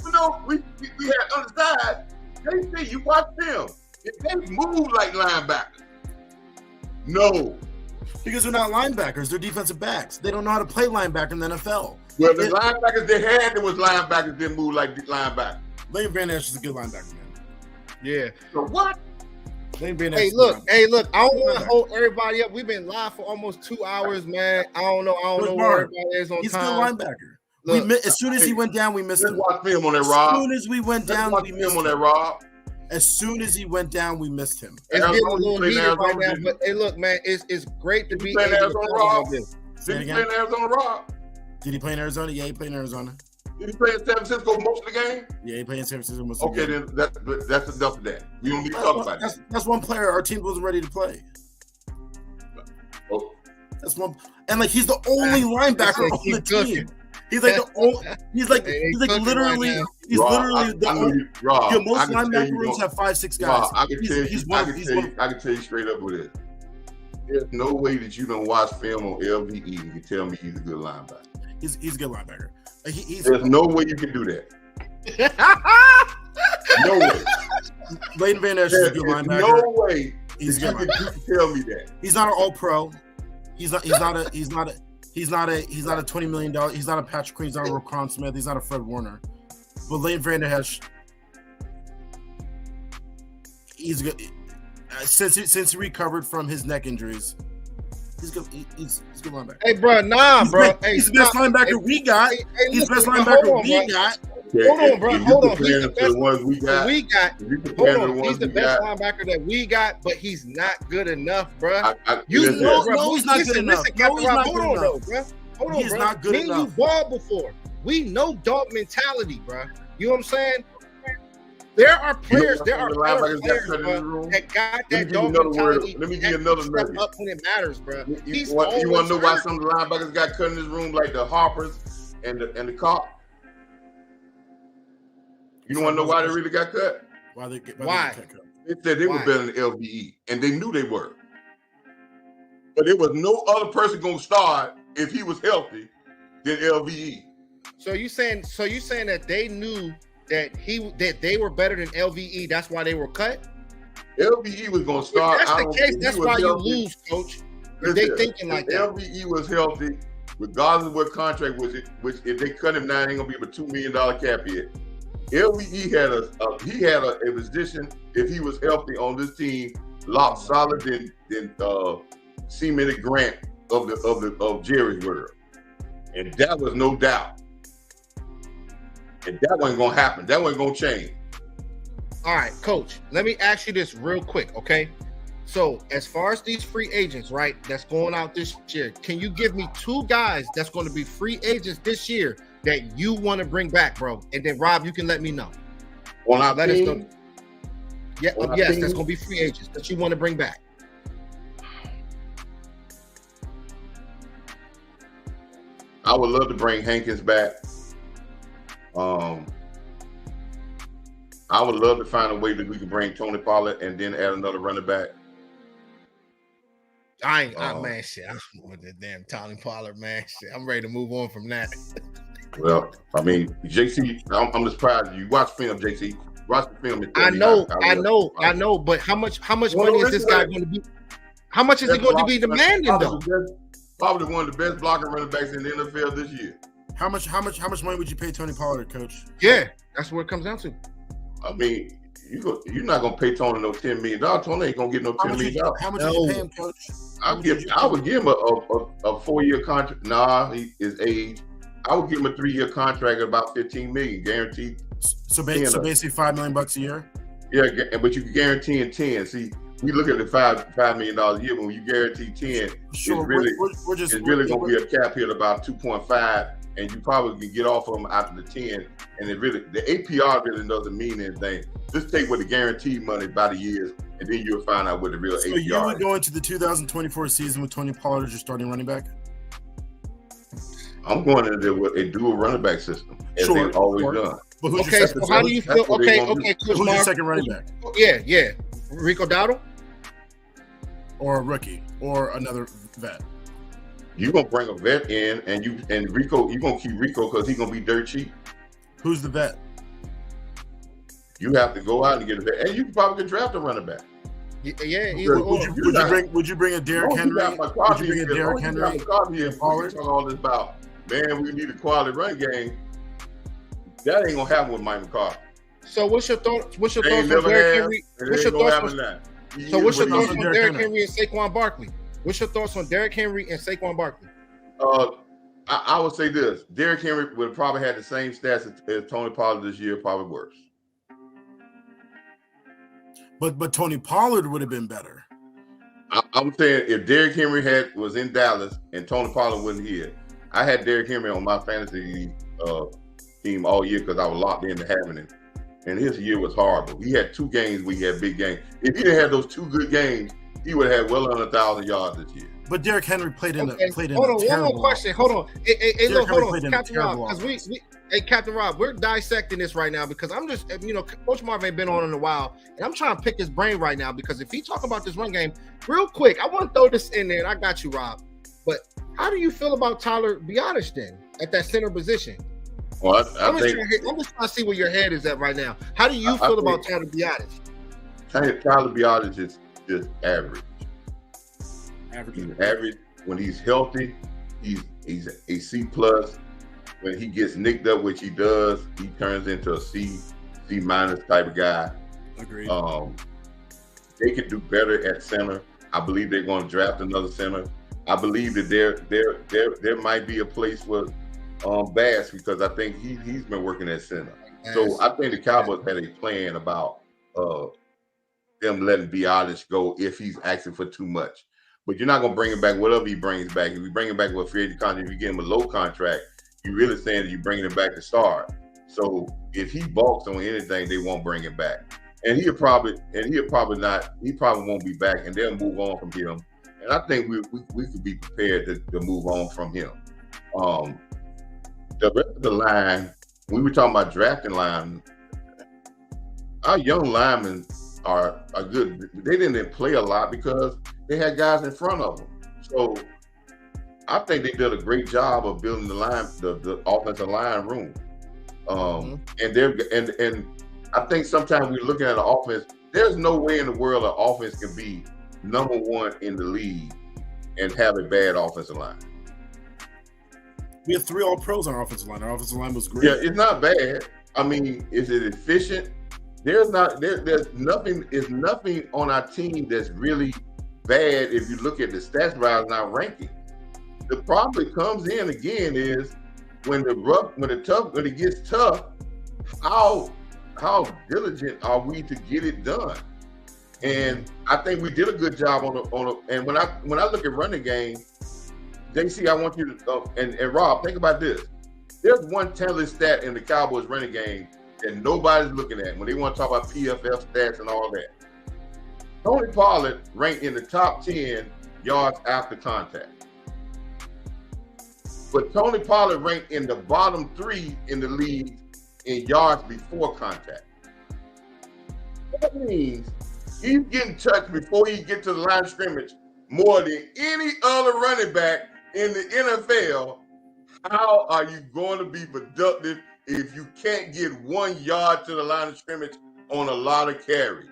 You know, we had underside. JC, you watch film. If they move like linebackers. No. Because they're not linebackers, they're defensive backs. They don't know how to play linebacker in the NFL. Well, the linebackers they had, there was linebackers didn't move like linebackers. Leighton Van Ness is a good linebacker, man. Yeah. So what? Leighton Van Ness Hey, look. I don't want to hold everybody up. We've been live for almost 2 hours, man. I don't know where everybody is on He's time. He's a good linebacker. As soon as he went down, we missed him. Watch film on that, Rob. As soon as we went down, we missed him. Rob. As soon as he went down, we missed him. It's getting a little heated right now, but hey, look, man, it's great to be able to talk about this. Did he play in Arizona, Rob? Did he play in Arizona? Yeah, he played in Arizona. Did he play in San Francisco most of the game? Yeah, he played in San Francisco most of the game. Okay, then that's enough of that. We don't need to talk about that. That's one player our team wasn't ready to play. Oh. That's one, and like he's the only linebacker on the team. He's like the only. He's like literally. Right, he's literally the only. Most linebacker rooms have 5-6 guys. Rob, I can tell you straight up with it. There's no way that you don't watch film on LVE and can tell me he's a good linebacker. He's a good linebacker. There's no way you can do that. No way. Leighton Van Ness is a good linebacker. No way. He's good. You can tell me that. He's not an All-Pro. He's not a $20 million. He's not a Patrick Queen. He's not a Roquan Smith. He's not a Fred Warner. But Leighton Van Ness, he's good. Since he recovered from his neck injuries, he's good. He's a good linebacker. Hey, bro, He's the best linebacker we got. He's the best linebacker we got. Hold on, bro. Hold on. He's the best ones we got. He's the best linebacker that we got, but he's not good enough, bro. He's not good enough. Hold on, bro. Hold on, he's not good enough. You ball before. We know dog mentality, bro. You know what I'm saying? There are players, there are better players, bro, that got that dog mentality. Let me give you another nugget. Up when it matters, bro. You want to know why some of the linebackers got cut in this room, like the Harpers and the Cop? You want to know why they really got cut? Why? They said they were better than LVE, and they knew they were. But there was no other person going to start if he was healthy than LVE. So you saying that they knew that they were better than LVE? That's why they were cut. LVE was going to start. If that's the case. That's why you lose, coach. If they thinking like that. LVE was healthy, regardless of what contract was it. Which if they cut him now, ain't gonna be a $2 million cap hit. LVE had a position, if he was healthy on this team, locked solid than cemented Grant of Jerry's world, and that was no doubt. And that wasn't gonna happen. That wasn't gonna change. All right, coach. Let me ask you this real quick, okay? So, as far as these free agents, right, that's going out this year, can you give me 2 guys that's going to be free agents this year that you want to bring back, bro? And then, Rob, you can let me know. Let us know. Yeah, yes, that's going to be free agents that you want to bring back. I would love to bring Hankins back. I would love to find a way that we could bring Tony Pollard and then add another running back. Man, shit. I'm with the damn Tony Pollard, man. Shit, I'm ready to move on from that. Well, I mean, JC, I'm just proud of you. Watch film, JC. Watch the film. I know. But how much money is this guy going to be? How much is he going to be demanding, though? Probably one of the best blocking running backs in the NFL this year. How much money would you pay Tony Pollard, coach? Yeah, that's what it comes down to. I mean, you're not gonna pay Tony no $10 million. Tony ain't gonna get no $10 million. How much would you pay him, coach? I would give him a 4-year contract. Nah, his age. I would give him a 3-year contract at about $15 million, guaranteed. So basically $5 million a year. Yeah, but you can guarantee in 10. See, we look at the $5 million a year, but when you guarantee 10, sure, it's really gonna be a cap hit about 2.5. And you probably can get off of them after the 10. And the APR really doesn't mean anything. Just take what the guaranteed money by the years, and then you'll find out what the real APR is. So you would go into the 2024 season with Tony Pollard as your starting running back? I'm going into a dual running back system, as they've always done. But who's Okay, your so second? how do you feel? Okay, Coach Who's your Marv, second running back? Yeah. Rico Dowdle? Or a rookie, or another vet? You're gonna bring a vet in, and Rico, you're gonna keep Rico because he's gonna be dirt cheap. Who's the vet? You have to go out and get a vet, and you probably could draft a running back. Yeah. Would you bring a Derrick Henry? Would you bring a Derrick Henry? Talking all this about, man, we need a quality run game. That ain't gonna happen with Mike McCarthy. So what's your thoughts on Derrick Henry? What's your thoughts on Derrick Henry and Saquon Barkley? What's your thoughts on Derrick Henry and Saquon Barkley? I would say this: Derrick Henry would have probably had the same stats as Tony Pollard this year, probably worse. But Tony Pollard would have been better. I'm saying if Derrick Henry was in Dallas and Tony Pollard wasn't here, I had Derrick Henry on my fantasy team all year because I was locked into having him. And his year was horrible. He had 2 games where he had big games. If he didn't have those 2 good games, he would have had well under 1,000 yards this year. But Derrick Henry played in a terrible. Hold on, one more question. Hold on. Hey, look, hold on, Captain Rob, because Captain Rob, we're dissecting this right now because I'm just, Coach Marv ain't been on in a while, and I'm trying to pick his brain right now because if he talk about this run game, real quick, I want to throw this in there, and I got you, Rob. But how do you feel about Tyler Biadasz then at that center position? Well, I'm just trying to see where your head is at right now. How do you feel about Tyler Biadasz? Tyler Biadasz is just average. He's average when he's healthy. He's a C+. When he gets nicked up, which he does, he turns into a C- type of guy. Agreed. They could do better at center. I believe they're going to draft another center. I believe that there might be a place for Bass because I think he's been working at center. So I think the Cowboys had a plan about them letting Biadasz go if he's asking for too much. But you're not going to bring him back whatever he brings back. If you bring him back with a free agent contract, if you give him a low contract, you're really saying that you're bringing him back to start. So if he balks on anything, they won't bring him back. And he probably won't be back, and they'll move on from him. And I think we could be prepared to move on from him. The rest of the line, we were talking about drafting line. Our young linemen are good. They didn't play a lot because they had guys in front of them. So I think they did a great job of building the offensive line room. And I think sometimes we're looking at an offense. There's no way in the world an offense can be number 1 in the league and have a bad offensive line. We had 3 All-Pros on our offensive line. Our offensive line was great. Yeah, it's not bad. I mean, is it efficient? There's nothing on our team that's really bad if you look at the stats rise and our ranking. The problem that comes in again is when it gets tough, how diligent are we to get it done? And I think we did a good job and when I look at running game, JC, I want you to and Rob, think about this. There's one talented stat in the Cowboys running game that nobody's looking at when they want to talk about PFF stats and all that. Tony Pollard ranked in the top 10 yards after contact. But Tony Pollard ranked in the bottom 3 in the league in yards before contact. That means he's getting touched before he gets to the line of scrimmage more than any other running back in the NFL. How are you going to be productive if you can't get 1 yard to the line of scrimmage on a lot of carries?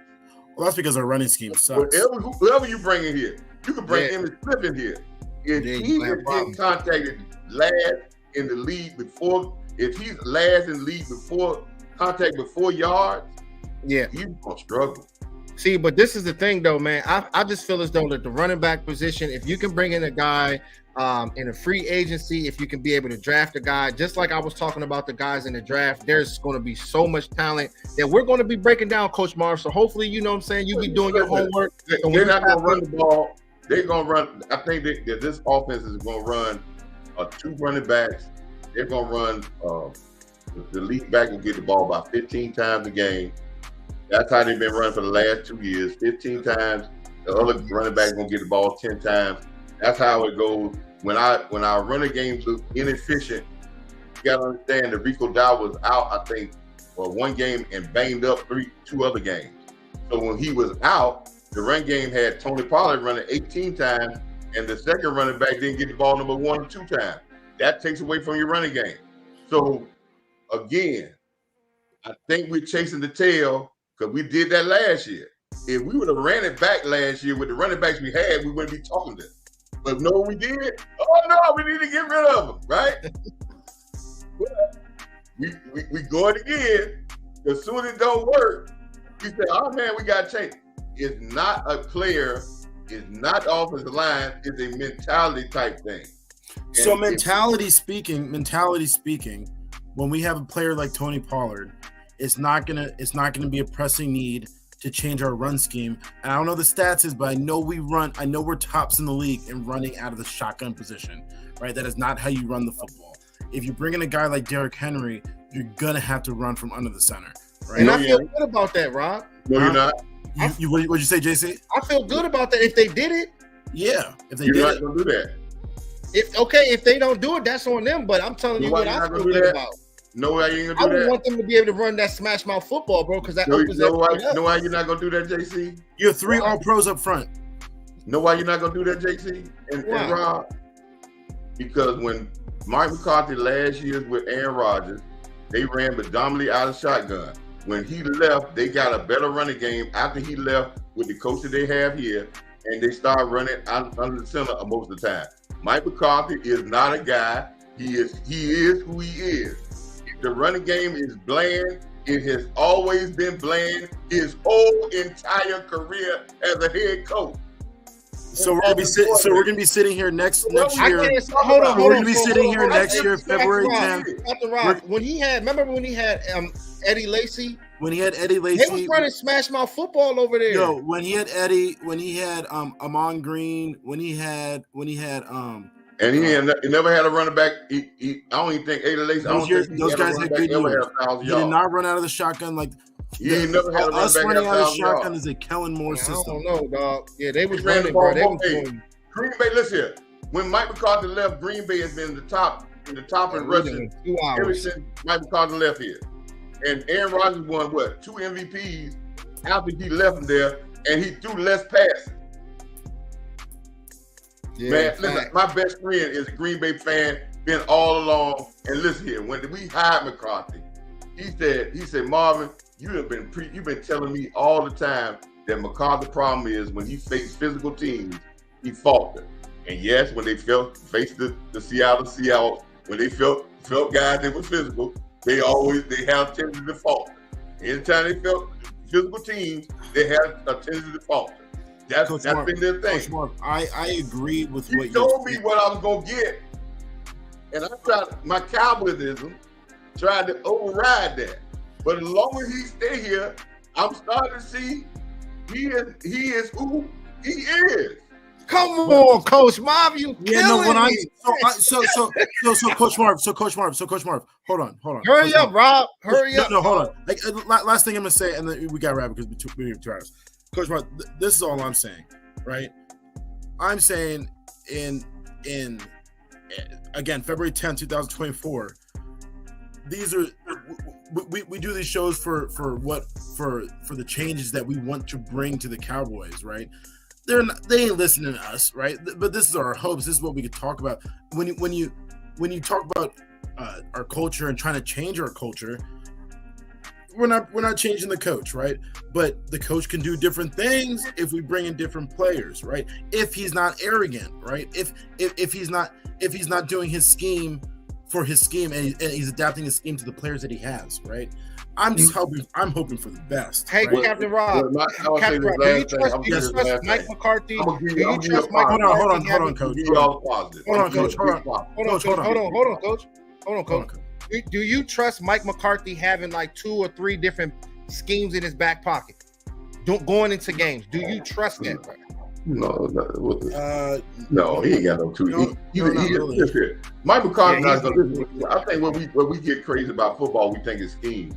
Well, that's because our running scheme sucks. Whoever you bring in here, you can bring Emmitt Smith in here. If he is getting contacted last in the league before, if he's last in the league before contact before yards, he's gonna struggle. See, but this is the thing, though, man. I just feel as though that the running back position, if you can bring in a guy in a free agency, if you can be able to draft a guy, just like I was talking about the guys in the draft, there's going to be so much talent that we're going to be breaking down, Coach Marv. So hopefully, you know what I'm saying, you be doing your homework. They're not going to run the ball. They're going to run. I think that this offense is going to run 2 running backs. They're going to run the lead back will get the ball about 15 times a game. That's how they've been running for the last 2 years, 15 times. The other running back going to get the ball 10 times. That's how it goes. When our running games look inefficient, you got to understand that Rico Dowdle was out, I think, or one game and banged up two other games. So when he was out, the run game had Tony Pollard running 18 times, and the second running back didn't get the ball number 1 or 2 times. That takes away from your running game. So again, I think we're chasing the tail because we did that last year. If we would have ran it back last year with the running backs we had, we wouldn't be talking this. But no, we did. Oh no, we need to get rid of them, right? we go it again. As soon as it don't work, we say, "Oh man, we got to change." It's not a player. It's not the offensive line. It's a mentality type thing. And so mentality speaking, when we have a player like Tony Pollard, it's not gonna be a pressing need to change our run scheme. And I don't know the stats but I know we're tops in the league in running out of the shotgun position, right? That is not how you run the football. If you bring in a guy like Derrick Henry, you're gonna have to run from under the center, right? And I feel good about that, Rob. No, you're not. What'd you say, JC? I feel good about that if they did it. Yeah, if they you're did not it. gonna do that. If they don't do it, that's on them. But I'm telling you what I feel good about. No way you ain't I gonna do would that. want them to be able to run that smash mouth football, bro, because that opens No why up. you're not gonna do that, JC? You have 3 All-Pros up front. Know why you're not gonna do that, JC and Rob? Because when Mike McCarthy last year with Aaron Rodgers, they ran predominantly out of shotgun. When he left, they got a better running game after he left with the coach that they have here, and they start running under the center most of the time. Mike McCarthy is not a guy. He is who he is. The running game is bland. It has always been bland his whole entire career as a head coach. So we're gonna be sitting here next year. Hold on. We're gonna be sitting here next year, February 10th. When he had Eddie Lacy. When he had Eddie Lacy, they was running smash mouth football over there. Yo, when he had Eddie, when he had Amon Green, when he had and he never had a running back. I don't even think Eddie Lacy. Those guys had good years. He did not run out of the shotgun like. He ain't never had a us running out of the shotgun shotgun is a Kellen Moore system. I don't know, dog. Yeah, they was running, bro. They was doing. Green Bay. Listen here. When Mike McCarthy left, Green Bay has been in the top in rushing ever since Mike McCarthy left here. And Aaron Rodgers won 2 MVPs after he left him there, and he threw less passes. Yeah, man, listen, my best friend is a Green Bay fan, been all along. And listen here, when we hired McCarthy, he said, Marvin, you've been telling me all the time that McCarthy's problem is when he faced physical teams, he faltered. And yes, when they faced the Seattle, when they felt guys that were physical, they had a tendency to falter. Anytime they felt physical teams, they had a tendency to falter. That's been their thing. Coach Mark, I agree with what you told me what I was gonna get, and I tried my Cowboysism tried to override that. But as long as he stay here, I'm starting to see he is who he is. Come on, Coach Marv, you killing me. So Coach Marv, hold on. Hurry up, Rob. Hurry up. No, hold on. Last thing I'm gonna say, and then we got to wrap because we have 2 hours. Coach Marv, this is all I'm saying, right? I'm saying in again February 10th, 2024. These are we do these shows for the changes that we want to bring to the Cowboys, right? They ain't listening to us, right? But this is our hopes. This is what we could talk about. When you talk about our culture and trying to change our culture, we're not changing the coach, right? But the coach can do different things if we bring in different players, right? If he's not arrogant, right? If he's not doing his scheme for his scheme and he's adapting his scheme to the players that he has, right? I'm hoping for the best. Hey, right? Captain Rob. Captain Rob, do you trust Mike McCarthy? Do you trust Mike McCarthy? Hold on, Coach. Hold on, Coach. Do you trust Mike McCarthy having like 2 or 3 different schemes in his back pocket, going into games? Do you trust that? No, he ain't got no 2. Mike McCarthy's not going. I think when we get crazy about football, we think it's scheme.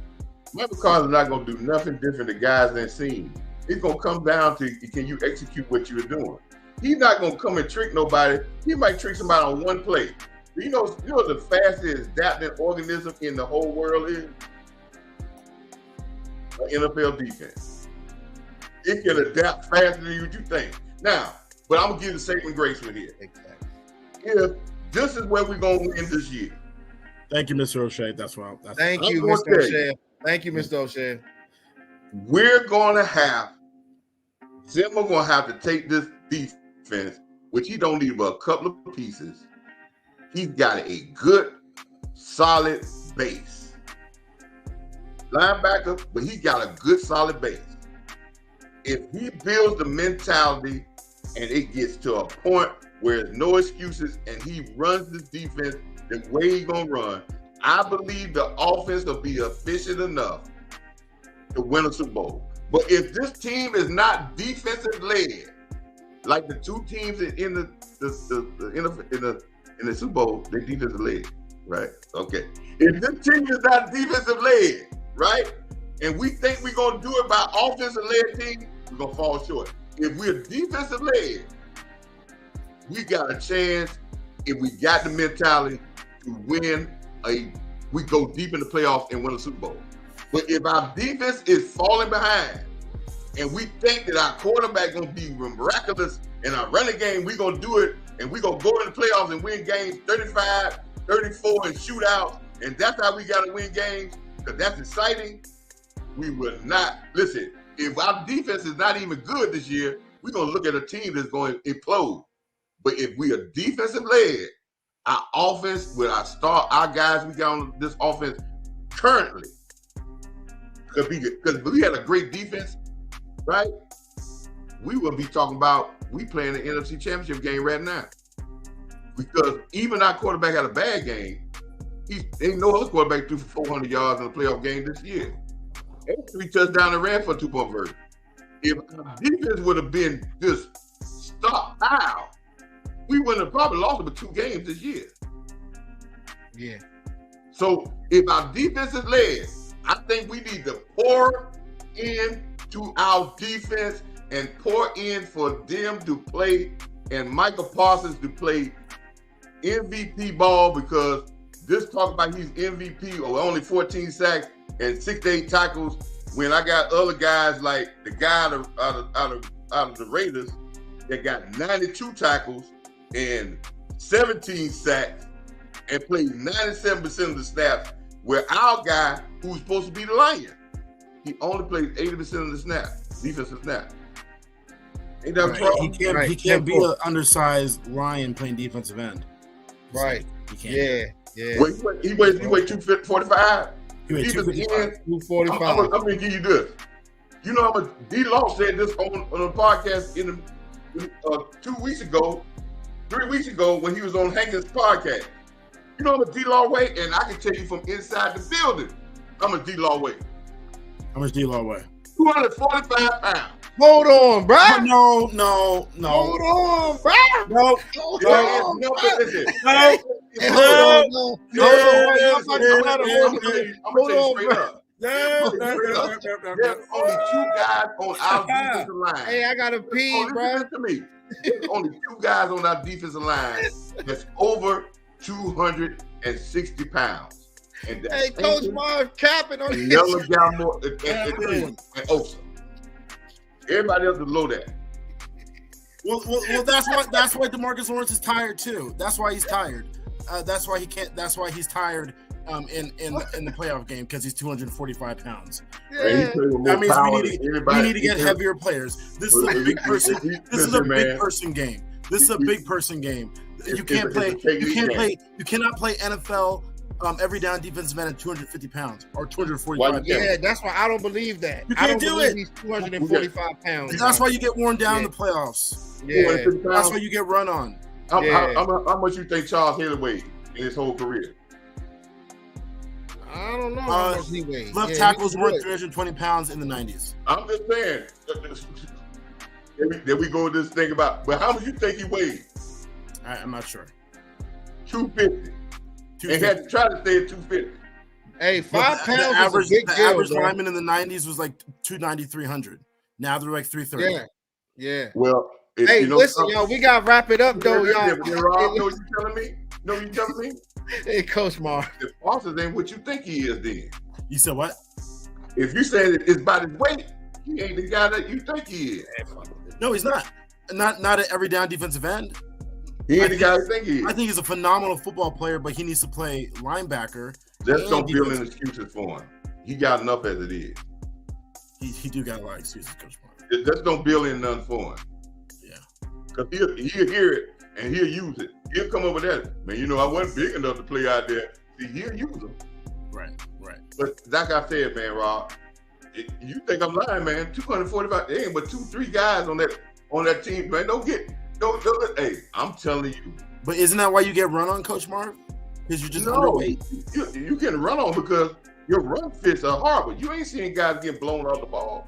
Mike McCarthy's not going to do nothing different to guys than scheme. It's going to come down to can you execute what you're doing. He's not going to come and trick nobody. He might trick somebody on one play. You know the fastest adapting organism in the whole world is? an NFL defense. It can adapt faster than you think. Now, but I'm gonna give the saving grace with here. Exactly. If this is where we're gonna win this year. Thank you, Mr. O'Shea. That's why. Thank you, Mr. O'Shea. Thank you, Mr. O'Shea. We're gonna have Zimmer gonna have to take this defense, which he don't need but a couple of pieces. He's got a good, solid base. Linebacker, but he got a good, solid base. If he builds the mentality and it gets to a point where there's no excuses and he runs this defense the way he's gonna run, I believe the offense will be efficient enough to win a Super Bowl. But if this team is not defensive led, like the two teams in the Super Bowl, they're defensive led, right? Okay. If this team is not defensive led, right, and we think we're gonna do it by offensive led team, we're gonna fall short. If we're defensive led, we got a chance. If we got the mentality to win we go deep in the playoffs and win a Super Bowl. But if our defense is falling behind and we think that our quarterback gonna be miraculous in our running game, we gonna do it and we gonna go in the playoffs and win games 35, 34 and shoot out, and that's how we gotta win games, because that's exciting. We will not listen. If our defense is not even good this year, we're gonna look at a team that's going to implode. But if we are defensive led, our offense with our guys we got on this offense currently could be good. Because we had a great defense, right? We will be talking about we playing the NFC Championship game right now. Because even our quarterback had a bad game. Ain't no other quarterback threw for 400 yards in a playoff game this year. And 3 touchdowns and ran for a 2-point verdict. If our defense would have been just stopped out, we wouldn't have probably lost about 2 games this year. Yeah. So if our defense is led, I think we need to pour into our defense and pour in for them to play and Micah Parsons to play MVP ball, because this talk about he's MVP or only 14 sacks and 6 to 8 tackles, when I got other guys like the guy out of the Raiders that got 92 tackles and 17 sacks and played 97% of the snaps, where our guy, who's supposed to be the Lion, he only plays 80% of the snaps, defensive snaps. Ain't that right. He can't be an undersized Lion playing defensive end. Right. He can't. Yeah. He weighs 245. He weighs 245. I'm gonna give you this. You know how much D-Law said this on a podcast 3 weeks ago when he was on Hankins' podcast. You know how much D-Law weigh? And I can tell you from inside the building how much D-Law weigh. How much D-Law weigh? 245 pounds. Hold on, bro. No. Hold on, bro. No. Hold on, bro. There's only 2 guys on our defensive line. Hey, I gotta pee, bro. Listen to me. There's only 2 guys on our defensive line that's over 260 pounds. And that's Coach Marv capping on this. Yellow Galmore and Osa. Everybody else is below that. Well, that's why DeMarcus Lawrence is tired too. That's why he's tired. That's why he can't. That's why he's tired in the playoff game, because he's 245 pounds. Yeah. That means we need to get heavier players. This is a big person. This is a big person game. This is a big person game. You cannot play NFL every down defensive end at 250 pounds or 245 pounds. Yeah, that's why I don't believe that. You can't do it. He's 245 pounds. That's why you get worn down in the playoffs. Yeah. That's why you get run on. How much you think Charles Haley weighed in his whole career? I don't know how much he weighed. Left tackles were 320 pounds in the 90s. I'm just saying. Then we go with this thing about, but how much you think he weighed? I'm not sure. 250. And had to try to stay at 250. Hey, 5 pounds is a big deal. The average lineman in the 90s was like 290, 300. Now they're like 330. Yeah. Well, listen, y'all, we got to wrap it up, though, y'all. Rob, know what you telling me? Know what you telling me? Hey, Coach Marv. If Parsons ain't what you think he is, then. You said what? If you say it's by his weight, he ain't the guy that you think he is. No, he's not. Not an every down defensive end. He ain't the guy you think he is. I think he's a phenomenal football player, but he needs to play linebacker. Just don't build in excuses for him. He got enough as it is. He do got a lot of excuses, Coach Mark. Just don't build in none for him. Yeah. Because he'll hear it and he'll use it. He'll come up with that. Man, I wasn't big enough to play out there. See, he'll use them. Right. But like I said, man, Rob, you think I'm lying, man. 245, there ain't but 2-3 guys on that team, man. Don't hey, I'm telling you. But isn't that why you get run on, Coach Mark? Because you're just underweight? You getting run on because your run fits are horrible. You ain't seeing guys get blown off the ball.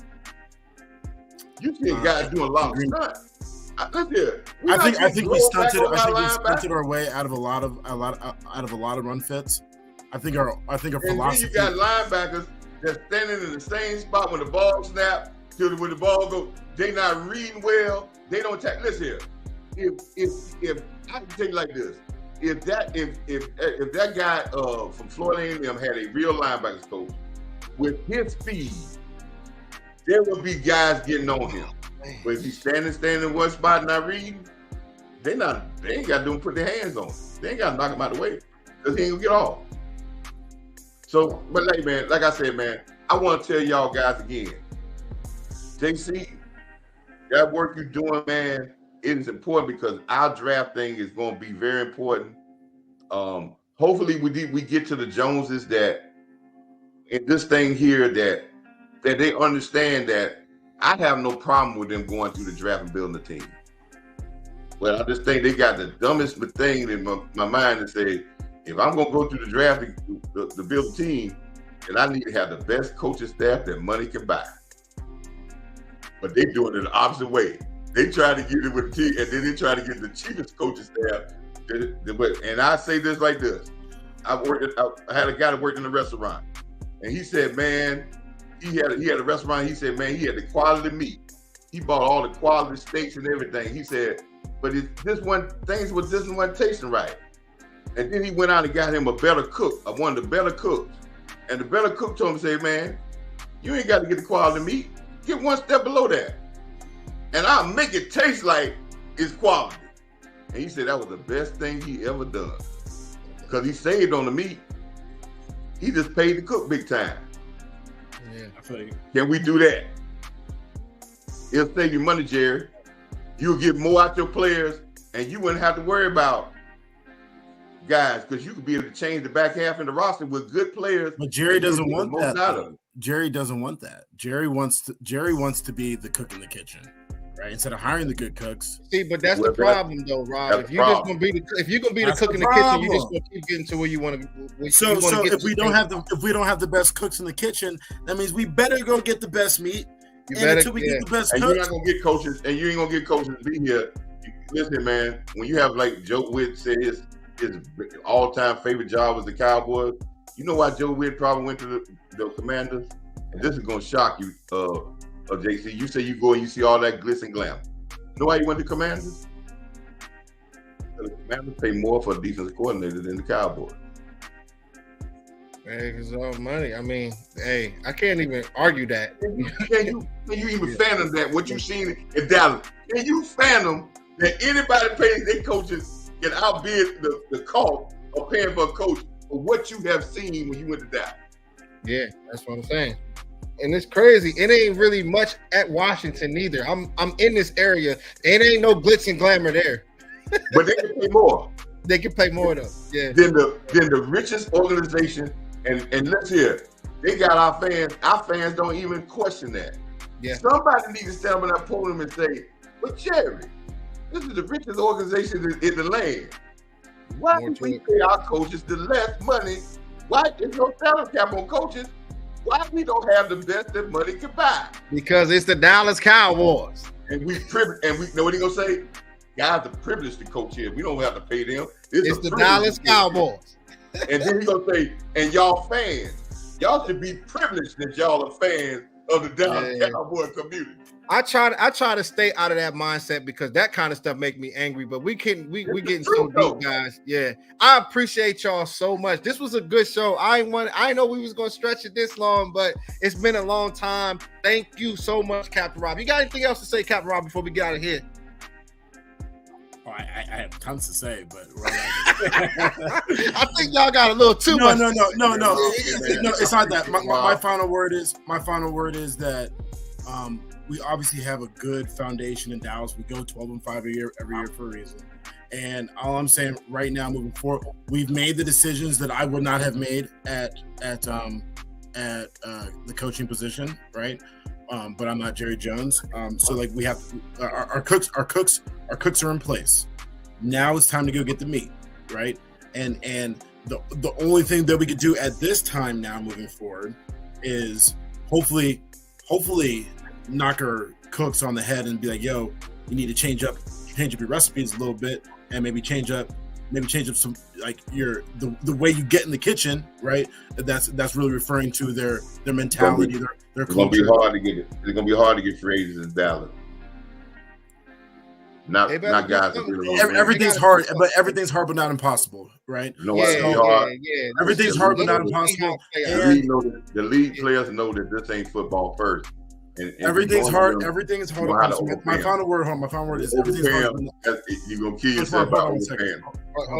You seeing guys doing a lot of stunts. I think we stunted our way out of a lot of run fits. I think our philosophy. And then you got linebackers that's standing in the same spot when the ball snaps till when the ball goes. They not reading well. They don't take. Listen here. If I can tell you like this, if that guy from Florida A&M had a real linebackers coach with his speed, there would be guys getting on him. But if he's standing in one spot and not reading, they ain't got to do him put their hands on him. They ain't got to knock him out of the way because he ain't gonna get off. So, but like I said, man, I want to tell y'all guys again, JC, that work you're doing, man, it is important because our draft thing is going to be very important. Hopefully we get to the Joneses that in this thing here that they understand that I have no problem with them going through the draft and building a team. But I just think they got the dumbest thing in my mind to say, if I'm going to go through the draft to build a team, then I need to have the best coaching staff that money can buy. But they doing it the opposite way. They try to get it with the team, and then they try to get the cheapest coaching staff. And I say this like this. I had a guy that worked in a restaurant, and he said, man, he had a restaurant. He said, man, he had the quality meat. He bought all the quality steaks and everything. He said, but things wasn't tasting right. And then he went out and got him a better cook, one of the better cooks. And the better cook told him, say, man, you ain't got to get the quality meat. Get one step below that. And I'll make it taste like it's quality. And he said that was the best thing he ever done. Because he saved on the meat. He just paid the cook big time. Yeah, I feel you. Can we do that? It'll save you money, Jerry. You'll get more out your players, and you wouldn't have to worry about guys, because you could be able to change the back half in the roster with good players. But Jerry doesn't want that. Jerry doesn't want that. Jerry wants to be the cook in the kitchen, right? Instead of hiring the good cooks. See, but that's the problem, though, Rob. If you're gonna be the cook in the kitchen, you just gonna keep getting to where you want to. So if we don't have the best cooks in the kitchen, that means we better go get the best meat. Until we get the best cooks. You're not gonna get coaches, and you ain't gonna get coaches to be here. Listen, man, when you have like Joe Witt said his all-time favorite job was the Cowboys. You know why Joe Witt probably went to the Commanders? And this is going to shock you, JC. You say you go and you see all that glitz and glam. You know why he went to Commanders? The Commanders pay more for a defensive coordinator than the Cowboys. Hey, because all money. I mean, hey, I can't even argue that. Can you even fathom that? What you seen in Dallas? Can you fathom that anybody pays their coaches can outbid the cost of paying for a coach for what you have seen when you went to Dallas? Yeah, that's what I'm saying. And it's crazy. It ain't really much at Washington neither. I'm in this area. It ain't no glitz and glamour there. But they can pay more. They can pay more though. Yeah. Than the richest organization. And let's hear, they got our fans. Our fans don't even question that. Yeah. Somebody needs to stand up on that podium and say, "But Jerry, this is the richest organization in the land. Why do we pay our coaches the less money? Why there's no salary cap on coaches? Why we don't have the best that money can buy?" Because it's the Dallas Cowboys. And we know what he gonna say? Guys are privileged to coach here. We don't have to pay them. It's the Dallas Cowboys. And then he gonna say, and y'all fans, y'all should be privileged that y'all are fans of the Dallas Cowboy community. I try to stay out of that mindset because that kind of stuff make me angry. But we getting so deep, guys. Yeah, I appreciate y'all so much. This was a good show. I know we was gonna stretch it this long, but it's been a long time. Thank you so much, Captain Rob. You got anything else to say, Captain Rob, before we get out of here? Oh, I have tons to say, but I think y'all got a little too much. No. It's not that. My final word is that we obviously have a good foundation in Dallas. We go 12-5 every year for a reason. And all I'm saying right now, moving forward, we've made the decisions that I would not have made at the coaching position, right? But I'm not Jerry Jones. So like we have our cooks are in place. Now it's time to go get the meat, right? And the only thing that we could do at this time now moving forward is hopefully knock our cooks on the head and be like, yo, you need to change up your recipes a little bit and maybe change up some, like the way you get in the kitchen, right? That's really referring to their mentality, their culture. It's gonna be hard to get free agents in Dallas. Not guys. Everything's hard, but everything's hard, but not impossible, right? No, everything's hard, but not impossible. The league players know that this ain't football first. And everything is hard. My final word is everything's hard. You're gonna kill yourself. Hold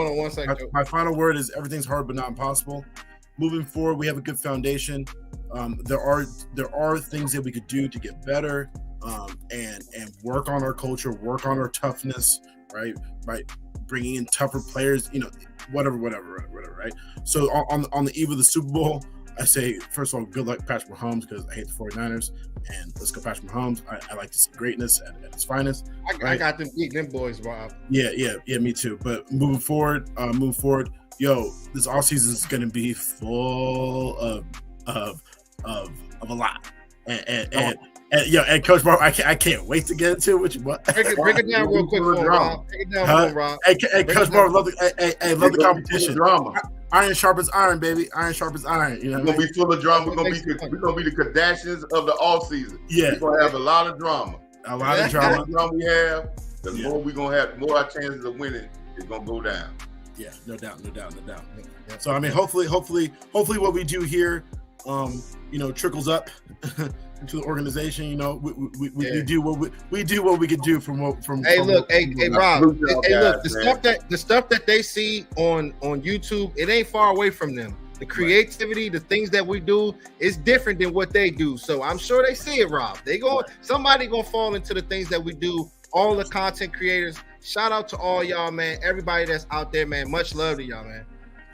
on one second. My final word is everything's hard, but not impossible. Moving forward, we have a good foundation. There are things that we could do to get better, and work on our culture, work on our toughness, right? Bringing in tougher players, whatever, right? So on the eve of the Super Bowl, I say, first of all, good luck Patrick Mahomes, because I hate the 49ers, and let's go Patrick Mahomes. I like to see greatness at its finest. I got them beating them boys, Rob. Yeah, me too. But moving forward, yo, this offseason is going to be full of a lot. And Coach Mark, I can't wait to get into it. Break it down real quick for Rob. Break it down for Rob. Hey, Coach Mark, love the competition. Drama. Iron sharpens iron, baby. Iron sharpens iron. We're gonna be full of drama. We're gonna be the Kardashians of the offseason. Yeah, we're gonna have a lot of drama. A lot of drama. The more we have, the more we're gonna have, more our chances of winning is gonna go down. Yeah, no doubt. So I mean, hopefully what we do here, trickles up into the organization. We do what we could do from. Hey, Rob. The stuff that they see on YouTube, it ain't far away from them. The creativity, the things that we do is different than what they do. So I'm sure they see it, Rob. Somebody gonna fall into the things that we do. All the content creators. Shout out to all y'all, man. Everybody that's out there, man. Much love to y'all, man.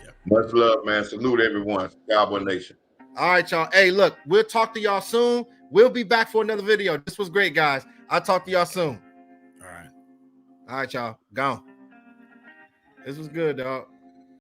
Yeah. Much love, man. Salute everyone. Cowboy Nation. All right, y'all. Hey, look, we'll talk to y'all soon. We'll be back for another video. This was great, guys. I'll talk to y'all soon. All right. All right, y'all. Gone. This was good, dog.